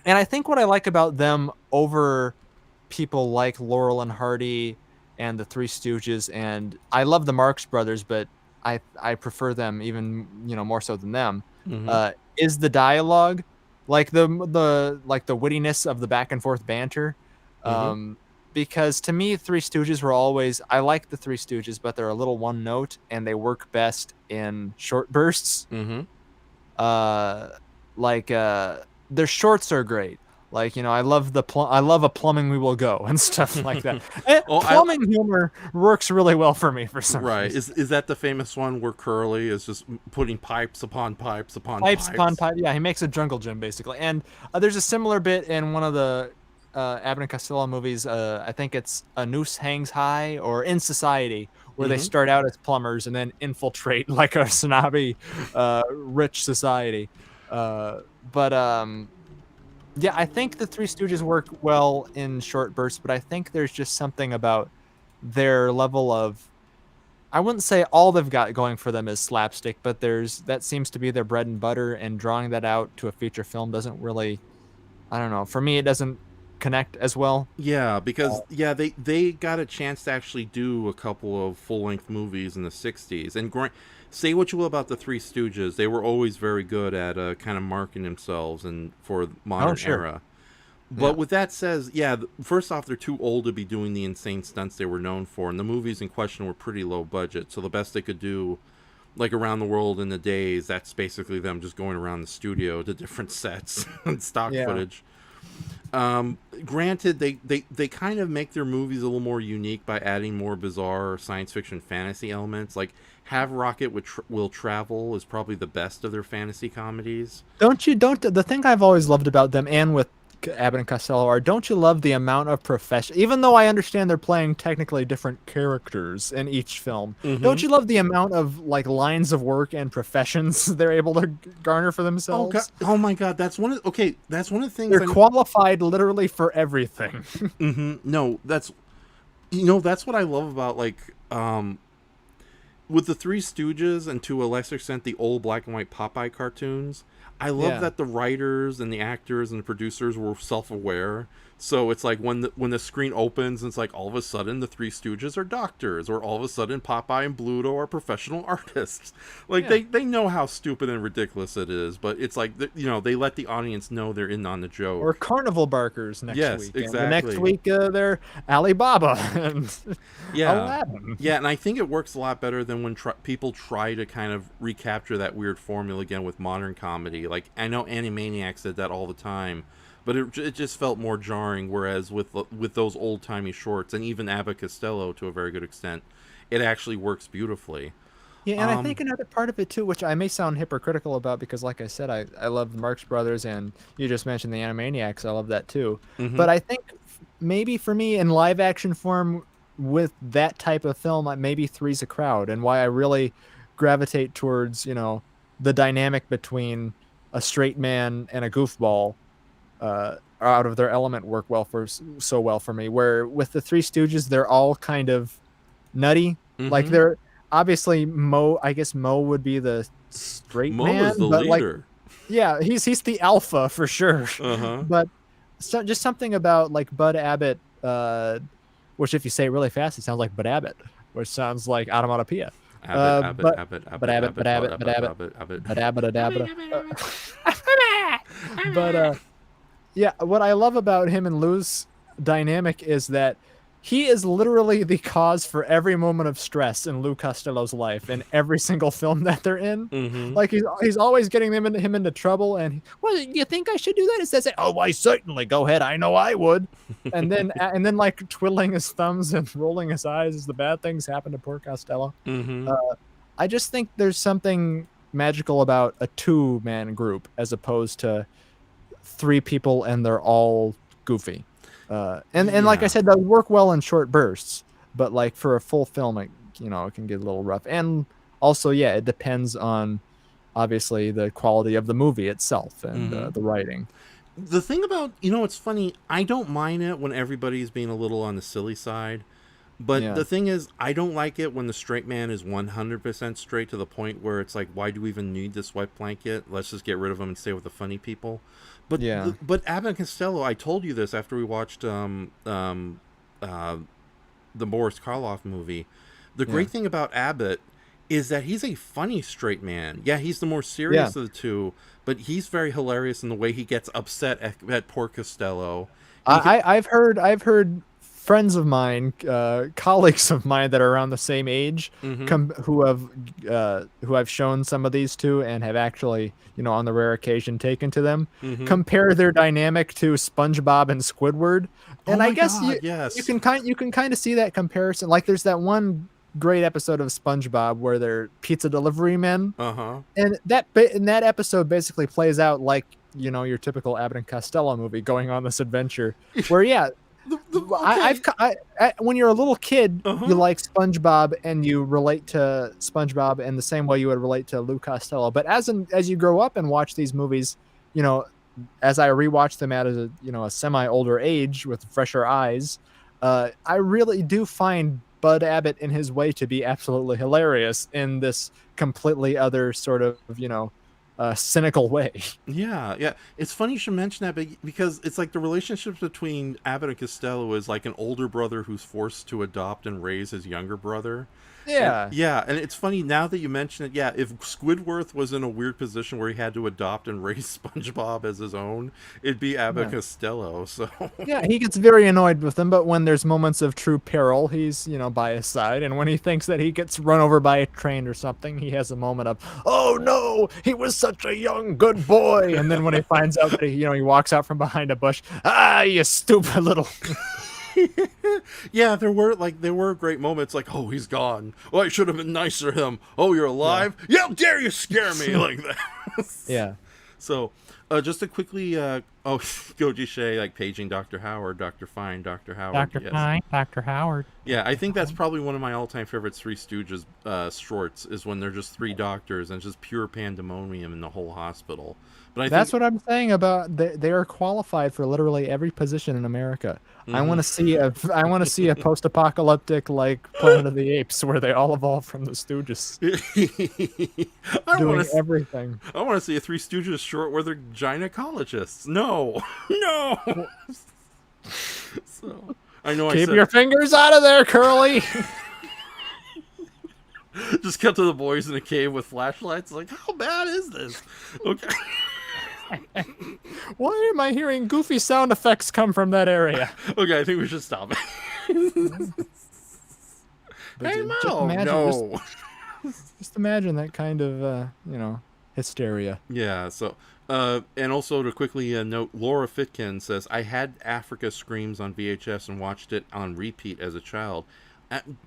I think what I like about them over people like Laurel and Hardy and the Three Stooges, and I love the Marx Brothers, but I prefer them even more so than them. Mm-hmm. Is the dialogue, like the wittiness of the back and forth banter. Mm-hmm. Because to me, Three Stooges were always, I like the Three Stooges, but they're a little one note and they work best in short bursts. Mm-hmm. Their shorts are great. Like, I love I love a plumbing we will go and stuff like that. Plumbing humor works really well for me for some reason. Is that the famous one where Curly is just putting pipes upon pipes upon pipes upon pipes? Yeah, he makes a jungle gym basically. And there's a similar bit in one of the Abbott and Costello movies. I think it's A Noose Hangs High or In Society, where they start out as plumbers and then infiltrate like a snobby, rich society. Yeah, I think the Three Stooges work well in short bursts, but I think there's just something about their level of, I wouldn't say all they've got going for them is slapstick, but that seems to be their bread and butter, and drawing that out to a feature film doesn't really, I don't know, for me it doesn't connect as well. Yeah, because they got a chance to actually do a couple of full-length movies in the 60s. And say what you will about the Three Stooges, they were always very good at kind of marking themselves and for the modern era. But with that says, first off, they're too old to be doing the insane stunts they were known for, and the movies in question were pretty low budget, so the best they could do, like Around the World in the Days, that's basically them just going around the studio to different sets and stock footage. Granted, they kind of make their movies a little more unique by adding more bizarre science fiction fantasy elements. Like Have Rocket Will Travel is probably the best of their fantasy comedies. The thing I've always loved about them, and with Abbott and Costello, don't you love the amount of profession, even though I understand they're playing technically different characters in each film, don't you love the amount of like lines of work and professions they're able to garner for themselves? Oh my god, that's one of the things. They're qualified literally for everything. No, that's what I love about with the Three Stooges, and to a lesser extent the old black and white Popeye cartoons. I love that the writers and the actors and the producers were self-aware. So it's like when the screen opens, and it's like all of a sudden the Three Stooges are doctors, or all of a sudden Popeye and Bluto are professional artists. Like they know how stupid and ridiculous it is, but it's like they let the audience know they're in on the joke. Or carnival barkers next week. Yes, exactly. And the next week they're Alibaba and Aladdin. Yeah, and I think it works a lot better than when people try to kind of recapture that weird formula again with modern comedy. Like I know Animaniacs did that all the time, but it just felt more jarring. Whereas with those old timey shorts, and even Abbott Costello to a very good extent, it actually works beautifully. Yeah, and I think another part of it too, which I may sound hypocritical about, because like I said, I love the Marx Brothers, and you just mentioned the Animaniacs. I love that too. But I think maybe for me in live action form with that type of film, maybe Three's a Crowd, and why I really gravitate towards the dynamic between a straight man and a goofball out of their element work so well for me. Where with the Three Stooges, they're all kind of nutty. Like they're obviously Mo. I guess Mo would be the straight man. Mo is the leader. He's the alpha for sure. But just something about like Bud Abbott, which if you say it really fast, it sounds like Bud Abbott, which sounds like onomatopoeia. Yeah, what I love about him and Lou's dynamic is that he is literally the cause for every moment of stress in Lou Costello's life in every single film that they're in. Like he's always getting him into trouble, and you think I should do that? It says, "Oh, why certainly, go ahead. I know I would." And then like twiddling his thumbs and rolling his eyes as the bad things happen to poor Costello. I just think there's something magical about a two-man group as opposed to three people and they're all goofy. And like I said, that would work well in short bursts, but like for a full film, it can get a little rough. And also, it depends on obviously the quality of the movie itself and the writing. The thing about, it's funny, I don't mind it when everybody's being a little on the silly side. But Yeah. the thing is, I don't like it when the straight man is 100% straight to the point where it's like, why do we even need this white blanket? Let's just get rid of him and stay with the funny people. But Yeah. but Abbott and Costello, I told you this after we watched the Boris Karloff movie. The great thing about Abbott is that he's a funny straight man. Yeah, he's the more serious of the two, but he's very hilarious in the way he gets upset at poor Costello. I've heard friends of mine, colleagues of mine that are around the same age, who I've shown some of these to and have actually, on the rare occasion taken to them, compare their dynamic to SpongeBob and Squidward, and I guess you can kind of see that comparison. Like there's that one great episode of SpongeBob where they're pizza delivery men, and that episode basically plays out like your typical Abbott and Costello movie going on this adventure, where when you're a little kid, you like SpongeBob and you relate to SpongeBob in the same way you would relate to Lou Costello. But as you grow up and watch these movies, as I rewatch them at a semi older age with fresher eyes, I really do find Bud Abbott in his way to be absolutely hilarious in this completely other sort of cynical way. Yeah. It's funny you should mention that because it's like the relationship between Abbott and Costello is like an older brother who's forced to adopt and raise his younger brother. And it's funny now that you mention it. Yeah, if Squidward was in a weird position where he had to adopt and raise SpongeBob as his own, it'd be Abbott Costello. So yeah, he gets very annoyed with him, but when there's moments of true peril, he's by his side. And when he thinks that he gets run over by a train or something, he has a moment of, oh no, he was such a young good boy. And then when he finds out that he walks out from behind a bush, you stupid little. Yeah, there were great moments like, oh, he's gone. Oh, I should have been nicer to him. Oh, you're alive? Yeah, how dare you scare me like that? Yeah. So, just to quickly, Goji Shea, like paging Dr. Howard, Dr. Fine, Dr. Howard. Dr. Fine, Dr. Howard. Yeah, I think that's probably one of my all-time favorite Three Stooges shorts is when they're just three doctors and just pure pandemonium in the whole hospital. But that's what I'm saying about they are qualified for literally every position in America. I want to see a post-apocalyptic like Planet of the Apes where they all evolve from the Stooges. Doing everything. I want to see a Three Stooges short where they're gynecologists. No. So I know. Keep your fingers out of there, Curly. Just cut to the boys in a cave with flashlights. Like, how bad is this? Okay. Why am I hearing goofy sound effects come from that area? Okay, I think we should stop it. Hey, no. Just imagine that kind of, hysteria. Yeah, so, and also to quickly note, Laura Fitkin says, I had Africa Screams on VHS and watched it on repeat as a child.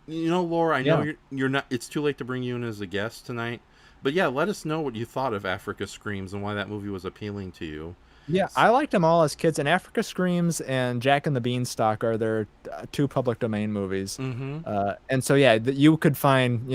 Laura, I know you're not, it's too late to bring you in as a guest tonight. But yeah, let us know what you thought of Africa Screams and why that movie was appealing to you. Yeah, I liked them all as kids, and Africa Screams and Jack and the Beanstalk are their two public domain movies. And so, yeah, you could find,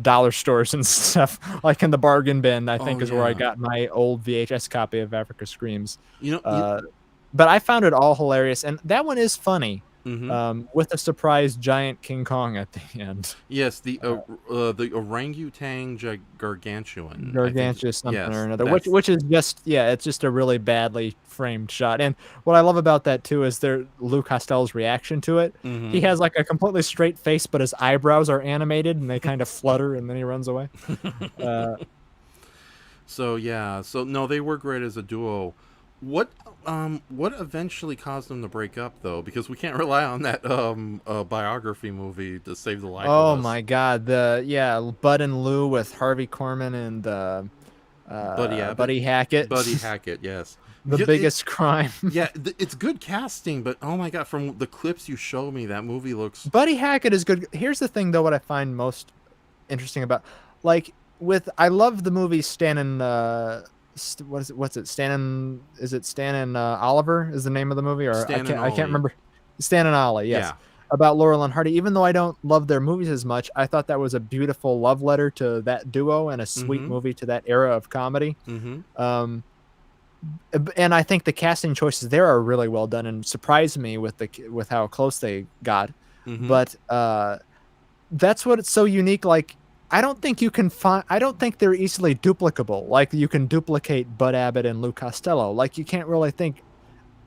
dollar stores and stuff, like in the bargain bin, I think is where I got my old VHS copy of Africa Screams. But I found it all hilarious, and that one is funny. With a surprise giant King Kong at the end. Yes, the orangutan gargantuan. Gargantuous something or another, which is just, it's just a really badly framed shot. And what I love about that too is Lou Costello's reaction to it. He has like a completely straight face, but his eyebrows are animated and they kind of flutter, and then he runs away. So no, they were great as a duo. What eventually caused them to break up, though? Because we can't rely on that biography movie to save the life of us. Oh my God, Bud and Lou with Harvey Korman and Buddy Hackett. Buddy Hackett, yes. The biggest crime. Yeah, it's good casting, but oh my God, from the clips you showed me, that movie looks... Buddy Hackett is good. Here's the thing, though, what I find most interesting about... I love the movie Stan and... What's it? Stan and Oliver is the name of the movie, or I can't remember. Stan and Ollie, yes. Yeah. About Laurel and Hardy. Even though I don't love their movies as much, I thought that was a beautiful love letter to that duo and a sweet movie to that era of comedy. And I think the casting choices there are really well done and surprised me with how close they got. but that's what it's so unique. Like, I don't think you can find. I don't think they're easily duplicable. Like, you can duplicate Bud Abbott and Lou Costello. Like, you can't really think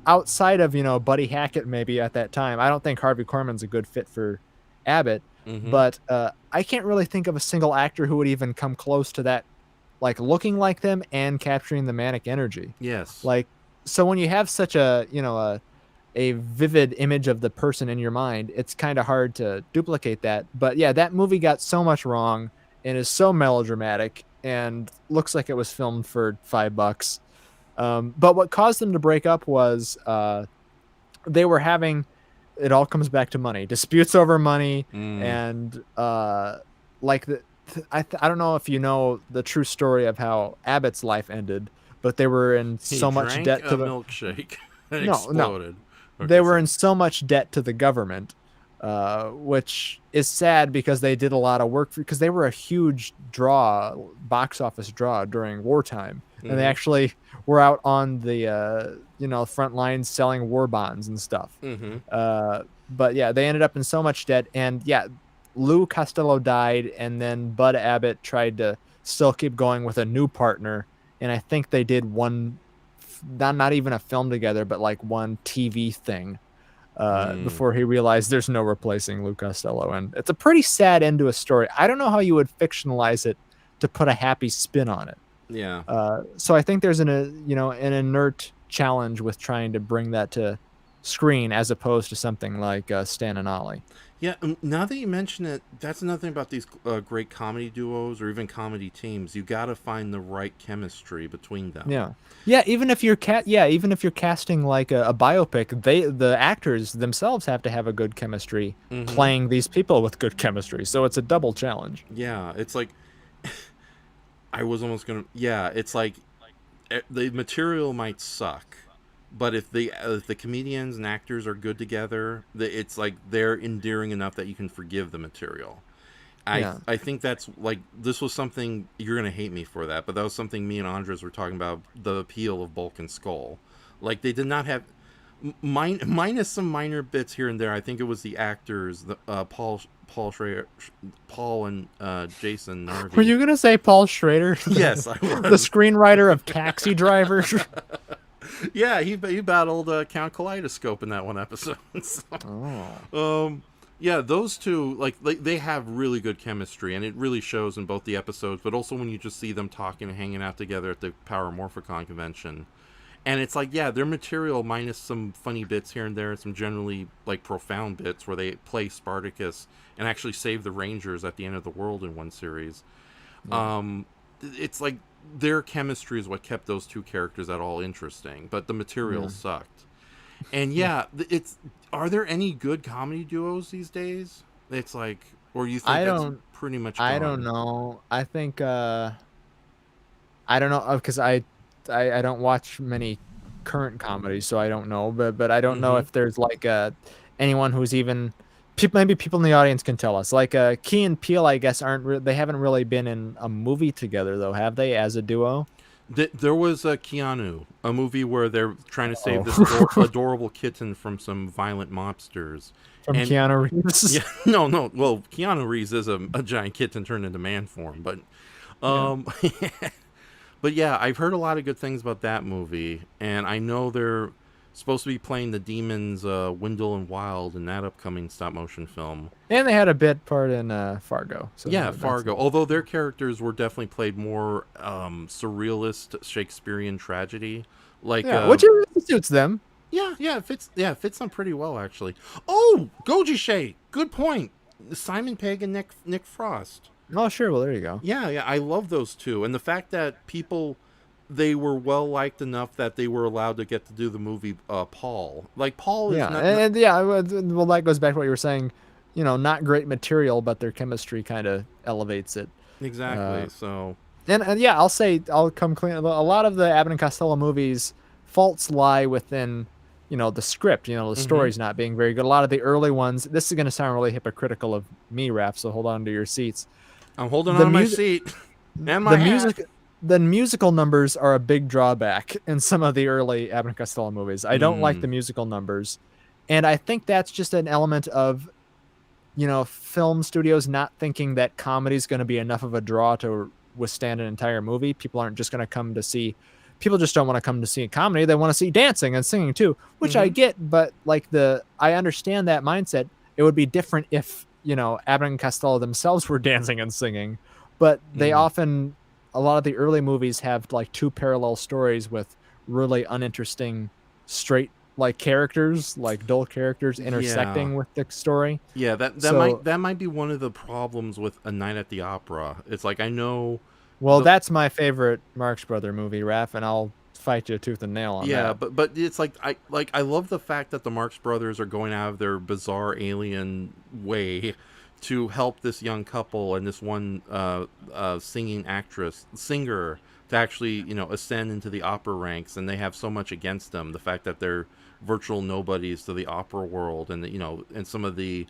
outside of Buddy Hackett maybe at that time. I don't think Harvey Korman's a good fit for Abbott, but I can't really think of a single actor who would even come close to that, like looking like them and capturing the manic energy. Yes. Like, so when you have such a vivid image of the person in your mind, it's kind of hard to duplicate that. But yeah, that movie got so much wrong and is so melodramatic and looks like it was filmed for $5. But what caused them to break up was they were having, it all comes back to money, disputes over money, and like I don't know if you know the true story of how Abbott's life ended, but they were in so much debt to the milkshake. It no, exploded. Okay, they were in so much debt to the government, which is sad because they did a lot of work because they were a huge box office draw during wartime, and they actually were out on the front lines selling war bonds and stuff. But yeah, they ended up in so much debt, and yeah, Lou Costello died, and then Bud Abbott tried to still keep going with a new partner, and I think they did one. Not even a film together, but like one TV thing before he realized there's no replacing Lou Costello. And it's a pretty sad end to a story. I don't know how you would fictionalize it to put a happy spin on it. Yeah. So I think there's an inert challenge with trying to bring that to screen as opposed to something like Stan and Ollie. Yeah, now that you mention it, that's another thing about these great comedy duos or even comedy teams. You got to find the right chemistry between them. Yeah. Even if you're casting like a biopic, the actors themselves have to have a good chemistry playing these people with good chemistry. So it's a double challenge. Yeah, it's like I was almost gonna. Yeah, it's like the material might suck. But if the comedians and actors are good together, it's like they're endearing enough that you can forgive the material. I think that's like, this was something, you're going to hate me for that, but that was something me and Andres were talking about, the appeal of Bulk and Skull. Like, they did not have, minus some minor bits here and there, I think it was the actors, Paul and Jason Narvi. Were you going to say Paul Schrader? Yes, I was. The screenwriter of Taxi Driver? Yeah, he battled Count Kaleidoscope in that one episode. So, yeah, those two, like they have really good chemistry, and it really shows in both the episodes, but also when you just see them talking and hanging out together at the Power Morphicon convention. And it's like, yeah, their material minus some funny bits here and there, some generally like profound bits where they play Spartacus and actually save the Rangers at the end of the world in one series. It's like their chemistry is what kept those two characters at all interesting, but the material sucked. And are there any good comedy duos these days? It's like, or you think that's pretty much gone? I don't know. I think I don't know, because I don't watch many current comedies, so I don't know. But I don't know if there's like anyone who's even maybe people in the audience can tell us. Like Key and Peele, I guess they haven't really been in a movie together though, have they, as a duo? There was Keanu, a movie where they're trying to save this adorable kitten from some violent mobsters. From Keanu Reeves? Yeah, no. Well, Keanu Reeves is a giant kitten turned into man form, but but yeah, I've heard a lot of good things about that movie, and I know they're supposed to be playing the demons Wendell and Wild in that upcoming stop motion film. And they had a bit part in Fargo. So yeah, Fargo. Although their characters were definitely played more surrealist Shakespearean tragedy, like which really suits them. Yeah, it fits them pretty well actually. Oh, Goji Shay, good point. Simon Pegg and Nick Frost. Oh sure, well there you go. Yeah, I love those two, and the fact that they were well liked enough that they were allowed to get to do the movie Paul. Like Paul is well that goes back to what you were saying, not great material, but their chemistry kind of elevates it. Exactly. So and yeah, I'll come clean. A lot of the Abbott and Costello movies, faults lie within the script, the story's not being very good. A lot of the early ones, this is going to sound really hypocritical of me, Raph, so hold on to your seats. I'm holding on to my seat and my hat. The musical numbers are a big drawback in some of the early Abbott and Costello movies. I don't like the musical numbers, and I think that's just an element of film studios not thinking that comedy is going to be enough of a draw to withstand an entire movie. People aren't just going to come to see. People just don't want to come to see a comedy. They want to see dancing and singing too, which I get. But like I understand that mindset. It would be different if Abbott and Costello themselves were dancing and singing, but they often, a lot of the early movies have like two parallel stories with really uninteresting straight like characters, like dull characters intersecting with the story. Yeah, that might be one of the problems with A Night at the Opera. It's like, I know. Well, that's my favorite Marx Brother movie, Raph, and I'll fight you tooth and nail on that. Yeah, but it's like I love the fact that the Marx Brothers are going out of their bizarre alien way to help this young couple and this one singer to actually ascend into the opera ranks, and they have so much against them. The fact that they're virtual nobodies to the opera world, and and some of the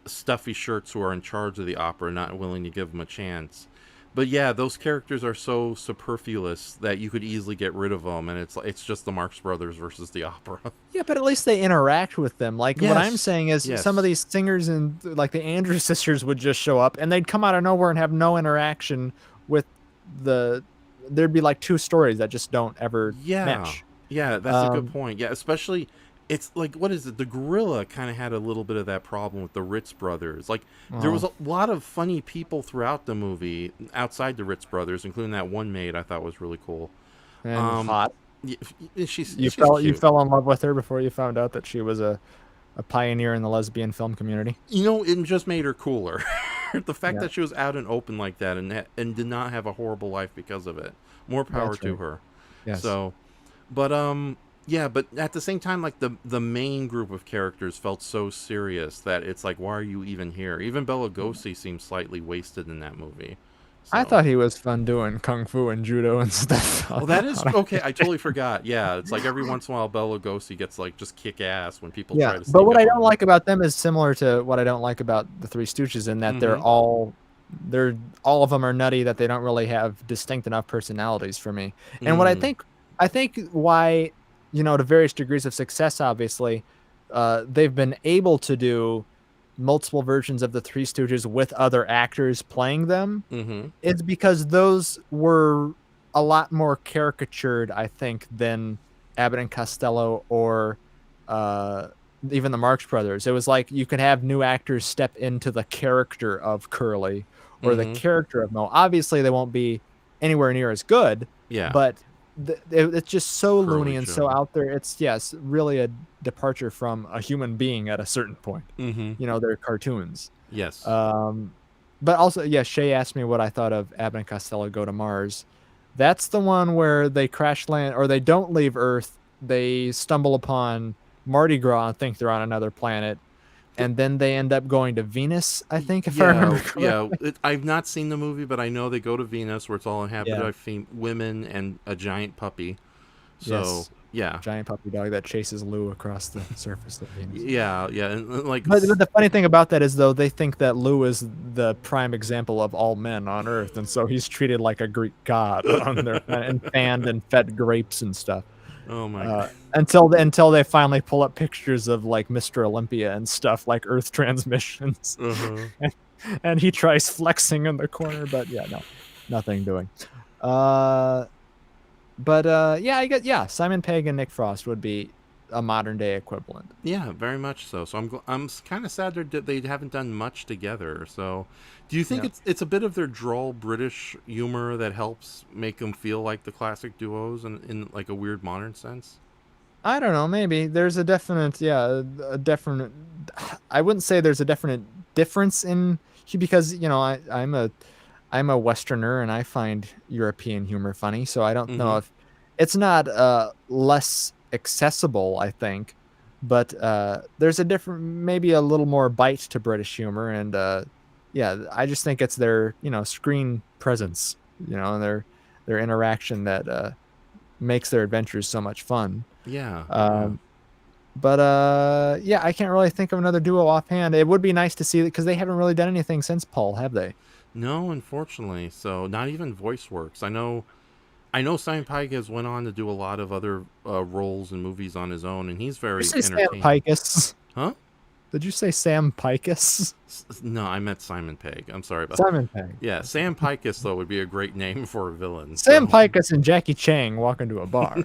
stuffy shirts who are in charge of the opera not willing to give them a chance. But yeah, those characters are so superfluous that you could easily get rid of them, and it's just the Marx Brothers versus the opera. Yeah, but at least they interact with them. Like what I'm saying is, some of these singers and like the Andrews sisters would just show up, and they'd come out of nowhere and have no interaction with there'd be like two stories that just don't ever match. Yeah, that's a good point. Yeah, especially, it's like, what is it? The Gorilla kind of had a little bit of that problem with the Ritz brothers. Like, there was a lot of funny people throughout the movie outside the Ritz brothers, including that one maid I thought was really cool. And hot. She's you fell in love with her before you found out that she was a pioneer in the lesbian film community. It just made her cooler. The fact that she was out and open like that and did not have a horrible life because of it. More power to her. Yes. So, but yeah, but at the same time, like the main group of characters felt so serious that it's like, why are you even here? Even Bela Lugosi seemed slightly wasted in that movie. So. I thought he was fun doing kung fu and judo and stuff. Well, that is okay. I totally forgot. Yeah, it's like every once in a while Bela Lugosi gets like just kick ass when people try to. But what I don't like about them is similar to what I don't like about the Three Stooges, in that they're all of them are nutty, that they don't really have distinct enough personalities for me. And what I think why, to various degrees of success, obviously, they've been able to do multiple versions of the Three Stooges with other actors playing them, is because those were a lot more caricatured, I think, than Abbott and Costello or even the Marx Brothers. It was like you could have new actors step into the character of Curly or the character of Mo. Obviously, they won't be anywhere near as good, but it's just so loony and so out there. It's really a departure from a human being at a certain point. They're cartoons. Yes. But also, Shay asked me what I thought of Abbott and Costello Go to Mars. That's the one where they crash land, or they don't leave Earth. They stumble upon Mardi Gras and think they're on another planet. And then they end up going to Venus, I think, if I remember correctly. Yeah, I've not seen the movie, but I know they go to Venus, where it's all inhabited by women and a giant puppy. So, giant puppy dog that chases Lou across the surface of Venus. Yeah, and like. But the funny thing about that is, though, they think that Lou is the prime example of all men on Earth, and so he's treated like a Greek god on their and fanned and fed grapes and stuff. Oh my god! Until they finally pull up pictures of like Mr. Olympia and stuff, like Earth transmissions, and he tries flexing in the corner, but nothing doing. I guess Simon Pegg and Nick Frost would be a modern day equivalent. Yeah, very much so. So I'm kind of sad they haven't done much together. So, do you think it's a bit of their droll British humor that helps make them feel like the classic duos in like a weird modern sense? I don't know. Maybe there's a definite, I wouldn't say there's a definite difference in, because I'm a Westerner and I find European humor funny. So I don't know if it's not less accessible, I think, but there's a different, maybe a little more bite to British humor, and I just think it's their screen presence, and their interaction that makes their adventures so much fun. But I can't really think of another duo offhand. It would be nice to see, because they haven't really done anything since Paul, have they? No, unfortunately. So not even voice works. I know Simon Pegg has went on to do a lot of other roles in movies on his own, and he's very entertaining. Sam Picus. Huh? Did you say Sam Picus? No, I meant Simon Pegg. I'm sorry about Simon Pegg. Yeah, Sam Picus, though, would be a great name for a villain. Sam So. Picus and Jackie Chang walk into a bar.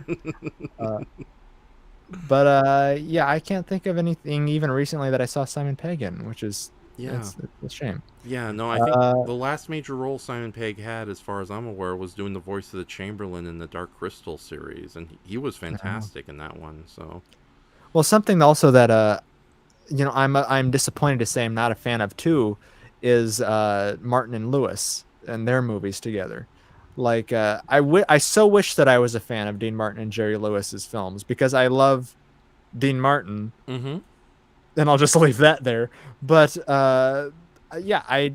Yeah, I can't think of anything even recently that I saw Simon Pegg in, which is it's a shame. Yeah, no, I think the last major role Simon Pegg had, as far as I'm aware, was doing the voice of the Chamberlain in the Dark Crystal series, and he was fantastic in that one. So, well, something also that I'm disappointed to say I'm not a fan of too is Martin and Lewis and their movies together. Like I so wish that I was a fan of Dean Martin and Jerry Lewis's films because I love Dean Martin. mm-hmm. And I'll just leave that there. But yeah, I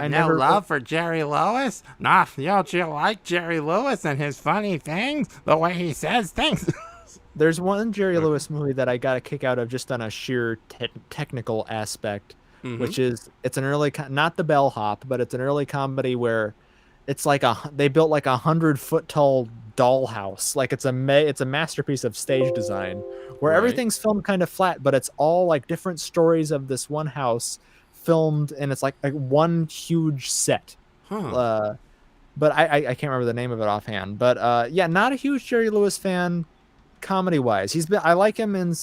never love for Jerry Lewis. Nah, don't you like Jerry Lewis and his funny things, the way he says things? There's one Jerry Lewis movie that I got a kick out of just on a sheer technical aspect, which is it's an early not the bellhop, but it's an early comedy where it's like they built like 100-foot tall dollhouse. Like it's a masterpiece of stage design where everything's filmed kind of flat, but it's all like different stories of this one house filmed, and it's like one huge set. But I can't remember the name of it offhand. But yeah, not a huge Jerry Lewis fan comedy wise. I like him in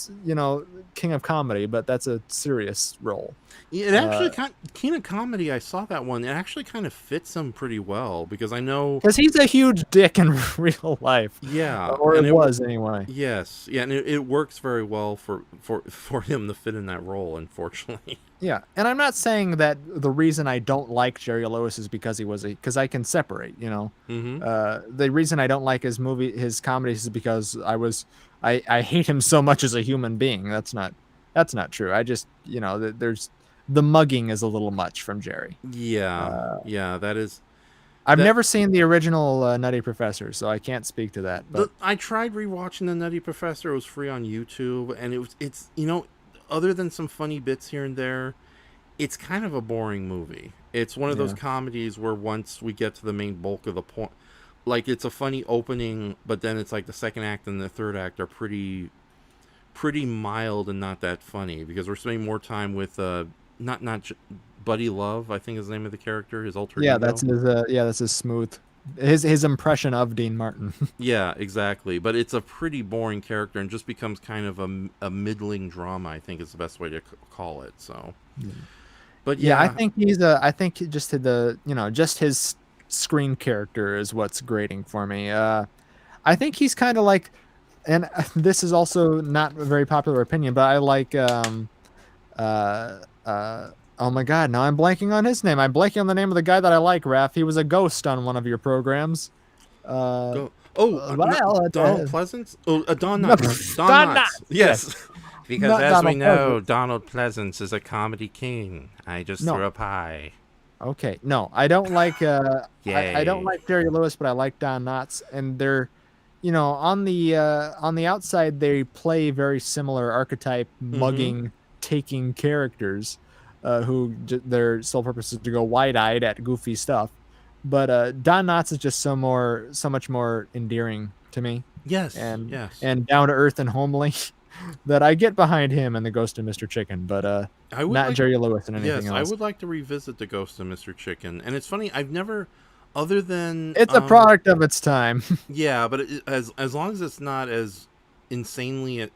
King of Comedy, but that's a serious role. It actually King of Comedy, I saw that one. It actually kind of fits him pretty well because I know because he's a huge dick in real life. Yeah, or it was anyway. Yes, yeah, and it works very well for him to fit in that role. Unfortunately. Yeah, and I'm not saying that the reason I don't like Jerry Lewis is because because I can separate. The reason I don't like his comedies is because I hate him so much as a human being. That's not true. I just there's the mugging is a little much from Jerry. Yeah, that is. I've never seen the original Nutty Professor, so I can't speak to that. But I tried rewatching the Nutty Professor. It was free on YouTube, and it's other than some funny bits here and there, it's kind of a boring movie. It's one of those comedies where once we get to the main bulk of the point, like it's a funny opening, but then it's like the second act and the third act are pretty mild and not that funny because we're spending more time with not Buddy Love, I think is the name of the character, his alter ego. That's his smooth. His impression of Dean Martin. Yeah, exactly. But it's a pretty boring character and just becomes kind of a middling drama, I think is the best way to call it. So, but yeah, I think I think just just his screen character is what's grating for me. I think he's kind of like, and this is also not a very popular opinion, but I like oh my God! Now I'm blanking on his name. I'm blanking on the name of the guy that I like. Raph. He was a ghost on one of your programs. Donald Pleasance. Don Knotts. Don Knotts. Yes. Because Not as Donald we know, Pleasance. Donald Pleasance is a comedy king. I just threw a pie. Okay, no, I don't like. I don't like Jerry Lewis, but I like Don Knotts, and they're, on the outside they play very similar archetype mugging, taking characters. Who their sole purpose is to go wide-eyed at goofy stuff, but Don Knotts is just so much more endearing to me. Yes, and down to earth and homely that I get behind him and the Ghost of Mr. Chicken, but not Jerry Lewis and anything else. I would like to revisit the Ghost of Mr. Chicken, and it's funny I've never, other than it's a product of its time. Yeah, but as long as it's not as insultingly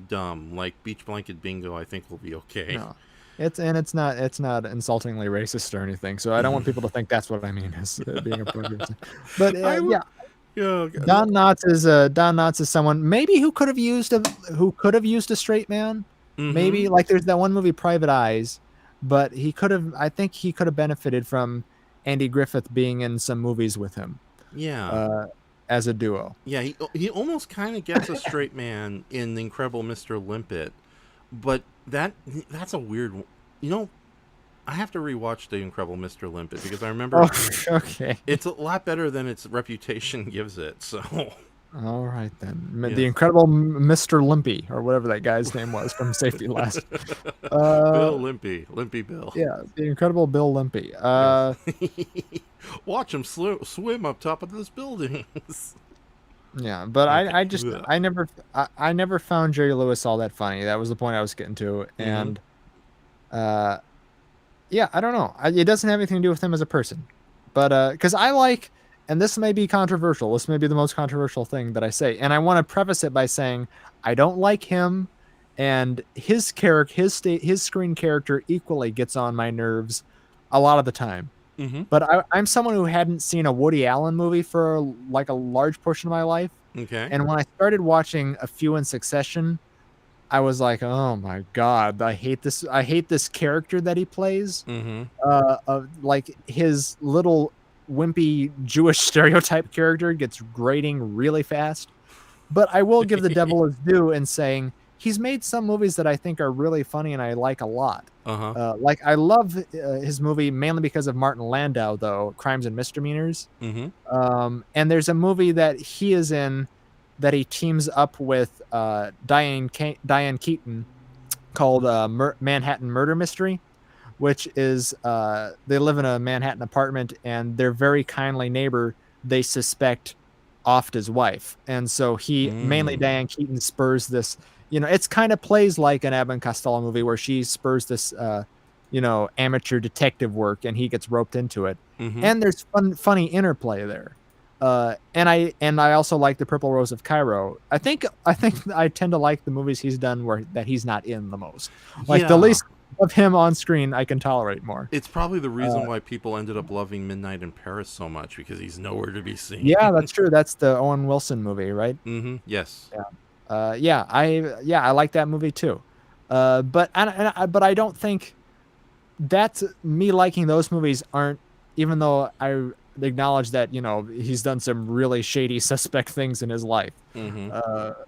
dumb like Beach Blanket Bingo, I think we'll be okay. No. It's not insultingly racist or anything, so I don't want people to think that's what I mean as being a product. But Don Knotts is someone maybe who could have used a straight man. Maybe like there's that one movie Private Eyes, but I think he could have benefited from Andy Griffith being in some movies with him. Yeah. As a duo. Yeah, he almost kind of gets a straight man in The Incredible Mr. Limpet. But that's a weird one. I have to rewatch The Incredible Mr. Limpet because I remember it's a lot better than its reputation gives it. So all right then. The Incredible Mr. Limpy or whatever that guy's name was from Safety Last. Bill Limpy Bill. Yeah, The Incredible Bill Limpy. Watch him swim up top of those buildings. Yeah, but Okay. I never found Jerry Lewis all that funny. That was the point I was getting to, Mm-hmm. and uh, yeah, I don't know. It doesn't have anything to do with him as a person, but because I like, and this may be controversial. This may be the most controversial thing that I say, and I want to preface it by saying I don't like him, and his character, his screen character equally gets on my nerves a lot of the time. Mm-hmm. But I'm someone who hadn't seen a Woody Allen movie for like a large portion of my life. Okay. And when I started watching a few in succession, I was like, "Oh my God, I hate this! I hate this character that he plays. Mm-hmm. Like his little wimpy Jewish stereotype character gets grating really fast." But I will give the devil his due in saying he's made some movies that I think are really funny and I like a lot. Uh-huh. Like I love his movie mainly because of Martin Landau, though, Crimes and Misdemeanors. Mm-hmm. And there's a movie that he is in that he teams up with Diane Keaton called Manhattan Murder Mystery, which is they live in a Manhattan apartment and their very kindly neighbor they suspect offed his wife. And so he mainly Diane Keaton spurs this, it's kind of plays like an Abbott and Costello movie where she spurs this amateur detective work and he gets roped into it. Mm-hmm. And there's funny interplay there. And I also like The Purple Rose of Cairo. I think I tend to like the movies he's done that he's not in the most. Like the least of him on screen I can tolerate more. It's probably the reason why people ended up loving Midnight in Paris so much, because he's nowhere to be seen. Yeah, that's true. That's the Owen Wilson movie, right? Mm-hmm. Yes. Yeah. I like that movie too. But I don't think that's me liking those movies aren't, even though I acknowledge that he's done some really shady suspect things in his life, in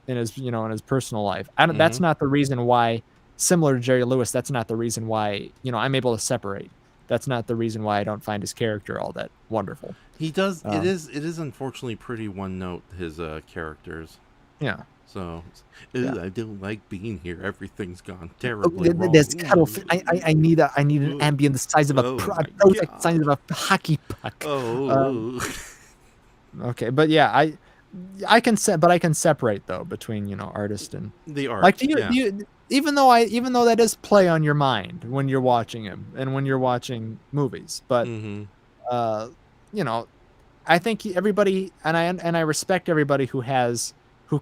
his personal life. That's not the reason why. Similar to Jerry Lewis, that's not the reason why I'm able to separate. That's not the reason why I don't find his character all that wonderful. He does. It is unfortunately pretty one note, his characters. Yeah. So, I don't like being here. Everything's gone terribly wrong. There's I need an ambient the size of size of a hockey puck. Okay, but yeah, I can separate though between artist and the art. Like even though that is play on your mind when you're watching him and when you're watching movies, but I think everybody and I respect everybody who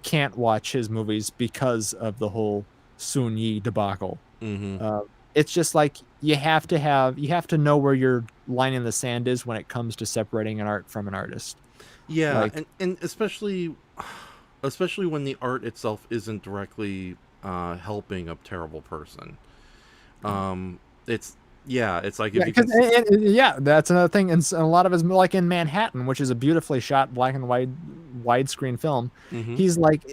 can't watch his movies because of the whole Sun Yi debacle. It's just like you have to know where your line in the sand is when it comes to separating an art from an artist. Yeah, and especially when the art itself isn't directly helping a terrible person. It's like that's another thing. And a lot of his, like in Manhattan, which is a beautifully shot black and white widescreen film, he's like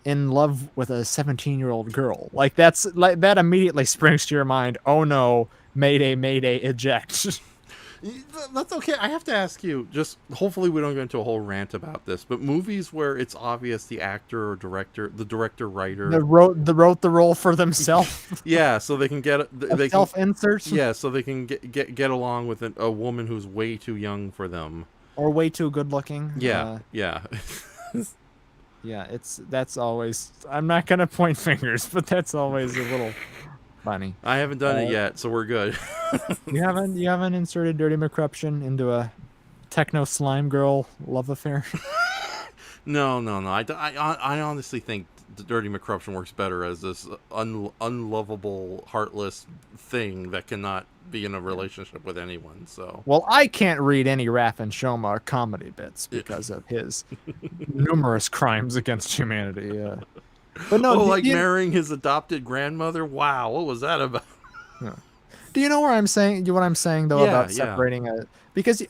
in love with a 17-year-old girl. Like that immediately springs to your mind. Oh no, mayday, eject. That's okay. I have to ask you, just hopefully we don't go into a whole rant about this, but movies where it's obvious the actor or director, writer, wrote the role for themselves. Yeah, so they can get self-inserts. Yeah, so they can get along with a woman who's way too young for them or way too good looking. Yeah. Yeah, that's always. I'm not gonna point fingers, but that's always a little funny. I haven't done it yet, so we're good. You haven't inserted Dirty McCruption into a techno slime girl love affair? No. I honestly think Dirty McCruption works better as this unlovable, heartless thing that cannot be in a relationship with anyone. So, well, I can't read any Raph and Shoma comedy bits because of his numerous crimes against humanity. But no, marrying his adopted grandmother. Wow, what was that about? Yeah. Do you know what I'm saying though about separating it? Because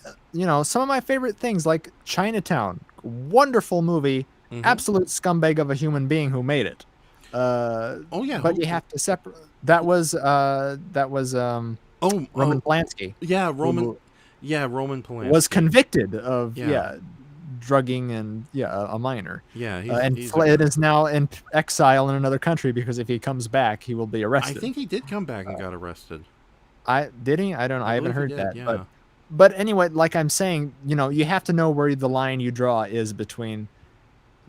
some of my favorite things, like Chinatown, wonderful movie, absolute scumbag of a human being who made it. But you have to separate. That was Roman Polanski. Yeah, Roman Polanski was convicted of drugging and a minor. Yeah, it is now in exile in another country because if he comes back, he will be arrested. I think he did come back and got arrested. Did he? I don't know. I haven't heard that. But anyway, like I'm saying, you have to know where the line you draw is between,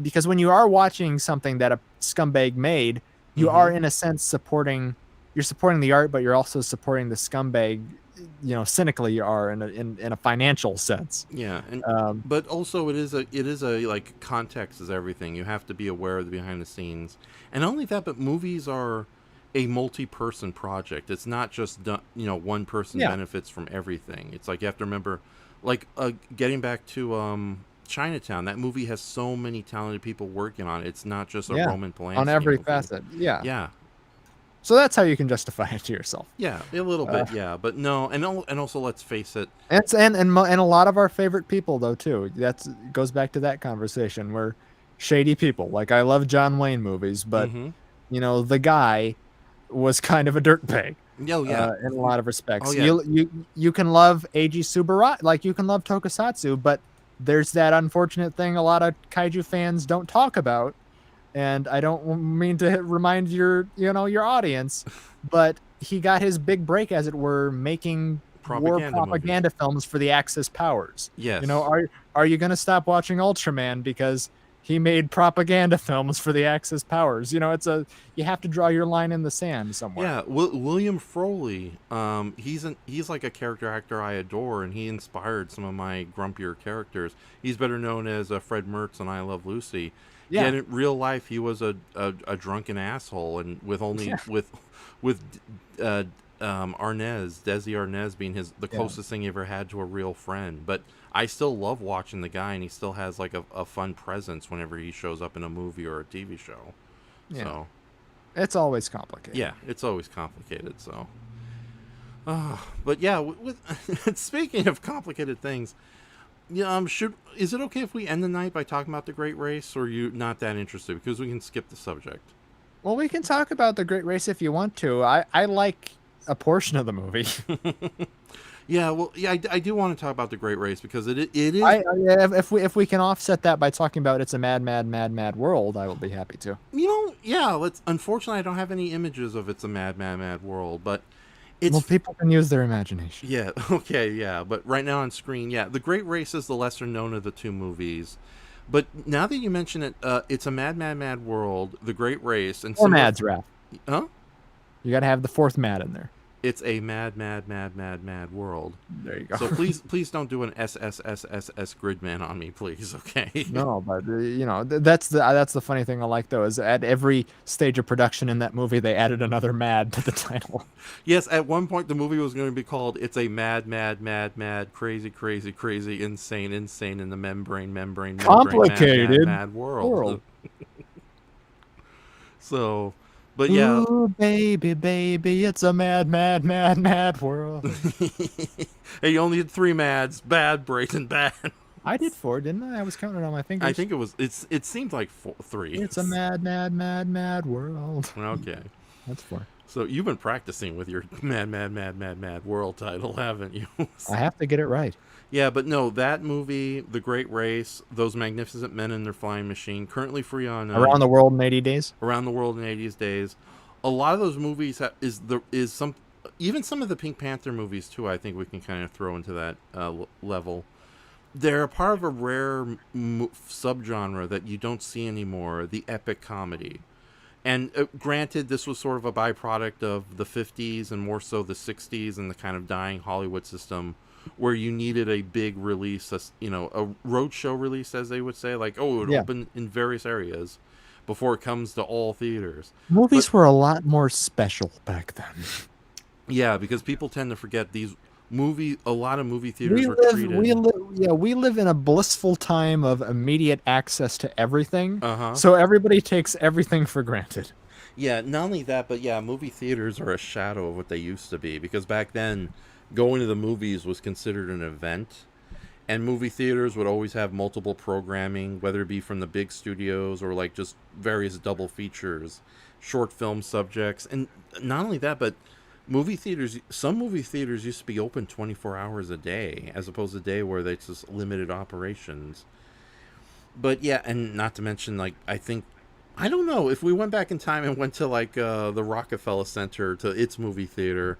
because when you are watching something that a scumbag made, you are in a sense you're supporting the art, but you're also supporting the scumbag. Cynically, you are in a financial sense. Yeah, and Um, but also it is a like, context is everything. You have to be aware of the behind the scenes, and not only that, but movies are a multi-person project. It's not just one person yeah, benefits from everything. It's like you have to remember, like, getting back to Chinatown. That movie has so many talented people working on it. It's not just a yeah, Roman on Polanski every movie. facet. Yeah. Yeah, So that's how you can justify it to yourself. yeah, a little Uh, bit, yeah, but no, and also let's face it. and a lot of our favorite people though too. Goes back to that conversation where shady people. Like I love John Wayne movies, but Mm-hmm. the guy was kind of a dirtbag Oh yeah, in a lot of oh respects. yeah, You can love Eiji Subaraya, like you can love Tokusatsu, but there's that unfortunate thing a lot of kaiju fans don't talk about, and I don't mean to remind your audience, but he got his big break, as it were, making war propaganda movies. propaganda films for the Axis powers. Yes. Are you going to stop watching Ultraman because he made propaganda films for the Axis powers? You have to draw your line in the sand somewhere. Yeah, William Frohley. He's like a character actor I adore, and he inspired some of my grumpier characters. He's better known as Fred Mertz on I Love Lucy. Yeah. Yet in real life, he was a drunken asshole, and with only Yeah. with Arnaz, Desi Arnaz being the Yeah. closest thing he ever had to a real friend. But I still love watching the guy, and he still has like a fun presence whenever he shows up in a movie or a TV show. Yeah. So It's always complicated. yeah, it's always complicated. So, but yeah, speaking of complicated things, yeah, is it okay if we end the night by talking about the Great Race, or are you not that interested? Because we can skip the subject. Well, we can talk about the Great Race if you want to. I like a portion of the movie. Yeah, well, yeah, I do want to talk about the Great Race because it is. If we can offset that by talking about It's a Mad, Mad, Mad, Mad World, I will be happy to. Yeah. Unfortunately, I don't have any images of It's a Mad, Mad, Mad World, but Well, people can use their imagination. yeah, okay, yeah, but right now on screen, yeah, the Great Race is the lesser known of the two movies. But now that you mention it, It's a Mad, Mad, Mad World, the Great Race, and Four Mads, Raph. Huh? You got to have the fourth Mad in there. It's a Mad, Mad, Mad, Mad, Mad World. There you go. So please don't do an SSSSS Gridman on me, please. Okay. No, but that's the funny thing I like though, is at every stage of production in that movie they added another Mad to the title. Yes, at one point the movie was going to be called "It's a Mad, Mad, Mad, Mad, Crazy, Crazy, Crazy, Insane, Insane in the Membrane, Complicated Mad, Mad, Mad World." So, but yeah. Ooh, baby, it's a mad, mad, mad, mad world. Hey, you only did 3 Mads. Bad, Brayton, bad. I did 4, didn't I? I was counting on my fingers. I think it seemed like 3. It's a mad, mad, mad, mad world. Okay. That's 4. So you've been practicing with your Mad, Mad, Mad, Mad, Mad World title, haven't you? I have to get it right. Yeah, but no, that movie, The Great Race, those magnificent men in their flying machine, currently free on Around the World in 80 Days. Around the World in 80 Days. A lot of those movies even some of the Pink Panther movies too. I think we can kind of throw into that level. They're a part of a rare subgenre that you don't see anymore, the epic comedy. And granted, this was sort of a byproduct of the 50s and more so the 60s and the kind of dying Hollywood system, where you needed a big release, a roadshow release, as they would say, like, it would open in various areas before it comes to all theaters. Movies were a lot more special back then. Yeah, because people tend to forget a lot of movie theaters were treated. We live in a blissful time of immediate access to everything. Uh-huh. So everybody takes everything for granted. Yeah, not only that, but yeah, movie theaters are a shadow of what they used to be, because back then, going to the movies was considered an event, and movie theaters would always have multiple programming, whether it be from the big studios or like just various double features, short film subjects, and not only that, but some movie theaters used to be open 24 hours a day, as opposed to a day where they just limited operations. But yeah, and not to mention, like, I don't know, if we went back in time and went to like the Rockefeller Center, to its movie theater,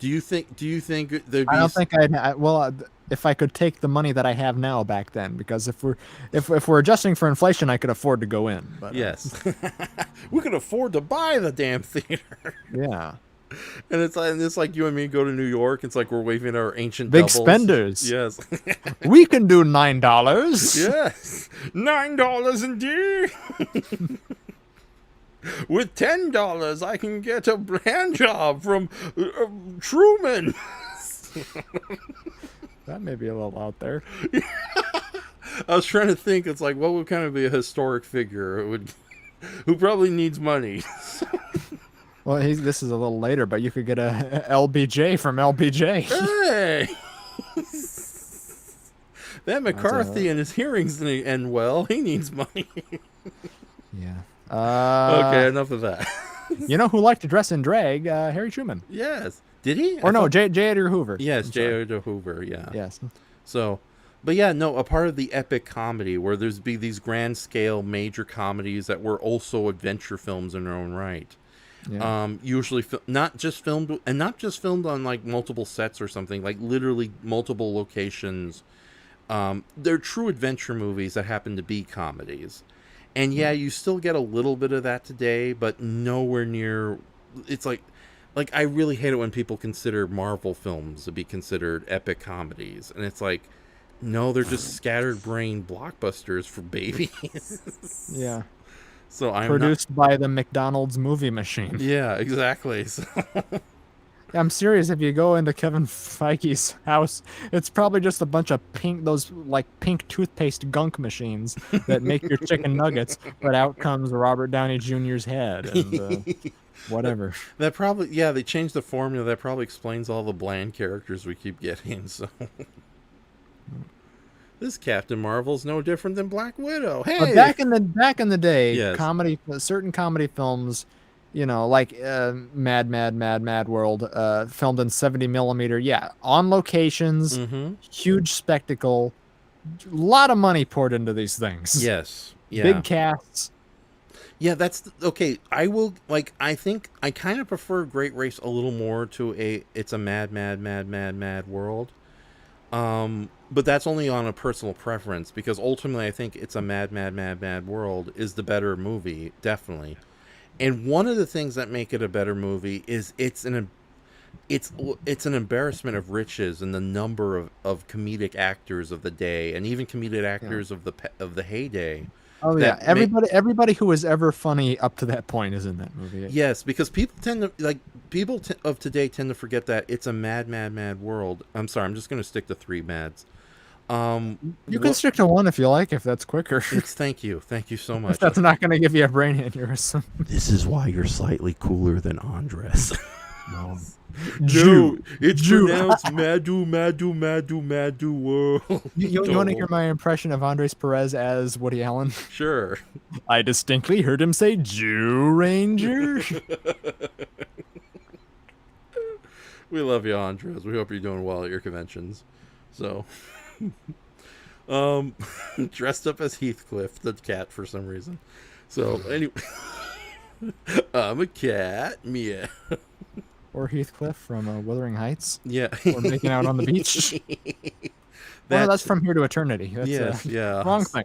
Do you think there'd be? I don't think if I could take the money that I have now back then, because if we're adjusting for inflation, I could afford to go in. But Yes, we could afford to buy the damn theater. yeah, And it's like you and me go to New York. It's like we're waving our ancient big doubles. spenders. Yes. We can do $9. Yes. $9 indeed. With $10, I can get a hand job from Truman. That may be a little out there. I was trying to think. It's like, what would kind of be a historic figure who probably needs money? Well, this is a little later, but you could get a LBJ from LBJ. Hey. That McCarthy and his hearings didn't end well. He needs money. Yeah. Okay, enough of that. You know who liked to dress in drag? Harry Truman. Yes. Did he? Or no, J. Edgar Hoover. Yes, J. Edgar Hoover, yeah. Yes. So, but yeah, no, a part of the epic comedy where there's be these grand scale major comedies that were also adventure films in their own right. Yeah. Usually not just filmed on like multiple sets or something, like literally multiple locations. They're true adventure movies that happen to be comedies. And yeah, you still get a little bit of that today, but nowhere near. It's like I really hate it when people consider Marvel films to be considered epic comedies, and it's like, no, they're just scattered brain blockbusters for babies. Yeah. So I'm produced by the McDonald's movie machine. Yeah, exactly. So. I'm serious. If you go into Kevin Feige's house, it's probably just a bunch of pink toothpaste gunk machines that make your chicken nuggets. But out comes Robert Downey Jr.'s head and whatever. That probably, yeah, they changed the formula. That probably explains all the bland characters we keep getting. So this Captain Marvel's no different than Black Widow. Hey, but back in the day, yes. certain comedy films. You know, like Mad World, filmed in 70 millimeter. Yeah, on locations, huge spectacle, a lot of money poured into these things. Yes, yeah. Big casts. Yeah, okay. I think I kind of prefer Great Race a little more to it's a mad world. But that's only on a personal preference, because ultimately I think it's a mad world is the better movie, definitely. And one of the things that make it a better movie is it's an embarrassment of riches in the number of comedic actors of the day, and even comedic actors of the heyday. Oh yeah, everybody who was ever funny up to that point is in that movie. Yes, because people of today tend to forget that it's a mad world. I'm sorry, I'm just going to stick to 3 mads. You can stick to 1 if you like, if that's quicker. Thank you so much. If that's not going to give you a brain aneurysm. This is why you're slightly cooler than Andres. No. Jew. It's pronounced Madu world. You want to hear my impression of Andres Perez as Woody Allen? Sure. I distinctly heard him say Jew Ranger. We love you, Andres. We hope you're doing well at your conventions. So, dressed up as Heathcliff, the cat, for some reason. So, anyway, I'm a cat. Yeah. Or Heathcliff from Wuthering Heights. Yeah. Or Making Out on the Beach. That's From Here to Eternity. That's, yeah. Wrong thing.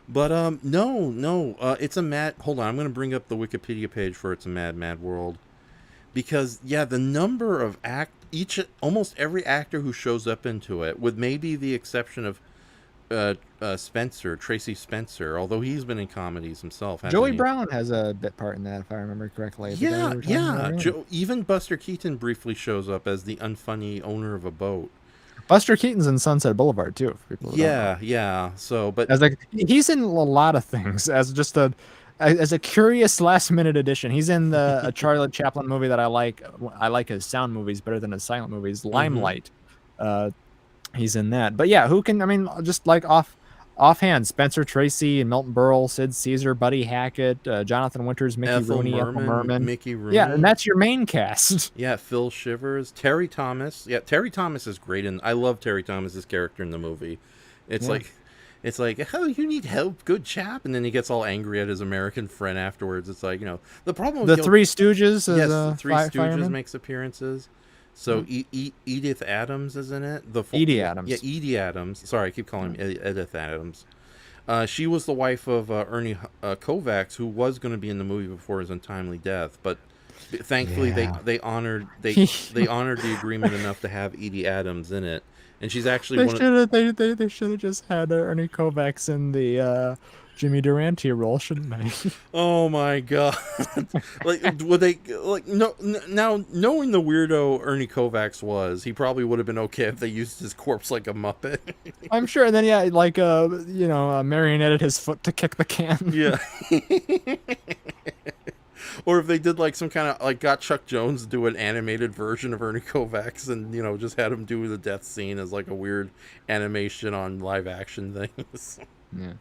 But no. It's a mad. Hold on, I'm going to bring up the Wikipedia page for It's a Mad World, because the number of almost every actor who shows up into it, with maybe the exception of Tracy Spencer, although he's been in comedies himself. Joey Brown has a bit part in that, if I remember correctly. Even Buster Keaton briefly shows up as the unfunny owner of a boat. Buster Keaton's in Sunset Boulevard too. Yeah. So, but he's in a lot of things as just as a curious last-minute addition. He's in a Charlie Chaplin movie that I like. I like his sound movies better than his silent movies. Limelight. He's in that. But yeah, just like offhand, Spencer Tracy, Milton Berle, Sid Caesar, Buddy Hackett, Jonathan Winters, Mickey Rooney, Ethel Merman. Mickey Rooney. Yeah, and that's your main cast. Yeah, Phil Shivers, Terry Thomas. Yeah, Terry Thomas is great, and I love Terry Thomas's character in the movie. It's like, oh, you need help, good chap, and then he gets all angry at his American friend afterwards. It's like, the problem with the Three Stooges. Yes, the Three Stooges makes appearances. So Edith Adams is in it. Edie Adams. Yeah, Edie Adams. Sorry, I keep calling him Edith Adams. She was the wife of Ernie Kovacs, who was going to be in the movie before his untimely death, but thankfully they honored they honored the agreement enough to have Edie Adams in it, and she's actually They should have just had Ernie Kovacs in the Jimmy Durante role, shouldn't they? Oh my god! Like, would they like no? Now knowing the weirdo Ernie Kovacs was, he probably would have been okay if they used his corpse like a Muppet. I'm sure. And then like marionetted his foot to kick the can. Yeah. Or if they did like some kind of like got Chuck Jones to do an animated version of Ernie Kovacs and just had him do the death scene as like a weird animation on live action things. Yeah.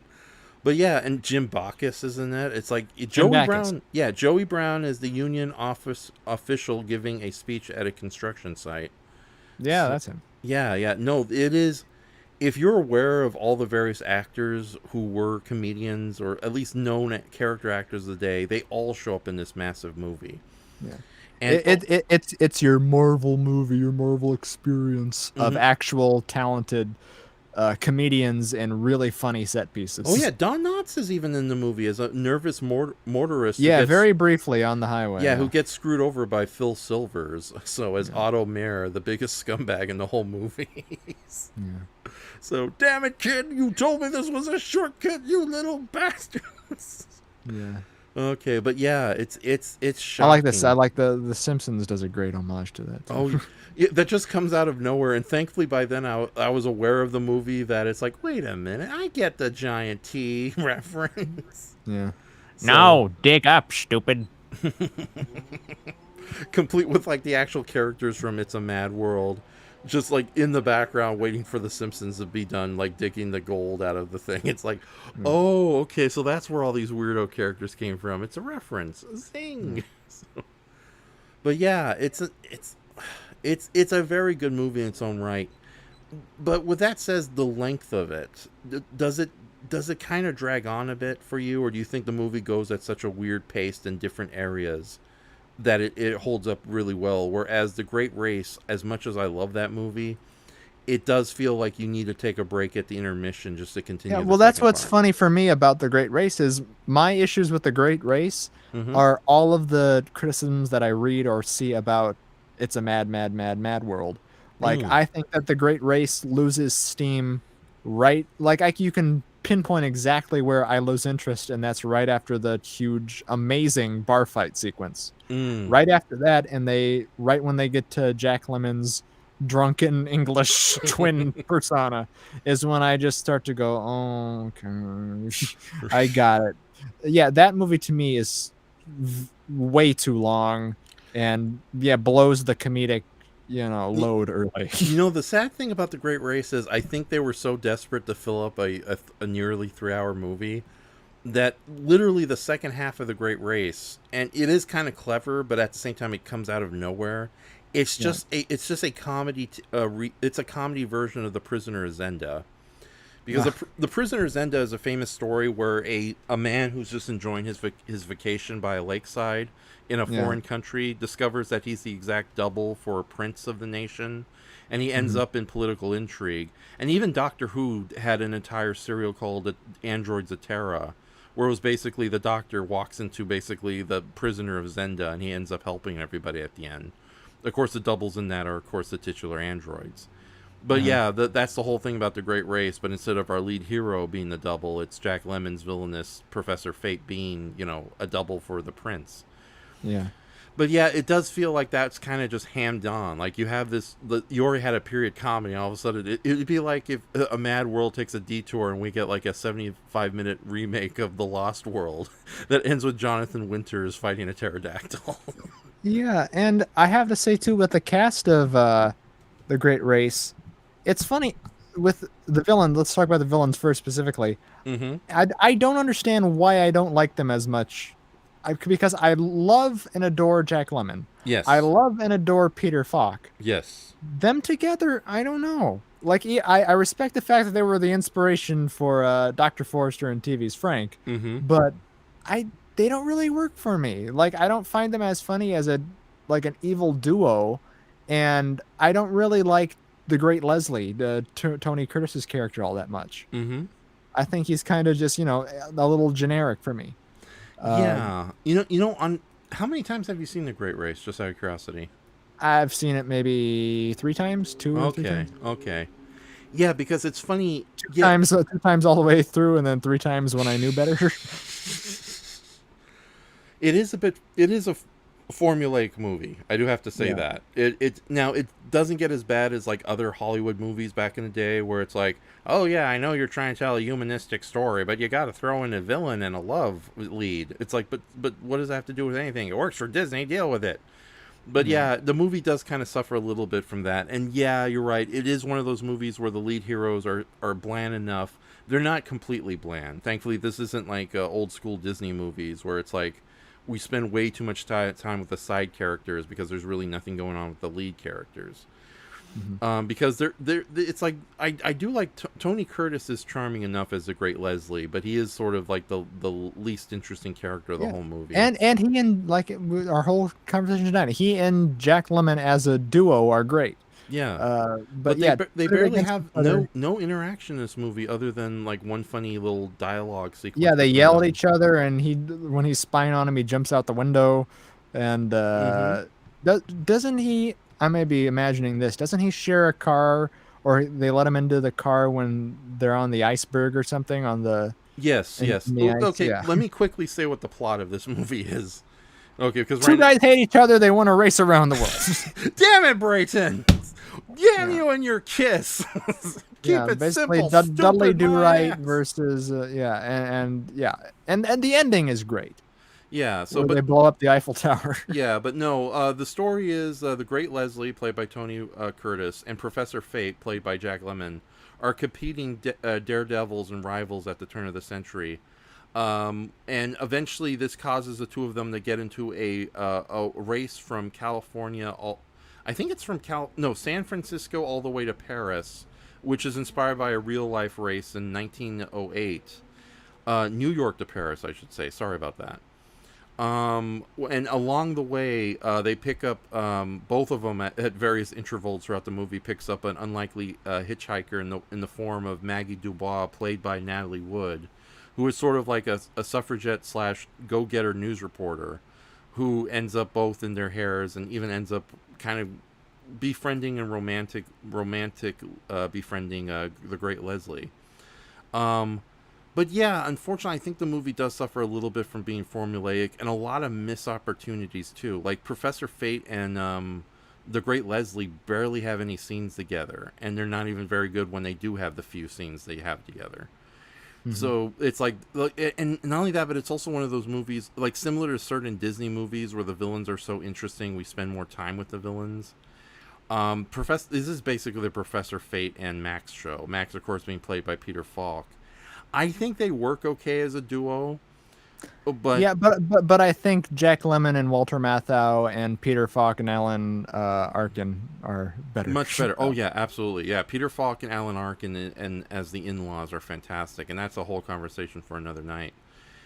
But yeah, and Jim Backus is in that. It's like Joey Brown. Yeah, Joey Brown is the union office official giving a speech at a construction site. Yeah, that's him. Yeah. No, it is. If you're aware of all the various actors who were comedians or at least known character actors of the day, they all show up in this massive movie. Yeah. And It's your Marvel movie, your Marvel experience of actual talented comedians and really funny set pieces. Oh yeah, Don Knotts is even in the movie as a nervous motorist. Yeah, very briefly on the highway. Yeah, who gets screwed over by Phil Silvers. So as Otto Mayer, the biggest scumbag in the whole movie. Yeah. So, damn it, kid! You told me this was a shortcut, you little bastards. Yeah. Okay, but yeah, it's shocking. I like this. I like the Simpsons does a great homage to that. Too. Oh, yeah, that just comes out of nowhere. And thankfully, by then I was aware of the movie that it's like, wait a minute, I get the giant T reference. Yeah. So, no, dig up, stupid. Complete with like the actual characters from It's a Mad World, just like in the background waiting for the Simpsons to be done, like digging the gold out of the thing. It's like, oh, okay, so that's where all these weirdo characters came from. It's a reference, a zing. So, but yeah, it's a very good movie in its own right. But with that says, the length of it, does it kind of drag on a bit for you, or do you think the movie goes at such a weird pace in different areas that it holds up really well? Whereas The Great Race, as much as I love that movie, it does feel like you need to take a break at the intermission just to continue. Yeah, well, that's what's funny for me about The Great Race is my issues with The Great Race are all of the criticisms that I read or see about It's a Mad, Mad, Mad, Mad World. Like, I think that The Great Race loses steam right, like you can pinpoint exactly where I lose interest, and that's right after the huge, amazing bar fight sequence. Right after that, and right when they get to Jack Lemmon's drunken English twin persona, is when I just start to go, oh, okay, I got it. Yeah, that movie to me is way too long, and blows the comedic load early. The sad thing about The Great Race is I think they were so desperate to fill up a nearly 3-hour movie that literally the second half of The Great Race, and it is kind of clever, but at the same time it comes out of nowhere. It's just a comedy. It's a comedy version of The Prisoner of Zenda, because the Prisoner of Zenda is a famous story where a man who's just enjoying his vacation by a lakeside in a foreign country discovers that he's the exact double for a prince of the nation, and he ends up in political intrigue. And even Doctor Who had an entire serial called Androids of Terra, where it was basically the Doctor walks into basically the prisoner of Zenda, and he ends up helping everybody at the end. Of course, the doubles in that are, of course, the titular androids. But that's the whole thing about The Great Race. But instead of our lead hero being the double, it's Jack Lemmon's villainous Professor Fate being, a double for the prince. Yeah. But yeah, it does feel like that's kind of just hammed on. Like you have you already had a period comedy, and all of a sudden it'd be like if A Mad World takes a detour and we get like a 75-minute remake of The Lost World that ends with Jonathan Winters fighting a pterodactyl. Yeah, and I have to say too, with the cast of The Great Race, it's funny with the villain. Let's talk about the villains first specifically. I don't understand why I don't like them as much. Because I love and adore Jack Lemmon. Yes. I love and adore Peter Falk. Yes. Them together, I don't know. Like, I respect the fact that they were the inspiration for Dr. Forrester and TV's Frank, but they don't really work for me. Like, I don't find them as funny as an evil duo and I don't really like the Great Leslie, Tony Curtis's character, all that much. Mm-hmm. I think he's kind of just, a little generic for me. Yeah. On how many times have you seen The Great Race, just out of curiosity? I've seen it maybe 3 times, 2 or 3 Okay. times. Okay. Yeah, because it's funny. Yeah. Times, 2 times all the way through, and then 3 times when I knew better. It is a formulaic movie. I do have to say that. It doesn't get as bad as like other Hollywood movies back in the day, where it's like, oh yeah, I know you're trying to tell a humanistic story, but you got to throw in a villain and a love lead. It's like, but what does that have to do with anything? It works for Disney. Deal with it. But yeah, the movie does kind of suffer a little bit from that. And yeah, you're right. It is one of those movies where the lead heroes are bland enough. They're not completely bland. Thankfully, this isn't like old school Disney movies where it's like we spend way too much time with the side characters because there's really nothing going on with the lead characters. Because it's like I do like Tony Curtis is charming enough as the Great Leslie, but he is sort of like the least interesting character of the whole movie. And he and like our whole conversation tonight, he and Jack Lemmon as a duo are great. Yeah, but they barely have no interaction in this movie other than like one funny little dialogue sequence. Yeah, they yell at each other, and when he's spying on him, he jumps out the window, and doesn't he? I may be imagining this. Doesn't he share a car, or they let him into the car when they're on the iceberg or something on the? Yes. Okay, yeah. Let me quickly say what the plot of this movie is. Okay, because two guys hate each other. They want to race around the world. Damn it, Brayton! Damn you and your kiss. Keep it basically simple. Dudley Do Right versus and the ending is great. Yeah, so they blow up the Eiffel Tower. Yeah, but no, the story is the Great Leslie, played by Tony Curtis, and Professor Fate, played by Jack Lemmon, are competing daredevils and rivals at the turn of the century. And eventually this causes the two of them to get into a race from California. I think it's from San Francisco all the way to Paris, which is inspired by a real-life race in 1908. New York to Paris, I should say. Sorry about that. And along the way, they pick up, both of them at various intervals throughout the movie, picks up an unlikely hitchhiker in the form of Maggie Dubois, played by Natalie Wood, who is sort of like a suffragette / go-getter news reporter, who ends up both in their hairs and even ends up kind of befriending and romantic befriending the Great Leslie. But yeah, unfortunately, I think the movie does suffer a little bit from being formulaic and a lot of missed opportunities too. Like Professor Fate and the Great Leslie barely have any scenes together, and they're not even very good when they do have the few scenes they have together. So it's like, and not only that, but it's also one of those movies, like similar to certain Disney movies where the villains are so interesting, we spend more time with the villains. This is basically the Professor Fate and Max show. Max, of course, being played by Peter Falk. I think they work okay as a duo, but I think Jack Lemmon and Walter Matthau and Peter Falk and Alan Arkin are better. Much better. Oh yeah, absolutely. Yeah, Peter Falk and Alan Arkin and as the in-laws are fantastic, and that's a whole conversation for another night.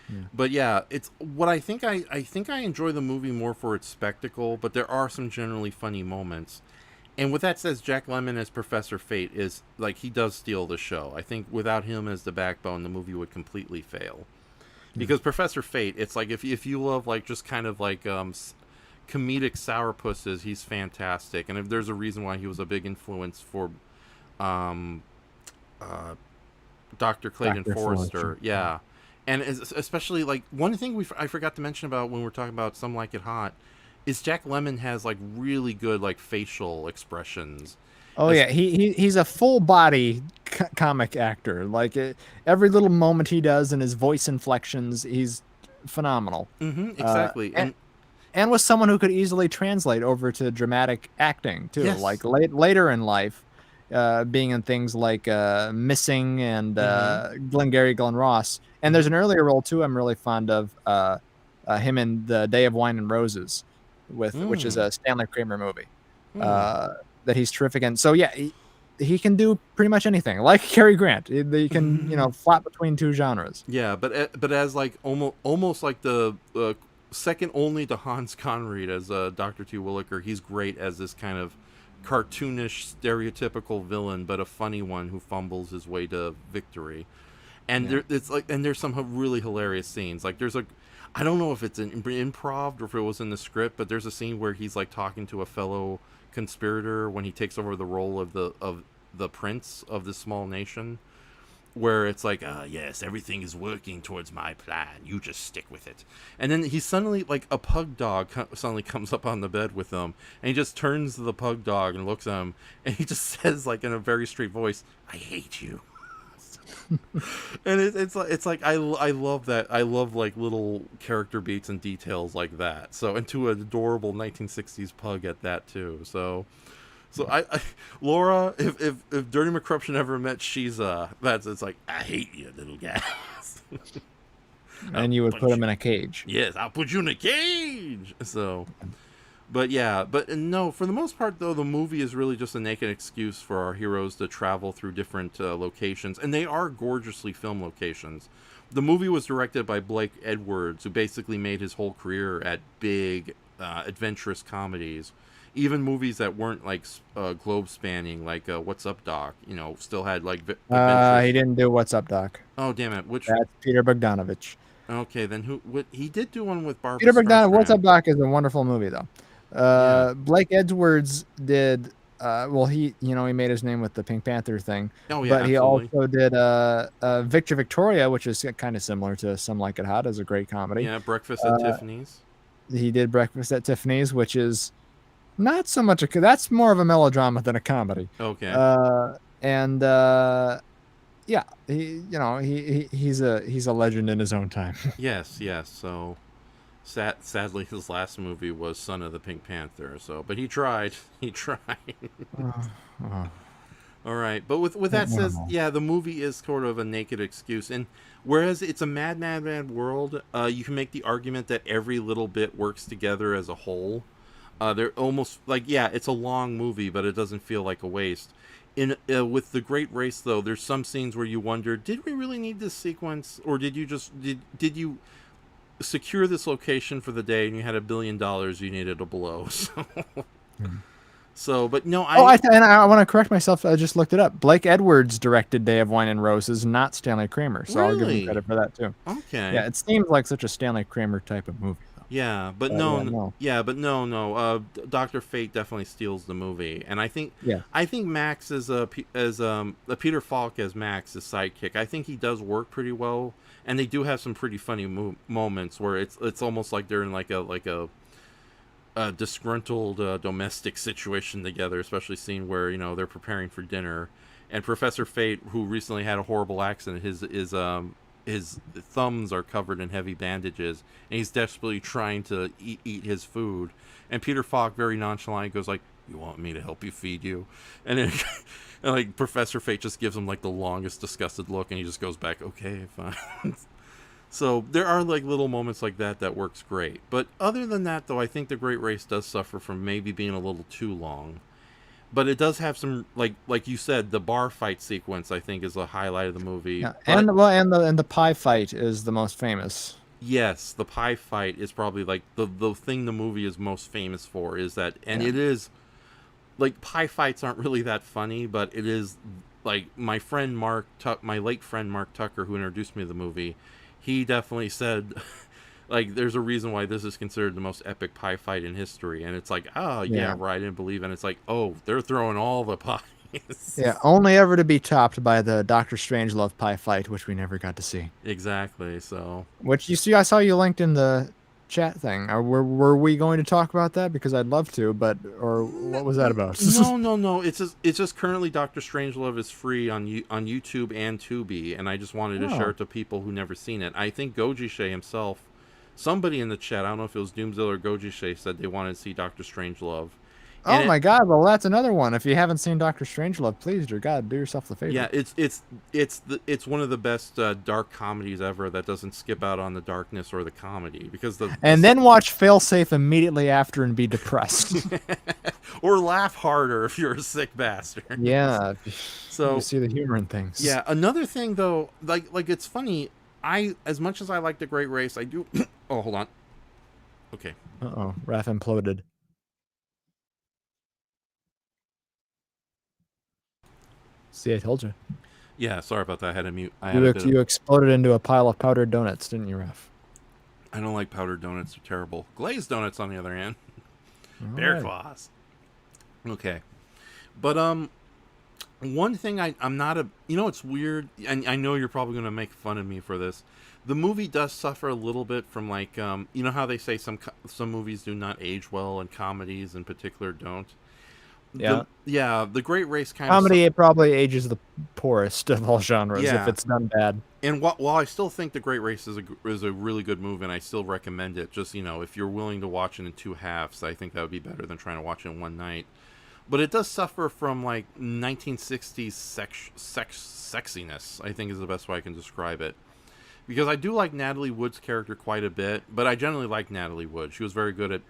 Yeah. But yeah, it's what I think. I think I enjoy the movie more for its spectacle, but there are some generally funny moments. And with that says, Jack Lemmon as Professor Fate is like, he does steal the show. I think without him as the backbone, the movie would completely fail. Because Professor Fate, it's like if you love like just kind of like comedic sourpusses, he's fantastic. And if there's a reason why he was a big influence for Dr. Clayton Forrester, yeah. And especially like one thing I forgot to mention about when we're talking about Some Like It Hot is Jack Lemmon has like really good like facial expressions. Oh yeah, he's a full body comic actor. Like every little moment he does and his voice inflections, he's phenomenal. Exactly, and was someone who could easily translate over to dramatic acting too. Yes. Like later in life, being in things like Missing and Glengarry Glen Ross. And there's an earlier role too I'm really fond of, him in The Day of Wine and Roses, which is a Stanley Kramer movie. That he's terrific in. So yeah, he can do pretty much anything. Like Cary Grant, he can flop between two genres. Yeah, but as like almost like the second only to Hans Conried as Dr. T. Williker, he's great as this kind of cartoonish, stereotypical villain, but a funny one who fumbles his way to victory. And there's some really hilarious scenes. Like there's I don't know if it's an improv or if it was in the script, but there's a scene where he's like talking to a fellow conspirator when he takes over the role of the prince of this small nation, where it's like, yes, everything is working towards my plan. You just stick with it. And then he suddenly, like, a pug dog suddenly comes up on the bed with him, and he just turns to the pug dog and looks at him, and he just says, like, in a very straight voice, "I hate you." And it's like I love that. I love like little character beats and details like that. So, and to an adorable 1960s pug at that too. So I Laura, if Dirty McCruption ever met Shiza, it's like, I hate you, little guy. And you would put him in a cage. Yes, I'll put you in a cage. So, but yeah, no, for the most part though, the movie is really just a naked excuse for our heroes to travel through different locations, and they are gorgeously filmed locations. The movie was directed by Blake Edwards, who basically made his whole career at big, adventurous comedies. Even movies that weren't like globe spanning, like What's Up, Doc, still had like he didn't do What's Up, Doc. Oh, damn it! That's Peter Bogdanovich. Okay, then what he did do one with Barbara. Peter Bogdanovich. What's Up, Doc is a wonderful movie though. Blake Edwards did he made his name with the Pink Panther thing. Oh yeah, but absolutely. He also did Victor Victoria, which is kind of similar to Some Like It Hot, as a great comedy. Yeah, Breakfast at Tiffany's. He did Breakfast at Tiffany's, which is not so much that's more of a melodrama than a comedy. Okay. Yeah, he's a legend in his own time. Yes. So sadly his last movie was Son of the Pink Panther, but he tried. All right, but with that said, yeah, the movie is sort of a naked excuse, and whereas it's a mad world, you can make the argument that every little bit works together as a whole. They're almost like, yeah, it's a long movie, but it doesn't feel like a waste. With The Great Race, though, there's some scenes where you wonder, did we really need this sequence, or did you secure this location for the day and you had $1 billion you needed to blow? But no, I want to correct myself. I just looked it up. Blake Edwards directed Day of Wine and Roses, not Stanley Kramer. So really? I'll give him credit for that too. Okay. Yeah, it seems like such a Stanley Kramer type of movie. Yeah, but no. Dr. Fate definitely steals the movie, and I think Max as Peter Falk as Max's sidekick. I think he does work pretty well, and they do have some pretty funny moments where it's almost like they're in like a disgruntled domestic situation together, especially scene where they're preparing for dinner, and Professor Fate, who recently had a horrible accident, his thumbs are covered in heavy bandages, and he's desperately trying to eat his food. And Peter Falk very nonchalant goes like, "You want me to help you feed you?" And then and like Professor Fate just gives him like the longest disgusted look, and he just goes back, "Okay, fine." So there are like little moments like that works great. But other than that, though, I think The Great Race does suffer from maybe being a little too long. But it does have some, like you said, the bar fight sequence, I think, is a highlight of the movie. Yeah. And the pie fight is the most famous. Yes, the pie fight is probably like the thing the movie is most famous for, is that, and it is like, pie fights aren't really that funny, but it is like my late friend Mark Tucker, who introduced me to the movie, he definitely said like, there's a reason why this is considered the most epic pie fight in history. And it's like, oh, yeah, right, I didn't believe it. And it's like, oh, they're throwing all the pies. Yeah, only ever to be topped by the Doctor Strangelove pie fight, which we never got to see. Exactly, so. Which, you see, I saw you linked in the chat thing. Were we going to talk about that? Because I'd love to, or what was that about? No. It's just currently Doctor Strangelove is free on YouTube and Tubi, and I just wanted to share it to people who never seen it. I think Goji Shea himself, somebody in the chat, I don't know if it was Doomzilla or Goji Shea, said they wanted to see Doctor Strangelove. Oh my God! Well, that's another one. If you haven't seen Doctor Strangelove, please, dear God, do yourself the favor. Yeah, it's one of the best dark comedies ever that doesn't skip out on the darkness or the comedy, because then watch Failsafe immediately after and be depressed, or laugh harder if you're a sick bastard. Yeah. So you see the humor in things. Yeah. Another thing though, like it's funny. As much as I like The Great Race, I do. Oh, hold on. Okay. Raph imploded. See, I told you. Yeah, sorry about that. I had to mute. I had a bit You exploded into a pile of powdered donuts, didn't you, Ref? I don't like powdered donuts. They're terrible. Glazed donuts, on the other hand. Bear Alright. claws. Okay. But, one thing I'm not a... You know, it's weird, and I know you're probably going to make fun of me for this. The movie does suffer a little bit from, like, you know how they say some movies do not age well, and comedies in particular don't? Yeah. The Great Race kind Comedy, it probably ages the poorest of all genres Yeah. if it's done bad. And while I still think The Great Race is a really good movie, and I still recommend it, just, you know, if you're willing to watch it in two halves, I think that would be better than trying to watch it in one night. But it does suffer from, like, 1960s sexiness, I think is the best way I can describe it. Because I do like Natalie Wood's character quite a bit, but I generally like Natalie Wood. She was very good at,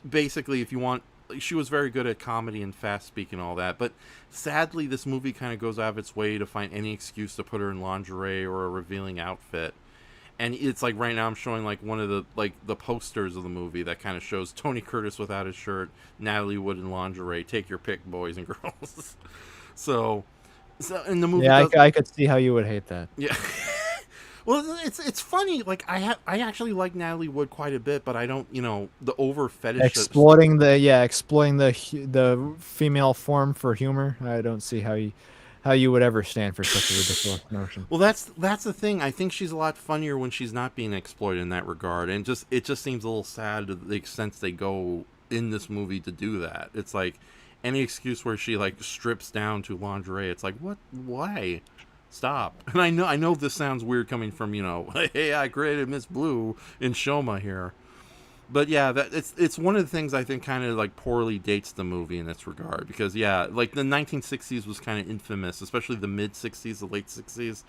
basically, if you want, she was very good at comedy and fast speak and all that. But sadly, this movie kind of goes out of its way to find any excuse to put her in lingerie or a revealing outfit. And it's like right now I'm showing like one of the posters of the movie that kind of shows Tony Curtis without his shirt, Natalie Wood in lingerie. Take your pick, boys and girls. So in the movie, Yeah, I could see how you would hate that. yeah. Well, it's funny. Like I actually like Natalie Wood quite a bit, but I don't, you know, the over fetish. Exploiting the female form for humor. I don't see how you would ever stand for such a ridiculous notion. Well, that's the thing. I think she's a lot funnier when she's not being exploited in that regard, and it just seems a little sad to the extent they go in this movie to do that. It's like any excuse where she like strips down to lingerie. It's like what? Why? Stop. And I know this sounds weird coming from, you know, hey, I created Miss Blue Enshohma here. But yeah, it's one of the things I think kind of like poorly dates the movie in this regard. Because yeah, like the 1960s was kind of infamous, especially the mid 60s, the late 60s,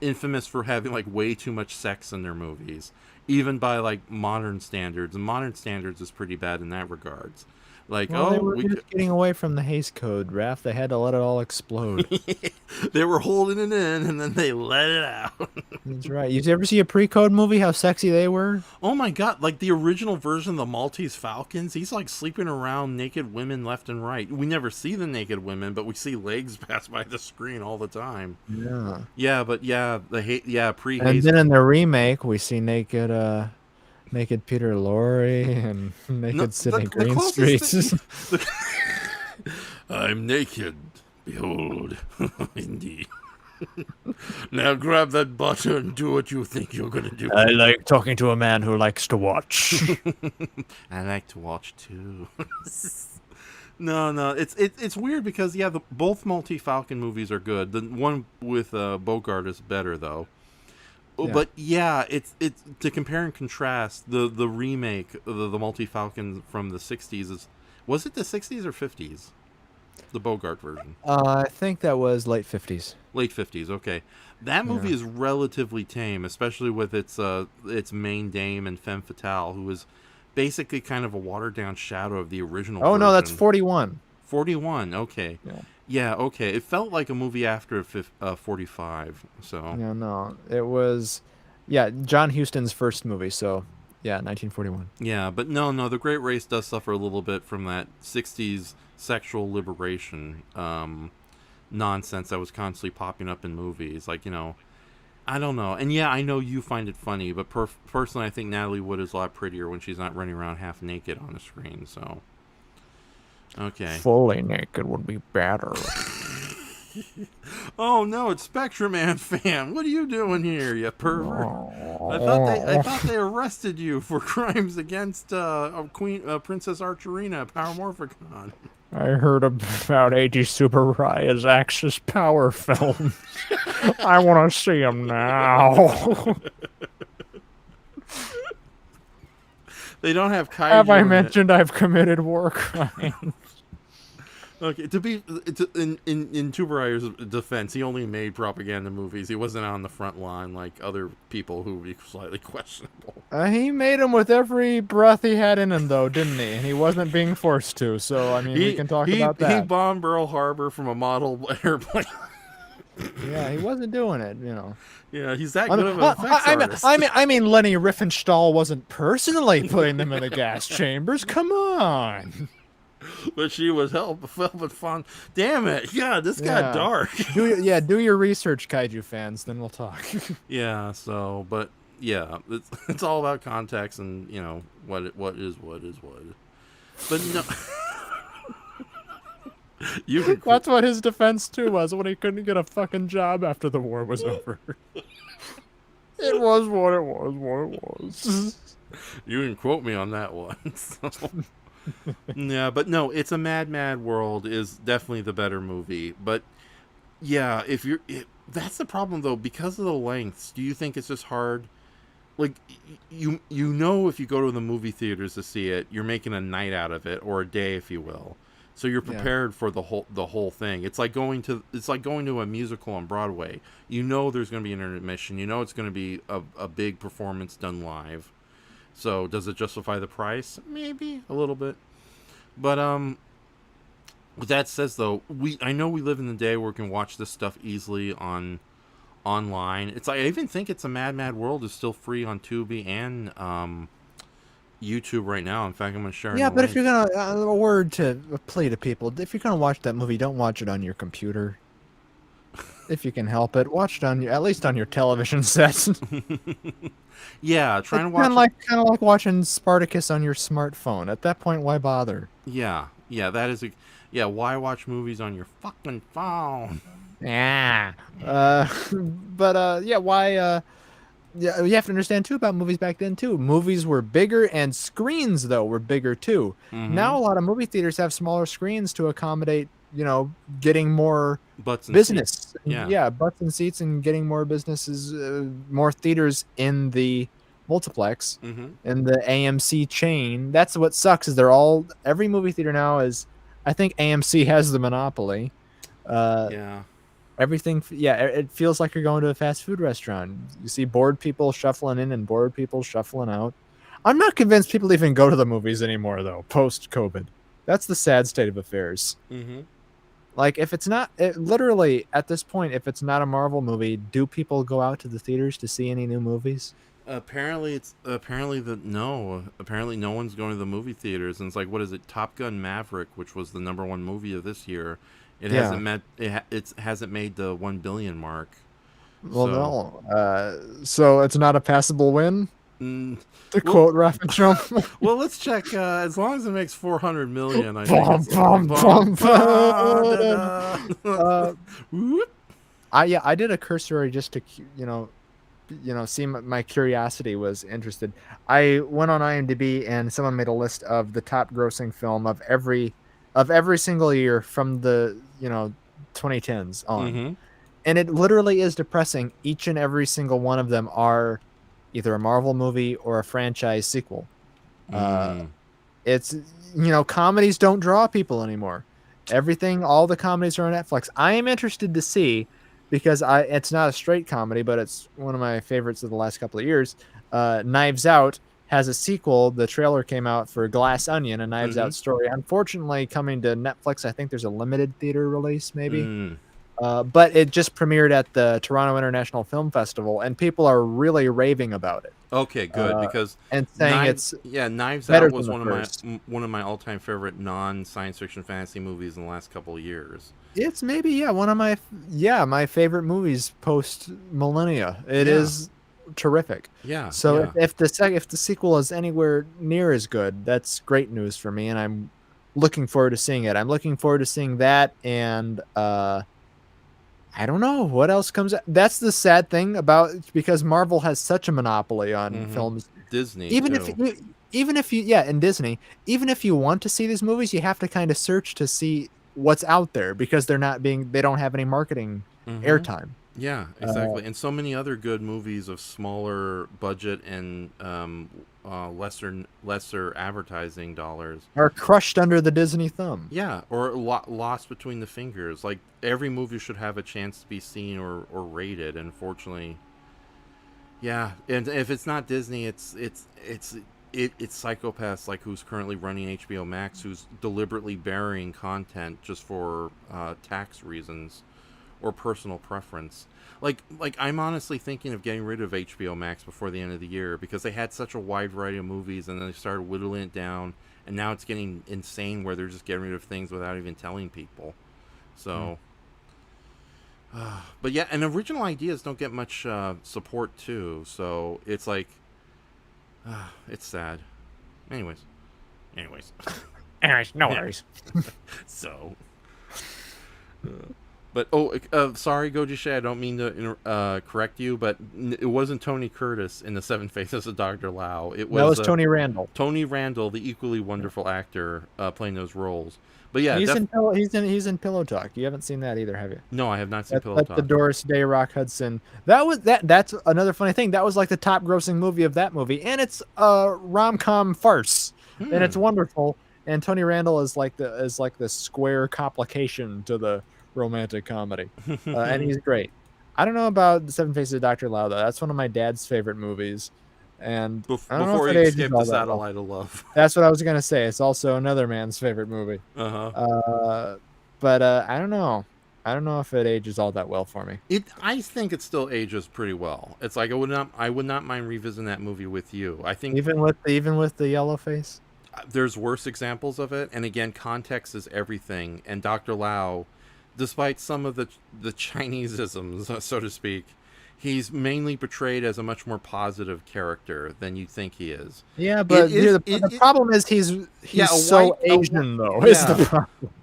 infamous for having like way too much sex in their movies, even by like modern standards. And modern standards is pretty bad in that regards. Like, well, they were just getting away from the Hays Code, Raph. They had to let it all explode. They were holding it in, and then they let it out. That's right. You ever see a pre-code movie? How sexy they were? Oh my god! Like the original version of the Maltese Falcons, he's like sleeping around naked women left and right. We never see the naked women, but we see legs pass by the screen all the time. Yeah. Yeah, but yeah, pre. And then in the remake, we see naked Peter Lorre and naked Sidney Greenstreet. I'm naked. Behold, indeed. Now grab that butter and do what you think you're gonna do. I like talking to a man who likes to watch. I like to watch too. No, it's weird because yeah, both Falcon movies are good. The one with Bogart is better though. Yeah. But yeah, it's to compare and contrast the remake of the Falcon from the 60s was it the 60s or 50s? The Bogart version. I think that was late 50s. Late 50s, okay. That movie is relatively tame, especially with its main dame and femme fatale, who is basically kind of a watered down shadow of the original version. No, that's 41. 41, okay. Yeah, okay. It felt like a movie after 45, so. Yeah, no. It was, John Huston's first movie, so, 1941. Yeah, but no, The Great Race does suffer a little bit from that 60s sexual liberation nonsense that was constantly popping up in movies. Like, you know, I don't know. And yeah, I know you find it funny, but personally, I think Natalie Wood is a lot prettier when she's not running around half naked on the screen, so. Okay. Fully naked would be better. Oh no, it's Spectrum Man fan. What are you doing here, you pervert? I thought they arrested you for crimes against Princess Archerina, Paramorphicon. I heard about A.G. Tsuburai's Axis Power films. I want to see them now. They don't have kaiju. Have I mentioned I've committed war crimes? Okay, in Tsuburai's defense, he only made propaganda movies. He wasn't on the front line like other people who would be slightly questionable. He made them with every breath he had in him, though, didn't he? And he wasn't being forced to. So I mean, we can talk about that. He bombed Pearl Harbor from a model airplane. Yeah, he wasn't doing it, you know. Yeah, he's that good of an effects artist. I mean, Lenny Riefenstahl wasn't personally putting them in the gas chambers. Come on. but she was helping fun. Damn it! Yeah, this got Yeah. dark. Do your research, kaiju fans. Then we'll talk. Yeah. So, but yeah, it's all about context and what is. But no, you can. That's what his defense too was when he couldn't get a fucking job after the war was over. It was what it was. What it was. You can quote me on that one. So. Yeah, but no, It's a Mad, Mad World is definitely the better movie. But yeah, that's the problem though, because of the lengths. Do you think it's just hard? Like if you go to the movie theaters to see it, you're making a night out of it, or a day, if you will. So you're prepared for the whole thing. It's like going to a musical on Broadway. There's going to be an intermission. It's going to be a big performance done live. So does it justify the price? Maybe a little bit. But with that says though, I know we live in the day where we can watch this stuff easily online. It's like I even think It's a Mad, Mad World is still free on Tubi and YouTube right now. In fact, I'm going to share. Yeah, but if you're gonna a plea to people, if you're gonna watch that movie, don't watch it on your computer. If you can help it, watch it at least on your television set. Yeah, trying to watch kind of like watching Spartacus on your smartphone. At that point, why bother? Yeah, that is why watch movies on your fucking phone? Yeah. Why? Yeah, you have to understand too about movies back then too. Movies were bigger, and screens though were bigger too. Mm-hmm. Now a lot of movie theaters have smaller screens to accommodate, getting more butts and business. Seats. Yeah, butts and seats, and getting more businesses, more theaters in the multiplex, in the AMC chain. That's what sucks is every movie theater now is. I think AMC has the monopoly. Everything, it feels like you're going to a fast food restaurant. You see bored people shuffling in and bored people shuffling out. I'm not convinced people even go to the movies anymore, though, post-COVID. That's the sad state of affairs. Mm-hmm. Like, if it's not, literally, at this point, if it's not a Marvel movie, do people go out to the theaters to see any new movies? Apparently no one's going to the movie theaters. And it's like, what is it? Top Gun Maverick, which was the #1 movie of this year. It hasn't made the 1 billion mark. Well, no. So it's not a passable win? To quote Enshohma. Well, let's check. As long as it makes 400 million, I think. I did a cursory just to, see my curiosity was interested. I went on IMDb and someone made a list of the top grossing film of every single year from the 2010s on, and it literally is depressing. Each and every single one of them are either a Marvel movie or a franchise sequel. It's comedies don't draw people anymore. All the comedies are on Netflix. I am interested to see, because it's not a straight comedy, but it's one of my favorites of the last couple of years. Knives Out has a sequel. The trailer came out for Glass Onion, a Knives Out story. Unfortunately, coming to Netflix, I think there's a limited theater release, maybe. But it just premiered at the Toronto International Film Festival, and people are really raving about it. Okay, good, because and saying Knives Out was one of my all-time favorite non-science fiction fantasy movies in the last couple of years. It's maybe one of my favorite movies post millennia. It is terrific. Yeah. So if the sequel is anywhere near as good, that's great news for me, and I'm looking forward to seeing it. I'm looking forward to seeing that, and I don't know what else comes out. That's the sad thing because Marvel has such a monopoly on films. Disney, even if and Disney, even if you want to see these movies, you have to kind of search to see what's out there, because they don't have any marketing airtime. Yeah, exactly. And so many other good movies of smaller budget and lesser advertising dollars are crushed under the Disney thumb. Yeah, or lost between the fingers. Like, every movie should have a chance to be seen or rated. Unfortunately, yeah. And if it's not Disney, it's psychopaths like who's currently running HBO Max, who's deliberately burying content just for tax reasons, or personal preference. Like I'm honestly thinking of getting rid of HBO Max before the end of the year because they had such a wide variety of movies, and then they started whittling it down, and now it's getting insane where they're just getting rid of things without even telling people. So, but yeah, and original ideas don't get much support too. So it's like, it's sad. Anyways. Anyways, no worries. So, but sorry, Goji Shay, I don't mean to correct you, but it wasn't Tony Curtis in The Seven Faces of Dr. Lao. That was Tony Randall. Tony Randall, the equally wonderful actor, playing those roles. But yeah, he's in Pillow Talk. You haven't seen that either, have you? No, I have not seen Pillow That's Talk. the Doris Day, Rock Hudson. That's another funny thing. That was like the top grossing movie of that movie, and it's a rom-com farce, and it's wonderful. And Tony Randall is like the square complication to the romantic comedy, and he's great. I don't know about The Seven Faces of Dr. Lao though. That's one of my dad's favorite movies, and I don't know Before if he it ages escaped all the that well. Satellite of Love. That's what I was gonna say. It's also another man's favorite movie. But I don't know. I don't know if it ages all that well for me. I think it still ages pretty well. It's like I would not mind revisiting that movie with you. I think Even with the yellow face. there's worse examples of it, and again, context is everything. And Dr. Lao, despite some of the Chineseisms, so to speak, he's mainly portrayed as a much more positive character than you think he is. Yeah, but the problem is he's so Asian though. Is the problem.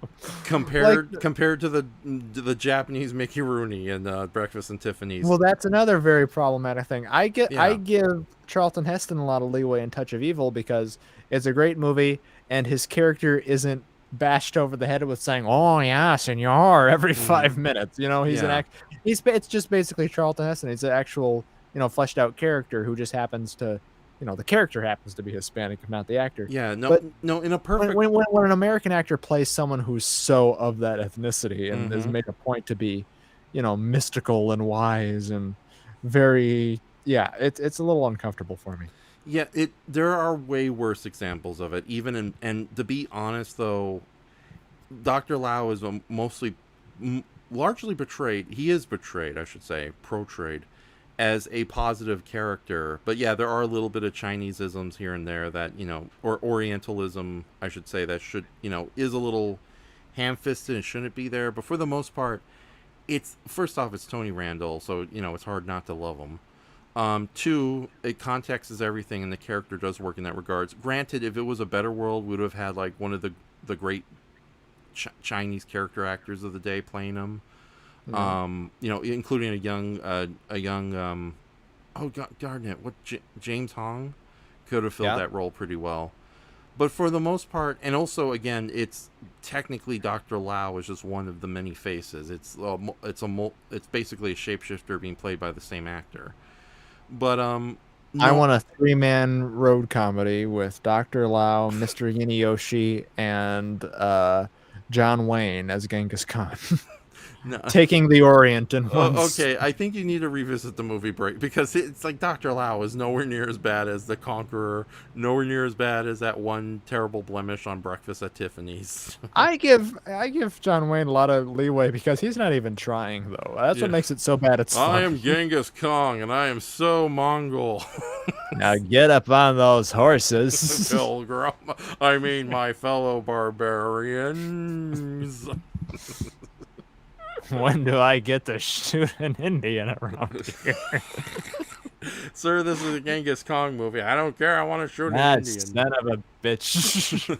Compared to the Japanese Mickey Rooney in Breakfast and Tiffany's. Well, that's another very problematic thing. I give Charlton Heston a lot of leeway in Touch of Evil because it's a great movie and his character isn't bashed over the head with saying "Oh yeah, senor" every 5 minutes. You know, it's just basically Charlton Heston. He's an actual, fleshed out character who just happens to, the character happens to be Hispanic, if not the actor. Yeah, no, in a perfect when an American actor plays someone who's so of that ethnicity and is made a point to be, mystical and wise and very, it's a little uncomfortable for me. Yeah, there are way worse examples of it. And to be honest, though, Dr. Lao is largely portrayed. He is portrayed, I should say, portrayed as a positive character. But yeah, there are a little bit of Chineseisms here and there that or Orientalism, I should say, that should is a little ham-fisted and shouldn't be there. But for the most part, first off, it's Tony Randall, so it's hard not to love him. Two, context is everything, and the character does work in that regards. Granted, if it was a better world, we would have had like one of the great Chinese character actors of the day playing him. Including a young oh god darn it, James Hong could have filled that role pretty well. But for the most part, and also again, it's technically Dr. Lao is just one of the many faces. It's basically a shapeshifter being played by the same actor. But I want a 3-man road comedy with Dr. Lao, Mr. Yiniyoshi, and John Wayne as Genghis Khan. No. Taking the Orient in one. Okay, I think you need to revisit the movie Break because it's like Dr. Lao is nowhere near as bad as The Conqueror, nowhere near as bad as that one terrible blemish on Breakfast at Tiffany's. I give John Wayne a lot of leeway because he's not even trying though. That's what makes it so bad. I am Genghis Khan and I am so Mongol. Now get up on those horses, Pilgrim. I mean, my fellow barbarians. When do I get to shoot an Indian around here? Sir, this is a Genghis Khan movie. I don't care. I want to shoot an Indian. Son of a bitch.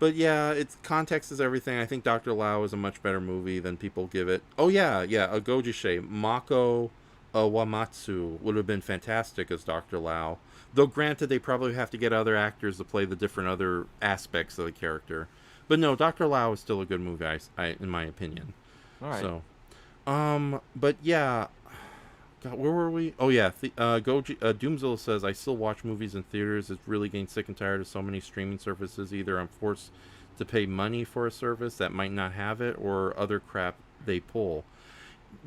But yeah, context is everything. I think Dr. Lao is a much better movie than people give it. Oh yeah, a Gojishe. Mako Wamatsu would have been fantastic as Dr. Lao. Though granted, they probably have to get other actors to play the different other aspects of the character. But no, Dr. Lao is still a good movie, in my opinion. All right. So, but yeah, God, where were we? Oh yeah, Doomzilla says I still watch movies in theaters. It's really getting sick and tired of so many streaming services. Either I'm forced to pay money for a service that might not have it, or other crap they pull.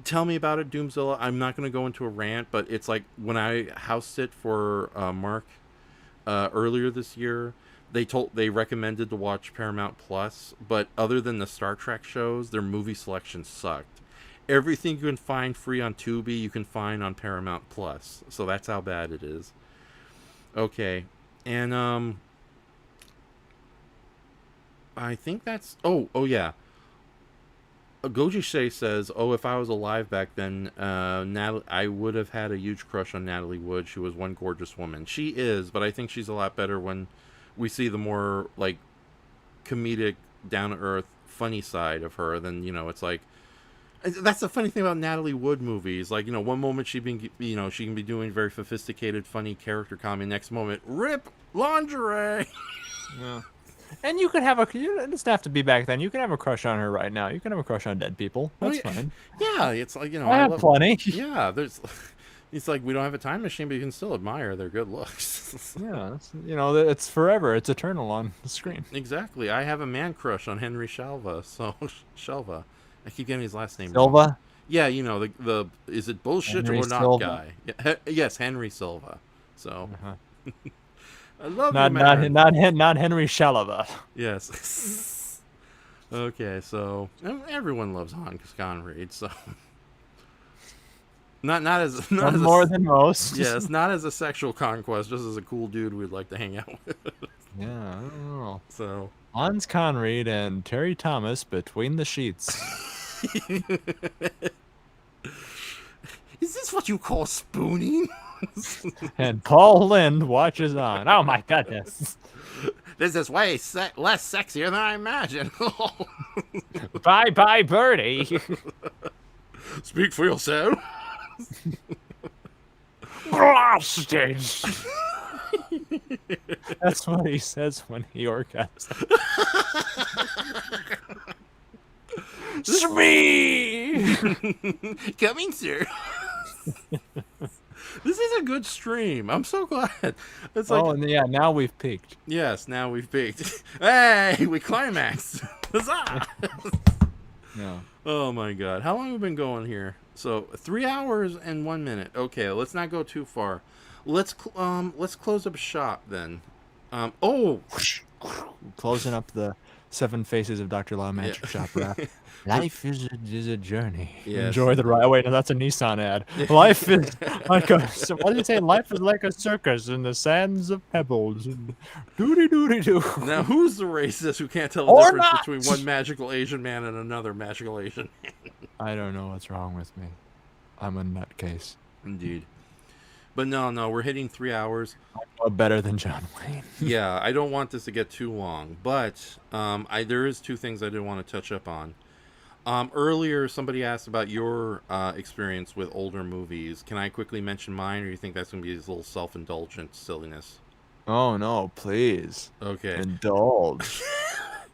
Tell me about it, Doomzilla. I'm not going to go into a rant, but it's like when I house sit for Mark earlier this year. They recommended to watch Paramount Plus, but other than the Star Trek shows, their movie selection sucked. Everything you can find free on Tubi, you can find on Paramount Plus. So that's how bad it is. Okay. And I think that's yeah. Goji Shea says, if I was alive back then, I would have had a huge crush on Natalie Wood. She was one gorgeous woman. She is, but I think she's a lot better when we see the more, like, comedic, down-to-earth, funny side of her than, it's like... That's the funny thing about Natalie Wood movies. Like, one moment she can be doing very sophisticated, funny character comedy. Next moment, rip lingerie. Yeah. And you could have it doesn't have to be back then. You can have a crush on her right now. You can have a crush on dead people. That's fine. Yeah, it's like, I have plenty. Yeah, it's like we don't have a time machine, but you can still admire their good looks. Yeah, it's forever. It's eternal on the screen. Exactly. I have a man crush on Henry Shelva. So Shelva. I keep getting his last name Silva? wrong. Yeah, the is it bullshit Henry or not Silva. guy? Yeah, yes, Henry Silva. So I love not Henry Shalava. Yes. Okay, so everyone loves Hans Conried, so not as more than most. Yes, not as a sexual conquest, just as a cool dude we'd like to hang out with. Yeah, I don't know. So Hans Conried and Terry Thomas between the sheets. Is this what you call spooning? And Paul Lind watches on. Oh my goodness. This is way less sexier than I imagined. Bye, birdie. Speak for yourself. Blasted. That's what he says when he orgasms. Smee! Coming, sir. This is a good stream. I'm so glad. It's like, and yeah, now we've peaked. Yes, now we've peaked. Hey, we climaxed. Huzzah! Yeah. Oh my god. How long have we been going here? So 3 hours and 1 minute. Okay, let's not go too far. Let's close up shop then. Closing up the 7 Faces of Dr. Law Magic Shop wrap. Life is a journey. Yes. Enjoy the ride. Oh, wait, no, that's a Nissan ad. Life is like what did you say? Life is like a circus in the sands of pebbles. Doody-doody-doo. Now, who's the racist who can't tell the Or difference not. between one magical Asian man and another magical Asian man? I don't know what's wrong with me. I'm a nutcase. Indeed. But no, we're hitting 3 hours. I'm better than John Wayne. Yeah, I don't want this to get too long, but there is 2 things I did want to touch up on. Earlier, somebody asked about your experience with older movies. Can I quickly mention mine, or do you think that's going to be this little self-indulgent silliness? Oh, no, please. Okay. Indulge.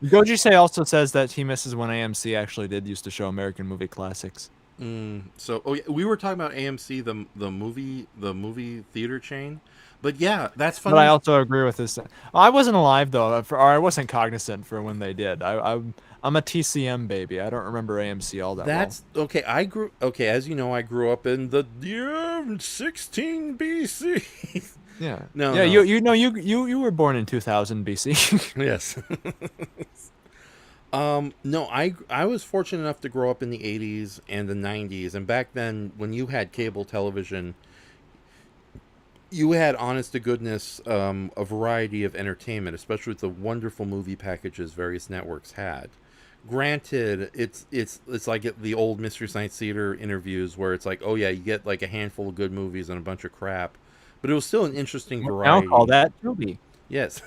Goji Say also says that he misses when AMC actually did used to show American movie classics. We were talking about AMC, the movie theater chain. But yeah, that's funny. But I also agree with this. I wasn't alive, though, or I wasn't cognizant for when they did. I'm a TCM baby. I don't remember AMC all that well. Okay. As you know, I grew up in the year 16 BC. Yeah. No. You were born in 2000 BC. Yes. No, I was fortunate enough to grow up in the 80s and the 90s, and back then, when you had cable television, you had, honest to goodness, a variety of entertainment, especially with the wonderful movie packages various networks had. Granted, it's like the old Mystery Science Theater interviews where it's like, oh yeah, you get like a handful of good movies and a bunch of crap, but it was still an interesting variety. I'll call that Tubi. Yes.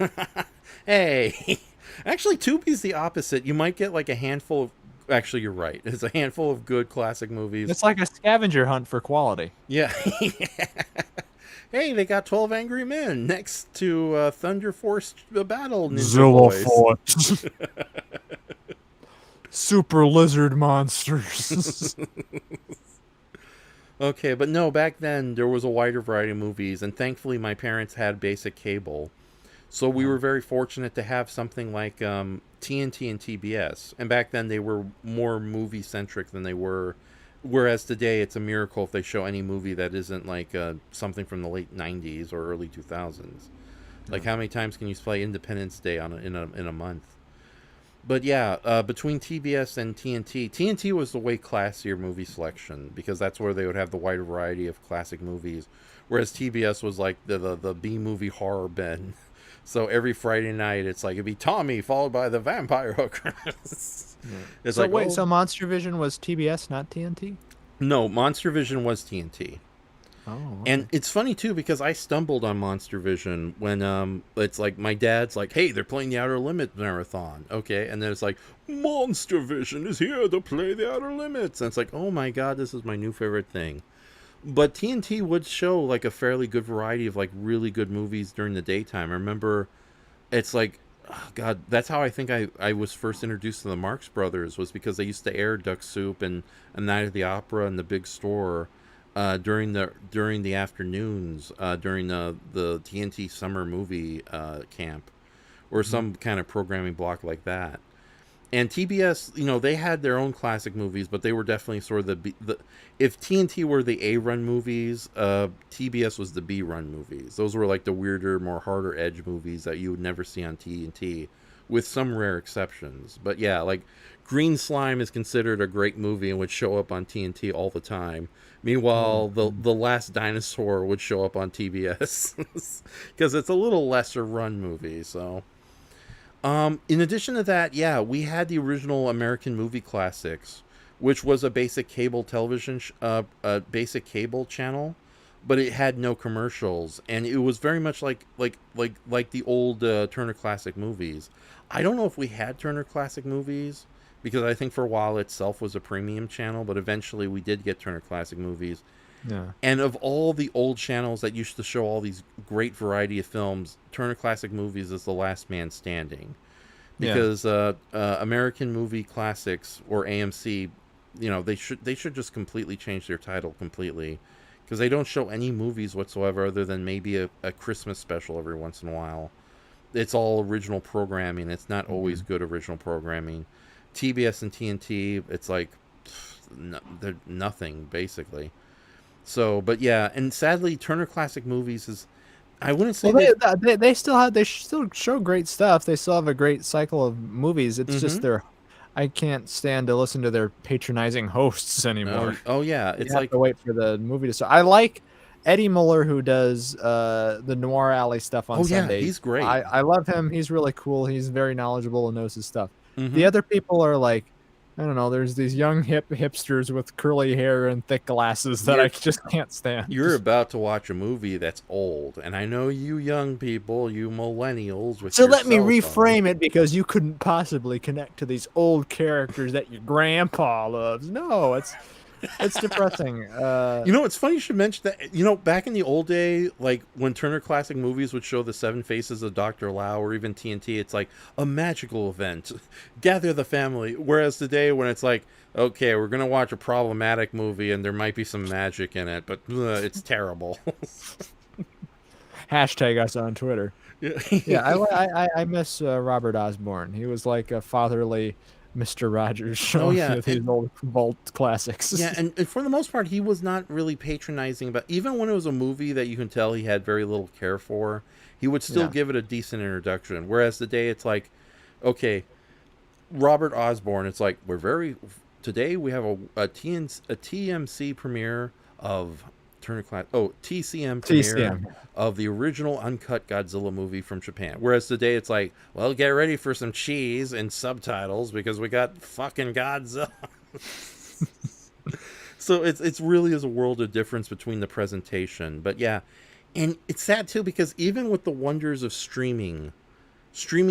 Hey, actually, Tubi's the opposite. You might get like a handful of. Actually, you're right. It's a handful of good classic movies. It's like a scavenger hunt for quality. Yeah. Hey, they got 12 Angry Men next to Thunder Force Battle Ninja Boys. Super lizard monsters. Okay, but no, back then there was a wider variety of movies, and thankfully my parents had basic cable. So we were very fortunate to have something like TNT and TBS. And back then they were more movie-centric than they were. Whereas today it's a miracle if they show any movie that isn't like something from the late 90s or early 2000s. Like, how many times can you play Independence Day in a month? But yeah, between TBS and TNT was the way classier movie selection, because that's where they would have the wider variety of classic movies, whereas TBS was like the B movie horror bin. So every Friday night, it's like it'd be Tommy followed by the vampire hooker. It's So like, wait, oh, so Monster Vision was TBS, not TNT? no, Monster Vision was TNT. Oh, And it's funny too, because I stumbled on Monster Vision when it's like my dad's like, hey, they're playing the Outer Limits marathon. Okay, and then it's like, Monster Vision is here to play the Outer Limits. And it's like, oh my god, this is my new favorite thing. But TNT would show like a fairly good variety of like really good movies during the daytime. I remember it's like, oh god, that's how I think I was first introduced to the Marx Brothers, was because they used to air Duck Soup and A Night at the Opera and The Big Store during the afternoons during the TNT summer movie camp, or some kind of programming block like that. And TBS, they had their own classic movies, but they were definitely sort of the if TNT were the A run movies, TBS was the B run movies. Those were like the weirder, more harder edge movies that you would never see on TNT, with some rare exceptions. But yeah, like Green Slime is considered a great movie and would show up on TNT all the time. Meanwhile, the Last Dinosaur would show up on TBS because it's a little lesser run movie. So, in addition to that, yeah, we had the original American Movie Classics, which was a basic cable television, basic cable channel, but it had no commercials, and it was very much like the old Turner Classic Movies. I don't know if we had Turner Classic Movies, because I think for a while itself was a premium channel, but eventually we did get Turner Classic Movies. yeah. And of all the old channels that used to show all these great variety of films, Turner Classic Movies is the last man standing. Because American Movie Classics, or AMC, they should just completely change their title completely, because they don't show any movies whatsoever other than maybe a Christmas special every once in a while. It's all original programming. It's not always good original programming. TBS and TNT, it's like they're nothing basically. So, but yeah, and sadly, Turner Classic Movies is, I wouldn't say They still show great stuff. They still have a great cycle of movies. It's just I can't stand to listen to their patronizing hosts anymore. Oh yeah, it's You have like to wait for the movie to start. I like Eddie Muller, who does the Noir Alley stuff on Sundays. he's great. I love him. He's really cool. He's very knowledgeable and knows his stuff. Mhm. The other people are like, I don't know, there's these young hipsters with curly hair and thick glasses that I just can't stand. You're about to watch a movie that's old, and I know you young people, you millennials with So your let me cell phone. reframe it, because you couldn't possibly connect to these old characters that your grandpa loves. No, it's depressing. It's funny you should mention that. Back in the old day, like when Turner Classic Movies would show the Seven Faces of Dr. Lao, or even TNT, it's like a magical event. Gather the family. Whereas today, when it's like, okay, we're going to watch a problematic movie and there might be some magic in it, but it's terrible. Hashtag us on Twitter. Yeah, I miss Robert Osborne. He was like a fatherly Mr. Rogers showing with his old vault classics. Yeah, and for the most part, he was not really patronizing about, even when it was a movie that you can tell he had very little care for, he would still give it a decent introduction. Whereas today, it's like, okay, Robert Osborne, it's like, today we have a TMC premiere of Turner Class. Oh, TCM premiere of the original uncut Godzilla movie from Japan. Whereas today it's like, well, get ready for some cheese and subtitles because we got fucking Godzilla. So it's really is a world of difference between the presentation. But yeah, and it's sad too, because even with the wonders of streaming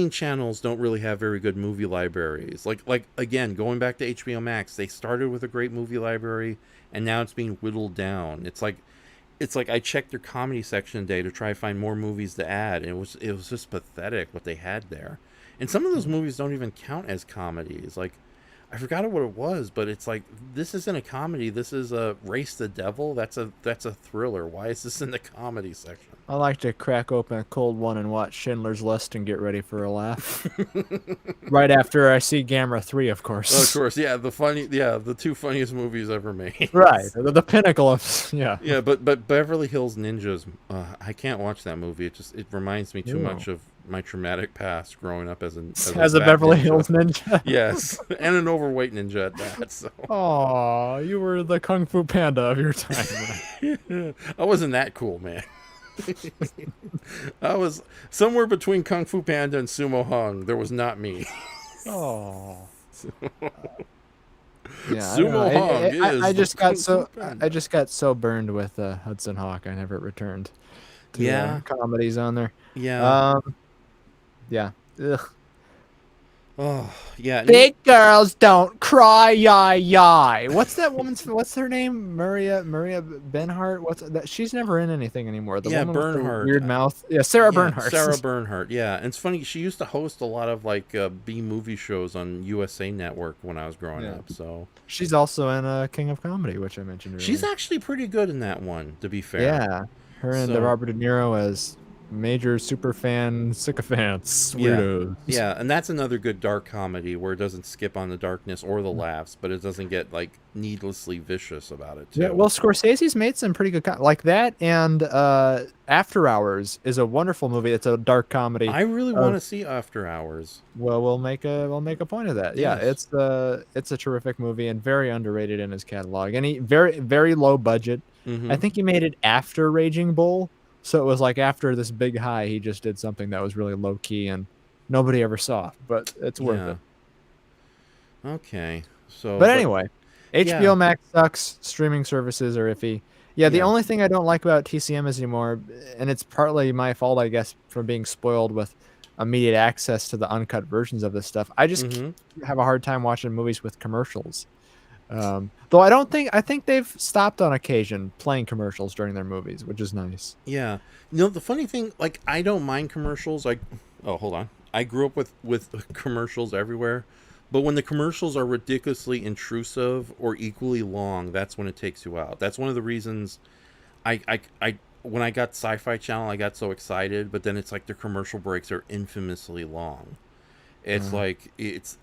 channels don't really have very good movie libraries. Like again, going back to HBO Max, they started with a great movie library, and now it's being whittled down. It's like I checked their comedy section today to try to find more movies to add, and it was just pathetic what they had there. And some of those movies don't even count as comedies. Like, I forgot what it was, but it's like, this isn't a comedy. This is a Race the Devil. That's a thriller. Why is this in the comedy section? I like to crack open a cold one and watch Schindler's List and get ready for a laugh. Right after I see Gamera 3, of course. Oh, of course, yeah, the two funniest movies ever made. Right, the pinnacle of, yeah. Yeah, but Beverly Hills Ninjas, I can't watch that movie. It reminds me too much of my traumatic past growing up as a fat Beverly ninja. Hills Ninja. Yes, and an overweight ninja at that. So. Aw, you were the Kung Fu Panda of your time. I wasn't that cool, man. I was somewhere between Kung Fu Panda and Sumo Hung. There was not me. Oh. Yeah, Sumo Hung is. I just got so burned with Hudson Hawk. I never returned to comedies on there. Yeah. Yeah. Ugh. Oh, yeah. Big girls don't cry, yai. What's her name? Maria Benhart. What's that? She's never in anything anymore. The woman with the Bernhardt. weird mouth. Yeah, Sarah Bernhardt. Sarah Bernhardt. Yeah, and it's funny. She used to host a lot of like B movie shows on USA Network when I was growing up. So she's also in King of Comedy, which I mentioned earlier. She's actually pretty good in that one, to be fair. Yeah, her and Robert De Niro as major super fan sycophants, weirdos. Yeah, and that's another good dark comedy where it doesn't skip on the darkness or the laughs, but it doesn't get like needlessly vicious about it too. Yeah, well, Scorsese's made some pretty good like that, and After Hours is a wonderful movie. It's a dark comedy. I really want to see After Hours. Well, we'll make a point of that. Yes. Yeah, it's a terrific movie and very underrated in his catalog. And he very low budget. Mm-hmm. I think he made it after Raging Bull. So it was like after this big high, he just did something that was really low key and nobody ever saw. But it's worth it. Okay. So. But anyway, HBO Max sucks. Streaming services are iffy. Yeah, the only thing I don't like about TCM anymore, and it's partly my fault, I guess, for being spoiled with immediate access to the uncut versions of this stuff. I just have a hard time watching movies with commercials. Though I think they've stopped on occasion playing commercials during their movies, which is nice. Yeah. You know, the funny thing, like, I don't mind commercials. Hold on. I grew up with commercials everywhere, but when the commercials are ridiculously intrusive or equally long, that's when it takes you out. That's one of the reasons when I got Sci-Fi Channel, I got so excited, but then it's like the commercial breaks are infamously long. It's like it's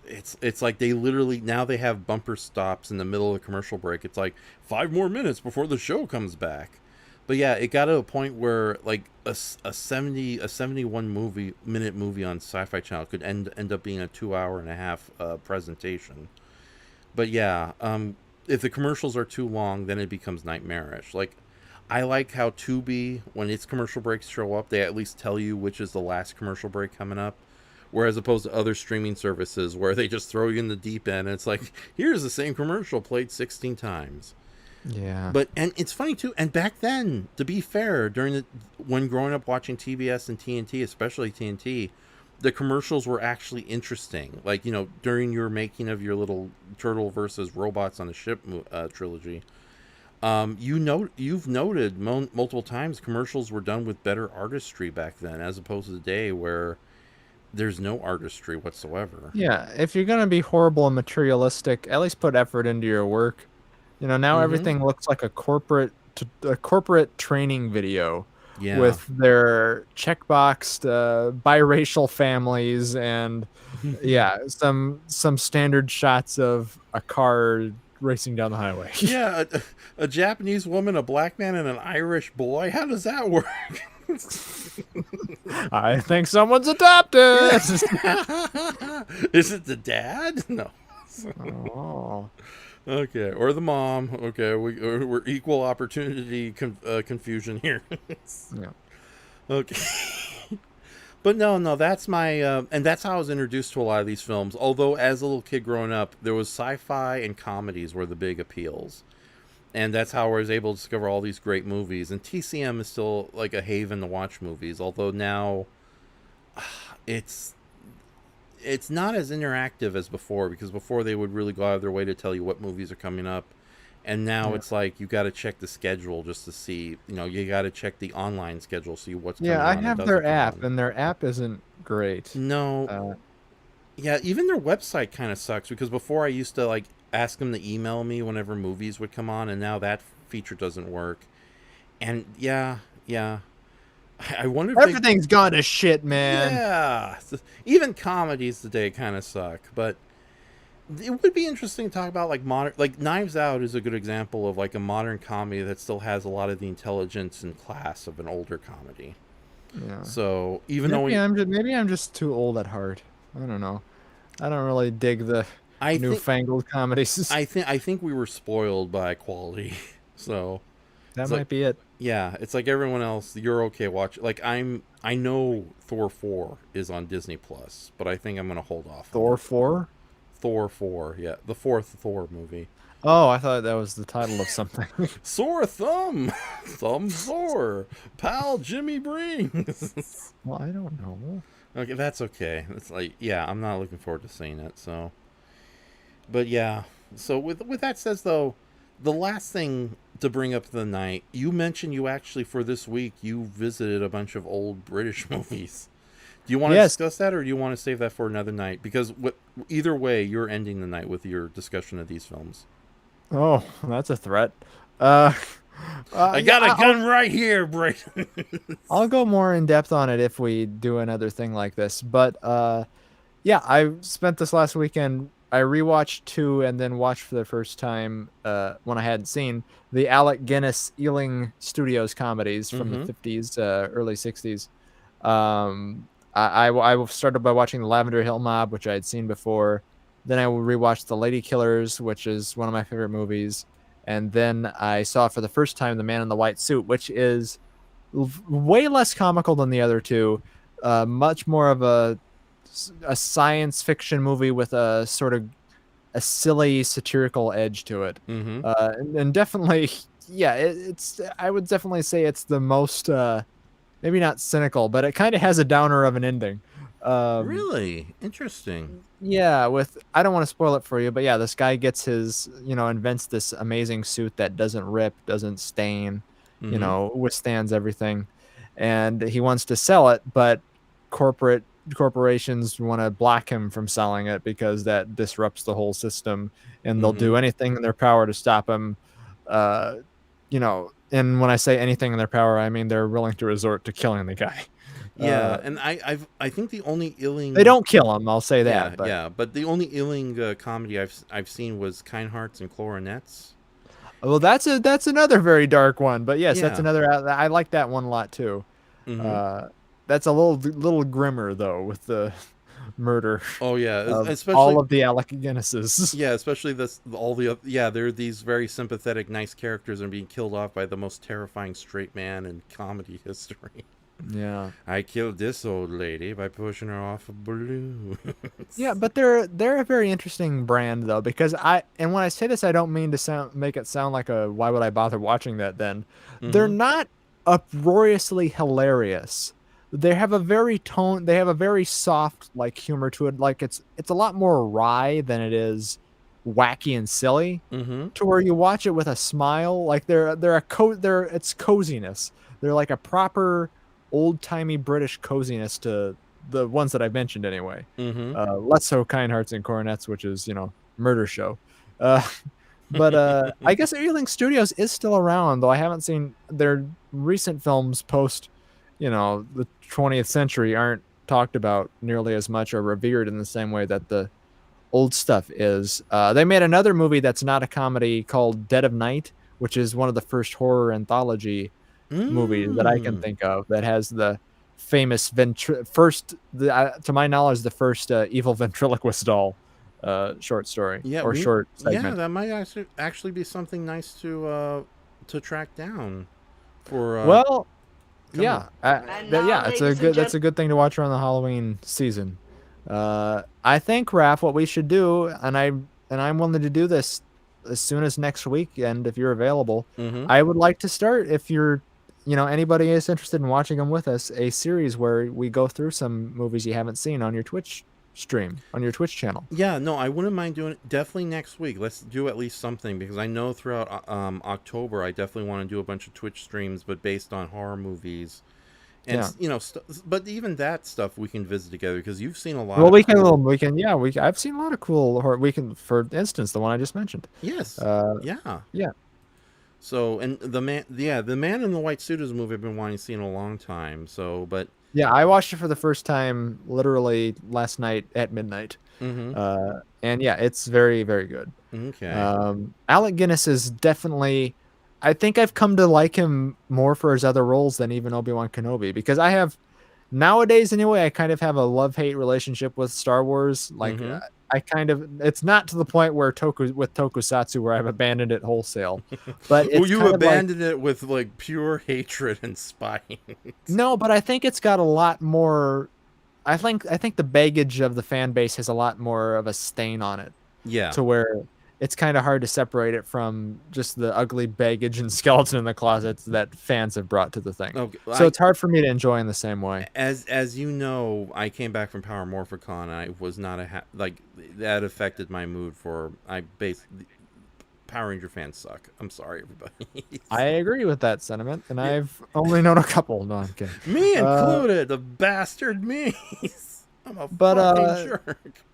like they literally now they have bumper stops in the middle of the commercial break. It's like 5 more minutes before the show comes back. But yeah, it got to a point where like a 71 minute movie on Sci-Fi Channel could end up being a 2.5 presentation. But yeah, if the commercials are too long, then it becomes nightmarish. Like, I like how Tubi, when its commercial breaks show up, they at least tell you which is the last commercial break coming up. Whereas opposed to other streaming services where they just throw you in the deep end and it's like, here's the same commercial played 16 times. Yeah. And it's funny too. And back then, to be fair, when growing up watching TBS and TNT, especially TNT, the commercials were actually interesting. Like, you know, during your making of your little Turtle versus Robots on the Ship trilogy, you've noted multiple times commercials were done with better artistry back then, as opposed to today where there's no artistry whatsoever. Yeah, if you're gonna be horrible and materialistic, at least put effort into your work. You know, now everything looks like a corporate training video with their checkboxed biracial families and some standard shots of a car racing down the highway. Yeah, a Japanese woman, a black man, and an Irish boy. How does that work? I think someone's adopted. Is it the dad? No. Oh. Okay, or the mom. Okay, we're equal opportunity confusion here. Yeah. Okay. But no, that's my and that's how I was introduced to a lot of these films. Although as a little kid growing up, there was sci-fi and comedies were the big appeals. And that's how I was able to discover all these great movies. And TCM is still like a haven to watch movies. Although now it's not as interactive as before, because before they would really go out of their way to tell you what movies are coming up. And now it's like you got to check the schedule just to see, you know, you got to check the online schedule, see what's coming on. Yeah, I have their app, and their app isn't great. No. Yeah, even their website kind of sucks because before I used to like ask them to email me whenever movies would come on, and now that feature doesn't work. And yeah, I wonder if they. Everything's gone to shit, man. Yeah, even comedies today kind of suck. But it would be interesting to talk about like modern, like Knives Out is a good example of like a modern comedy that still has a lot of the intelligence and class of an older comedy. Yeah. So even though Maybe I'm just too old at heart. I don't know. I don't really dig the I think newfangled comedies. I think we were spoiled by quality. So That it's might like, be it. yeah, it's like everyone else. You're okay watch. Like I know Thor 4 is on Disney Plus, but I think I'm gonna hold off. Thor 4? Thor 4, yeah, the fourth Thor movie. Oh, I thought that was the title of something. Sore Thumb, Thumb Sore, Pal Jimmy Brings. Well, I don't know. Okay, that's okay. It's like, yeah, I'm not looking forward to seeing it. So, but yeah. So with that says though, the last thing to bring up the night, you mentioned you actually for this week you visited a bunch of old British movies. Do you want to discuss that, or do you want to save that for another night? Because either way, you're ending the night with your discussion of these films. Oh, that's a threat. I got a gun right here, Brayton. I'll go more in depth on it if we do another thing like this. But yeah, I spent this last weekend. I rewatched 2 and then watched for the first time when I hadn't seen the Alec Guinness Ealing Studios comedies from the 50s, early 60s. I started by watching the Lavender Hill Mob, which I had seen before. Then I rewatched The Lady Killers, which is one of my favorite movies. And then I saw for the first time The Man in the White Suit, which is way less comical than the other two. Much more of a science fiction movie with a sort of a silly satirical edge to it. And definitely, yeah, it's. I would definitely say it's the most, maybe not cynical, but it kind of has a downer of an ending. Really interesting. Yeah, I don't want to spoil it for you, but yeah, this guy gets invents this amazing suit that doesn't rip, doesn't stain, withstands everything, and he wants to sell it, but corporations want to block him from selling it because that disrupts the whole system, and they'll do anything in their power to stop him. And when I say anything in their power, I mean they're willing to resort to killing the guy. Yeah, and I think the only Ealing they don't kill him. I'll say that. But the only Ealing comedy I've seen was Kind Hearts and Clarinets. Well, that's another very dark one. But yes, that's another. I like that one a lot too. That's a little grimmer though with the murder. Oh yeah, especially all of the Alec Guinnesses. Yeah, especially they're these very sympathetic, nice characters and being killed off by the most terrifying straight man in comedy history. Yeah, I killed this old lady by pushing her off a balloon. Yeah, but they're a very interesting brand though, because when I say this, I don't mean to make it sound like why would I bother watching that then? They're not uproariously hilarious. They have a very soft like humor to it. Like it's a lot more wry than it is wacky and silly. To where you watch it with a smile. Like it's coziness. They're like a proper old-timey British coziness to the ones that I mentioned anyway. Less so Kind Hearts and Coronets, which is murder show. But I guess Ealing Studios is still around, though I haven't seen their recent films post the 20th century aren't talked about nearly as much or revered in the same way that the old stuff is. They made another movie that's not a comedy called Dead of Night, which is one of the first horror anthology movies that I can think of that has the famous to my knowledge, the first evil ventriloquist doll short story short segment. Yeah, that might actually be something nice to track down for that's a good thing to watch around the Halloween season. I think, Raph, what we should do, and I'm willing to do this as soon as next weekend if you're available. I would like to start, if you're anybody is interested in watching them with us, a series where we go through some movies you haven't seen on your Twitch stream, on your Twitch channel. Yeah, no, I wouldn't mind doing it definitely next week. Let's do at least something, because I know throughout October I definitely want to do a bunch of Twitch streams, but based on horror movies And Yeah. but even that stuff we can visit together because you've seen a lot. Well, of cool... I've seen a lot of cool horror. For instance, the one I just mentioned. Yes. Uh, Yeah. yeah. So, and the man in the white suit is a movie I've been wanting to see in a long time. So, but Yeah, I watched it for the first time literally last night at midnight. mm-hmm. And yeah, it's very, very good. Okay. Alec Guinness is definitely, I think I've come to like him more for his other roles than even Obi-Wan Kenobi, because I have, nowadays anyway, I kind of have a love-hate relationship with Star Wars. Like, Mm-hmm. I kind of, it's not to the point where Tokusatsu where I've abandoned it wholesale, but it's Well, you kind of like, abandoned it with like pure hatred and spite. no, but I think it's got a lot more. I think the baggage of the fan base has a lot more of a stain on it, Yeah. to where it's kind of hard to separate it from just the ugly baggage and skeleton in the closets that fans have brought to the thing. Okay. So it's hard for me to enjoy in the same way. As you know, I came back from Power Morphicon. I was not like that affected my mood for Power Ranger fans suck. I'm sorry, everybody. I agree with that sentiment, and I've only known a couple. No, I'm kidding. Me included, the bastard me. I'm a fucking jerk.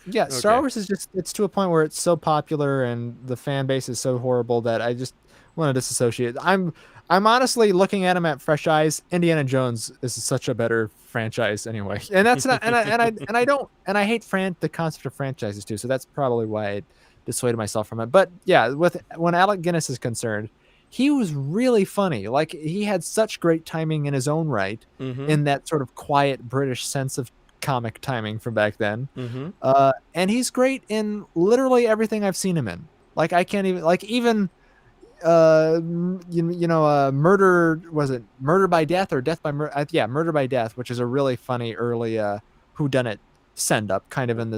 Yeah, Star Okay. Wars is just, it's to a point where it's so popular and the fan base is so horrible that I just want to disassociate. I'm honestly looking at them at fresh eyes. Indiana Jones is such a better franchise anyway. And that's not, and I hate the concept of franchises too. So that's probably why I dissuaded myself from it. But yeah, when Alec Guinness is concerned, he was really funny. Like, he had such great timing in his own right, Mm-hmm. in that sort of quiet British sense of comic timing from back then. Mm-hmm. And he's great in literally everything I've seen him in. Like, I can't even, like, even Murder, was it Murder by Death or Death by Murder? Yeah, Murder by Death, which is a really funny early whodunit send up, kind of in the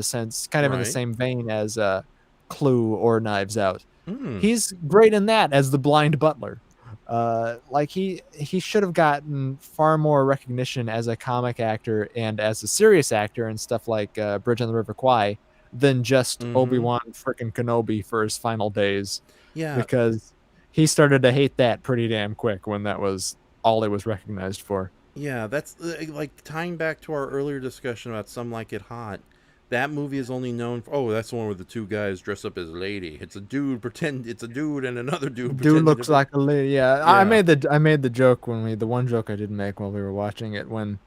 Right. same vein as Clue or Knives Out. Mm. He's great in that as the blind butler. Like, he should have gotten far more recognition as a comic actor and as a serious actor and stuff like Bridge on the River Kwai than just Mhm. Obi-Wan frickin' Kenobi for his final days, Yeah. because he started to hate that pretty damn quick when that was all he was recognized for. Yeah, that's like tying back to our earlier discussion about Some Like It Hot. That movie is only known for, that's the one where the two guys dress up as a lady. It's a dude and another dude. Dude looks like a lady. Yeah, Yeah. I made the joke the one joke I didn't make while we were watching it, when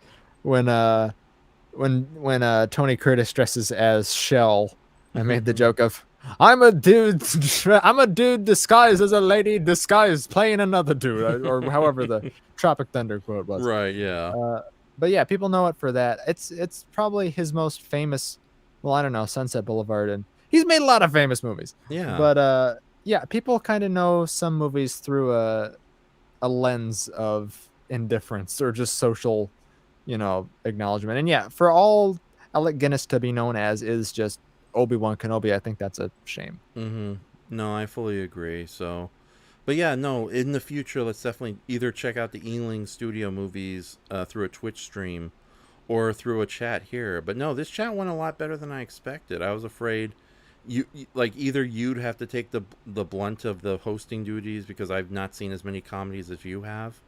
Tony Curtis dresses as Shell. I made the joke of, I'm a dude disguised as a lady disguised playing another dude, or however the Tropic Thunder quote was. Right. Yeah. But yeah, people know it for that. It's probably his most famous. Well, I don't know, Sunset Boulevard, and he's made a lot of famous movies. Yeah. But yeah, people kind of know some movies through a lens of indifference or just social, acknowledgement. And yeah, for all Alec Guinness to be known as is just Obi-Wan Kenobi, I think that's a shame. Mm-hmm. No, I fully agree. So, but yeah, no, in the future, let's definitely either check out the Ealing Studio movies through a Twitch stream or through a chat here. But no, this chat went a lot better than I expected. I was afraid like either you'd have to take the blunt of the hosting duties because I've not seen as many comedies as you have.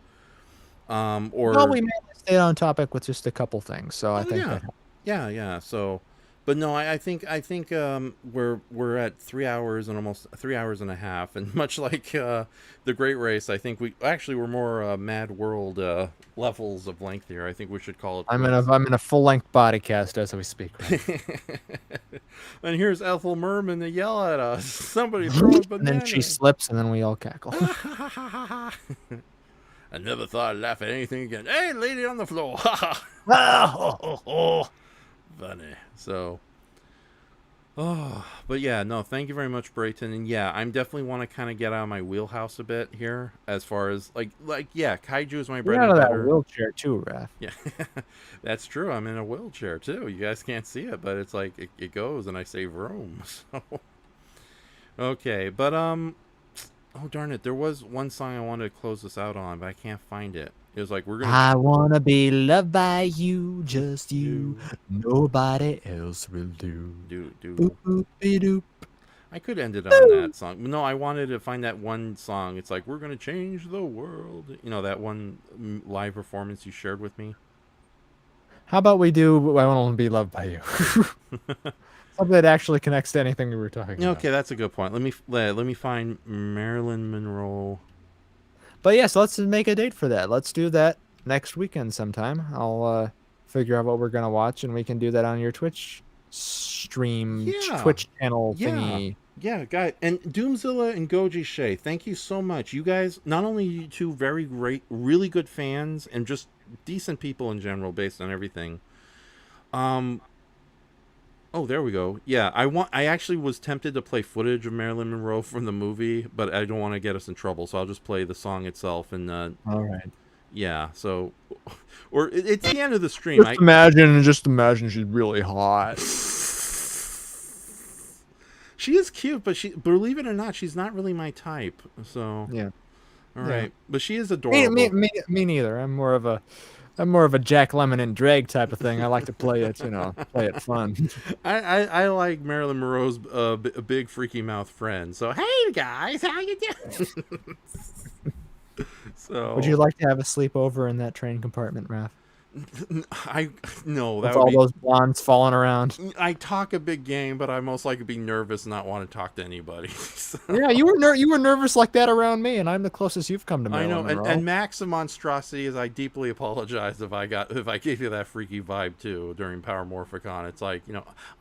Or Well, we may stay on topic with just a couple things, so I think yeah. that helps. Yeah. So, but no, I think we're at 3 hours and almost 3 hours and a half, and much like the Great Race, I think we're more Mad World levels of length here. I think we should call it. I'm in a full length body cast as we speak. Right? And here's Ethel Merman to yell at us. Somebody throw a banana. And then she slips, and then we all cackle. I never thought I'd laugh at anything again. Hey, lady on the floor. Funny. So, but yeah, no, thank you very much, Brayton. And yeah, I'm definitely want to kind of get out of my wheelhouse a bit here, as far as like yeah, kaiju is my bread You're out and of that butter. wheelchair too, Raph. Yeah, that's true. I'm in a wheelchair too. You guys can't see it, but it's like it goes, and I save room. So, okay, but oh darn it, there was one song I wanted to close this out on, but I can't find it. It was like, we're gonna. I wanna be loved by you, just you. Nobody else will do. Do. Boop, boop, be doop. I could end it on that song. No, I wanted to find that one song. It's like, we're going to change the world. You know, that one live performance you shared with me? How about we do I Want to Be Loved by You? Something that actually connects to anything we were talking about. Okay, that's a good point. Let me find Marilyn Monroe. But yes, let's make a date for that. Let's do that next weekend sometime. I'll figure out what we're going to watch, and we can do that on your Twitch stream, Twitch channel thingy. Yeah, guys. And Doomzilla and Goji Shay, thank you so much. You guys, not only you two very great, really good fans, and just decent people in general based on everything. Oh, there we go. Yeah, I actually was tempted to play footage of Marilyn Monroe from the movie, but I don't want to get us in trouble, so I'll just play the song itself. And all right. Yeah, so, or it's the end of the stream. Just imagine she's really hot. She is cute, but believe it or not, she's not really my type. So yeah, all right, but she is adorable. Me neither. I'm more of a Jack Lemmon and drag type of thing. I like to play it, play it fun. I like Marilyn Monroe's big freaky mouth friend. So hey guys, how you doing? So would you like to have a sleepover in that train compartment, Raph? No, with all those blondes falling around. I talk a big game, but I most likely be nervous and not want to talk to anybody. So. Yeah, you were nervous like that around me, and I'm the closest you've come to me. I know, and Max a monstrosity is. I deeply apologize if I gave you that freaky vibe too during Power Morphicon. It's like,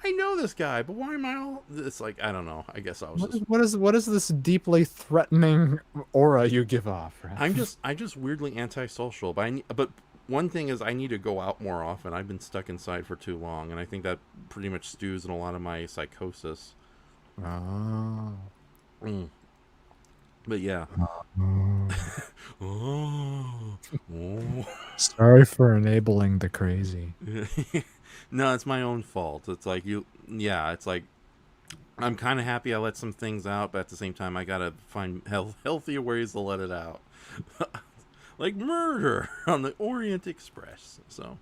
I know this guy, but why am I all? It's like, I don't know. I guess I was. What is this deeply threatening aura you give off? Raph? I'm just weirdly antisocial, but. One thing is I need to go out more often. I've been stuck inside for too long, and I think that pretty much stews in a lot of my psychosis. Oh. But yeah. Sorry for enabling the crazy. No, it's my own fault. It's like it's like I'm kind of happy I let some things out, but at the same time I got to find healthier ways to let it out. Like murder on the Orient Express. So,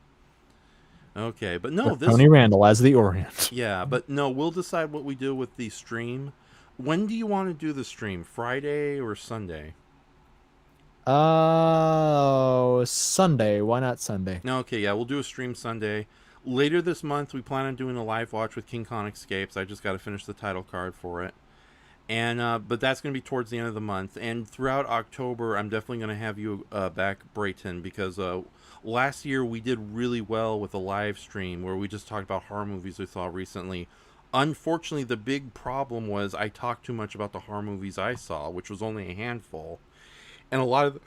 okay, but no, this Tony Randall as the Orient. Yeah, but no, we'll decide what we do with the stream. When do you want to do the stream? Friday or Sunday? Sunday. Why not Sunday? Okay, yeah, we'll do a stream Sunday. Later this month, we plan on doing a live watch with King Kong Escapes. I just got to finish the title card for it. And but that's going to be towards the end of the month. And throughout October, I'm definitely going to have you back, Brayton, because last year we did really well with a live stream where we just talked about horror movies we saw recently. Unfortunately, the big problem was I talked too much about the horror movies I saw, which was only a handful. And a lot of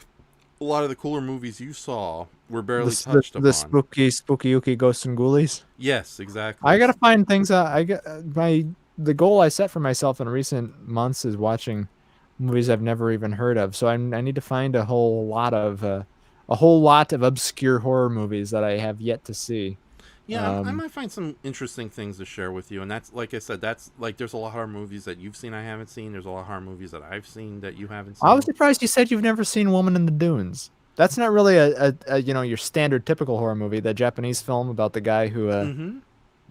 the cooler movies you saw were barely touched upon. The spooky ooky ghosts and ghoulies? Yes, exactly. I got to find things the goal I set for myself in recent months is watching movies I've never even heard of. So I need to find a whole lot of obscure horror movies that I have yet to see. Yeah, I might find some interesting things to share with you. And that's, like I said, that's like there's a lot of horror movies that you've seen I haven't seen. There's a lot of horror movies that I've seen that you haven't seen. I was surprised you said you've never seen Woman in the Dunes. That's not really a your standard typical horror movie. The Japanese film about the guy who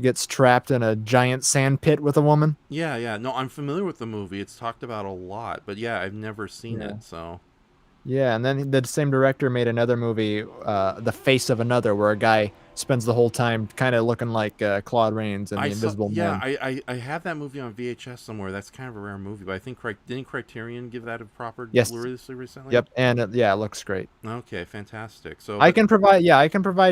gets trapped in a giant sand pit with a woman. Yeah. No, I'm familiar with the movie. It's talked about a lot, but yeah, I've never seen it. So. Yeah, and then the same director made another movie, The Face of Another, where a guy spends the whole time kind of looking like Claude Rains in The Invisible Man. Yeah, I have that movie on VHS somewhere. That's kind of a rare movie, but I think didn't Criterion give that a proper release recently? Yep, and it looks great. Okay, fantastic. So I can provide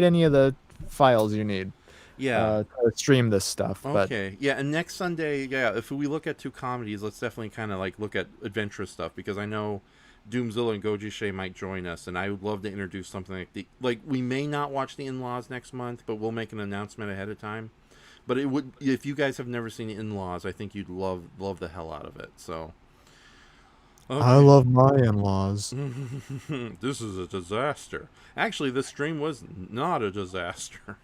any of the files you need. Yeah, to stream this stuff. Okay, yeah, and next Sunday, if we look at two comedies, let's definitely kind of like look at adventurous stuff, because I know Doomzilla and Goji Shay might join us, and I would love to introduce something like we may not watch The In-Laws next month, but we'll make an announcement ahead of time. But it would, if you guys have never seen The In-Laws, I think you'd love the hell out of it. So okay. I love my in-laws. This is a disaster. Actually, this stream was not a disaster.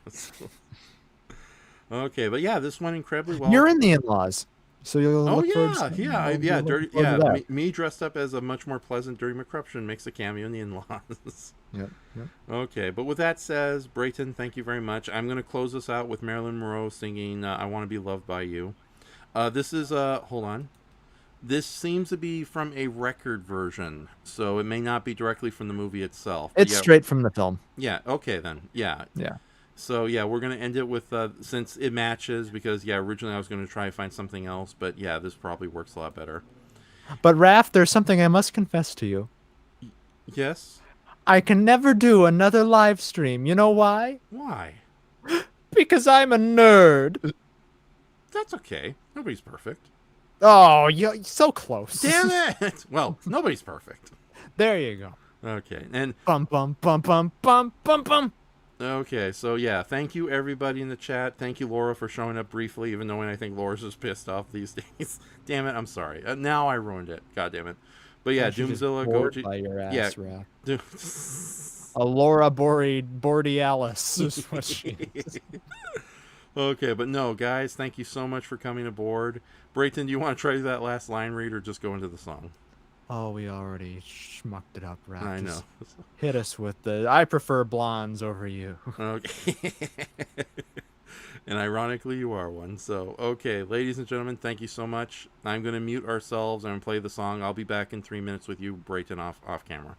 Okay, but yeah, this went incredibly well. You're in The In-Laws. So you'll me dressed up as a much more pleasant Dirty McCruption makes a cameo in The In-Laws. Yep. Okay, but with that says, Brayton, thank you very much. I'm going to close this out with Marilyn Monroe singing I Want to Be Loved by You. This is, hold on. This seems to be from a record version, so it may not be directly from the movie itself. But It's straight from the film. Yeah, okay then. Yeah. Yeah. So, yeah, we're going to end it with, since it matches, because, yeah, originally I was going to try and find something else, but, yeah, this probably works a lot better. But Raph, there's something I must confess to you. Yes? I can never do another live stream. You know why? Why? Because I'm a nerd. That's okay. Nobody's perfect. Oh, you're so close. Damn it! Well, nobody's perfect. There you go. Okay, and Bum bum bum bum bum bum bum. okay, so yeah, thank you everybody in the chat. Thank you, Laura, for showing up briefly, even though I think Laura's just pissed off these days. Damn it, I'm sorry. Now I ruined it. God damn it. But yeah, Doomzilla, go to by your ass, yeah, Raph. Aurora Borealis is what she is. Okay, but no, guys, thank you so much for coming aboard. Brayton, do you want to try that last line read or just go into the song? Oh, we already schmucked it up, Raph. I know. Hit us with the I prefer blondes over you. Okay. And ironically, you are one. So, okay, ladies and gentlemen, thank you so much. I'm going to mute ourselves and play the song. I'll be back in 3 minutes with you, Brayton, off camera.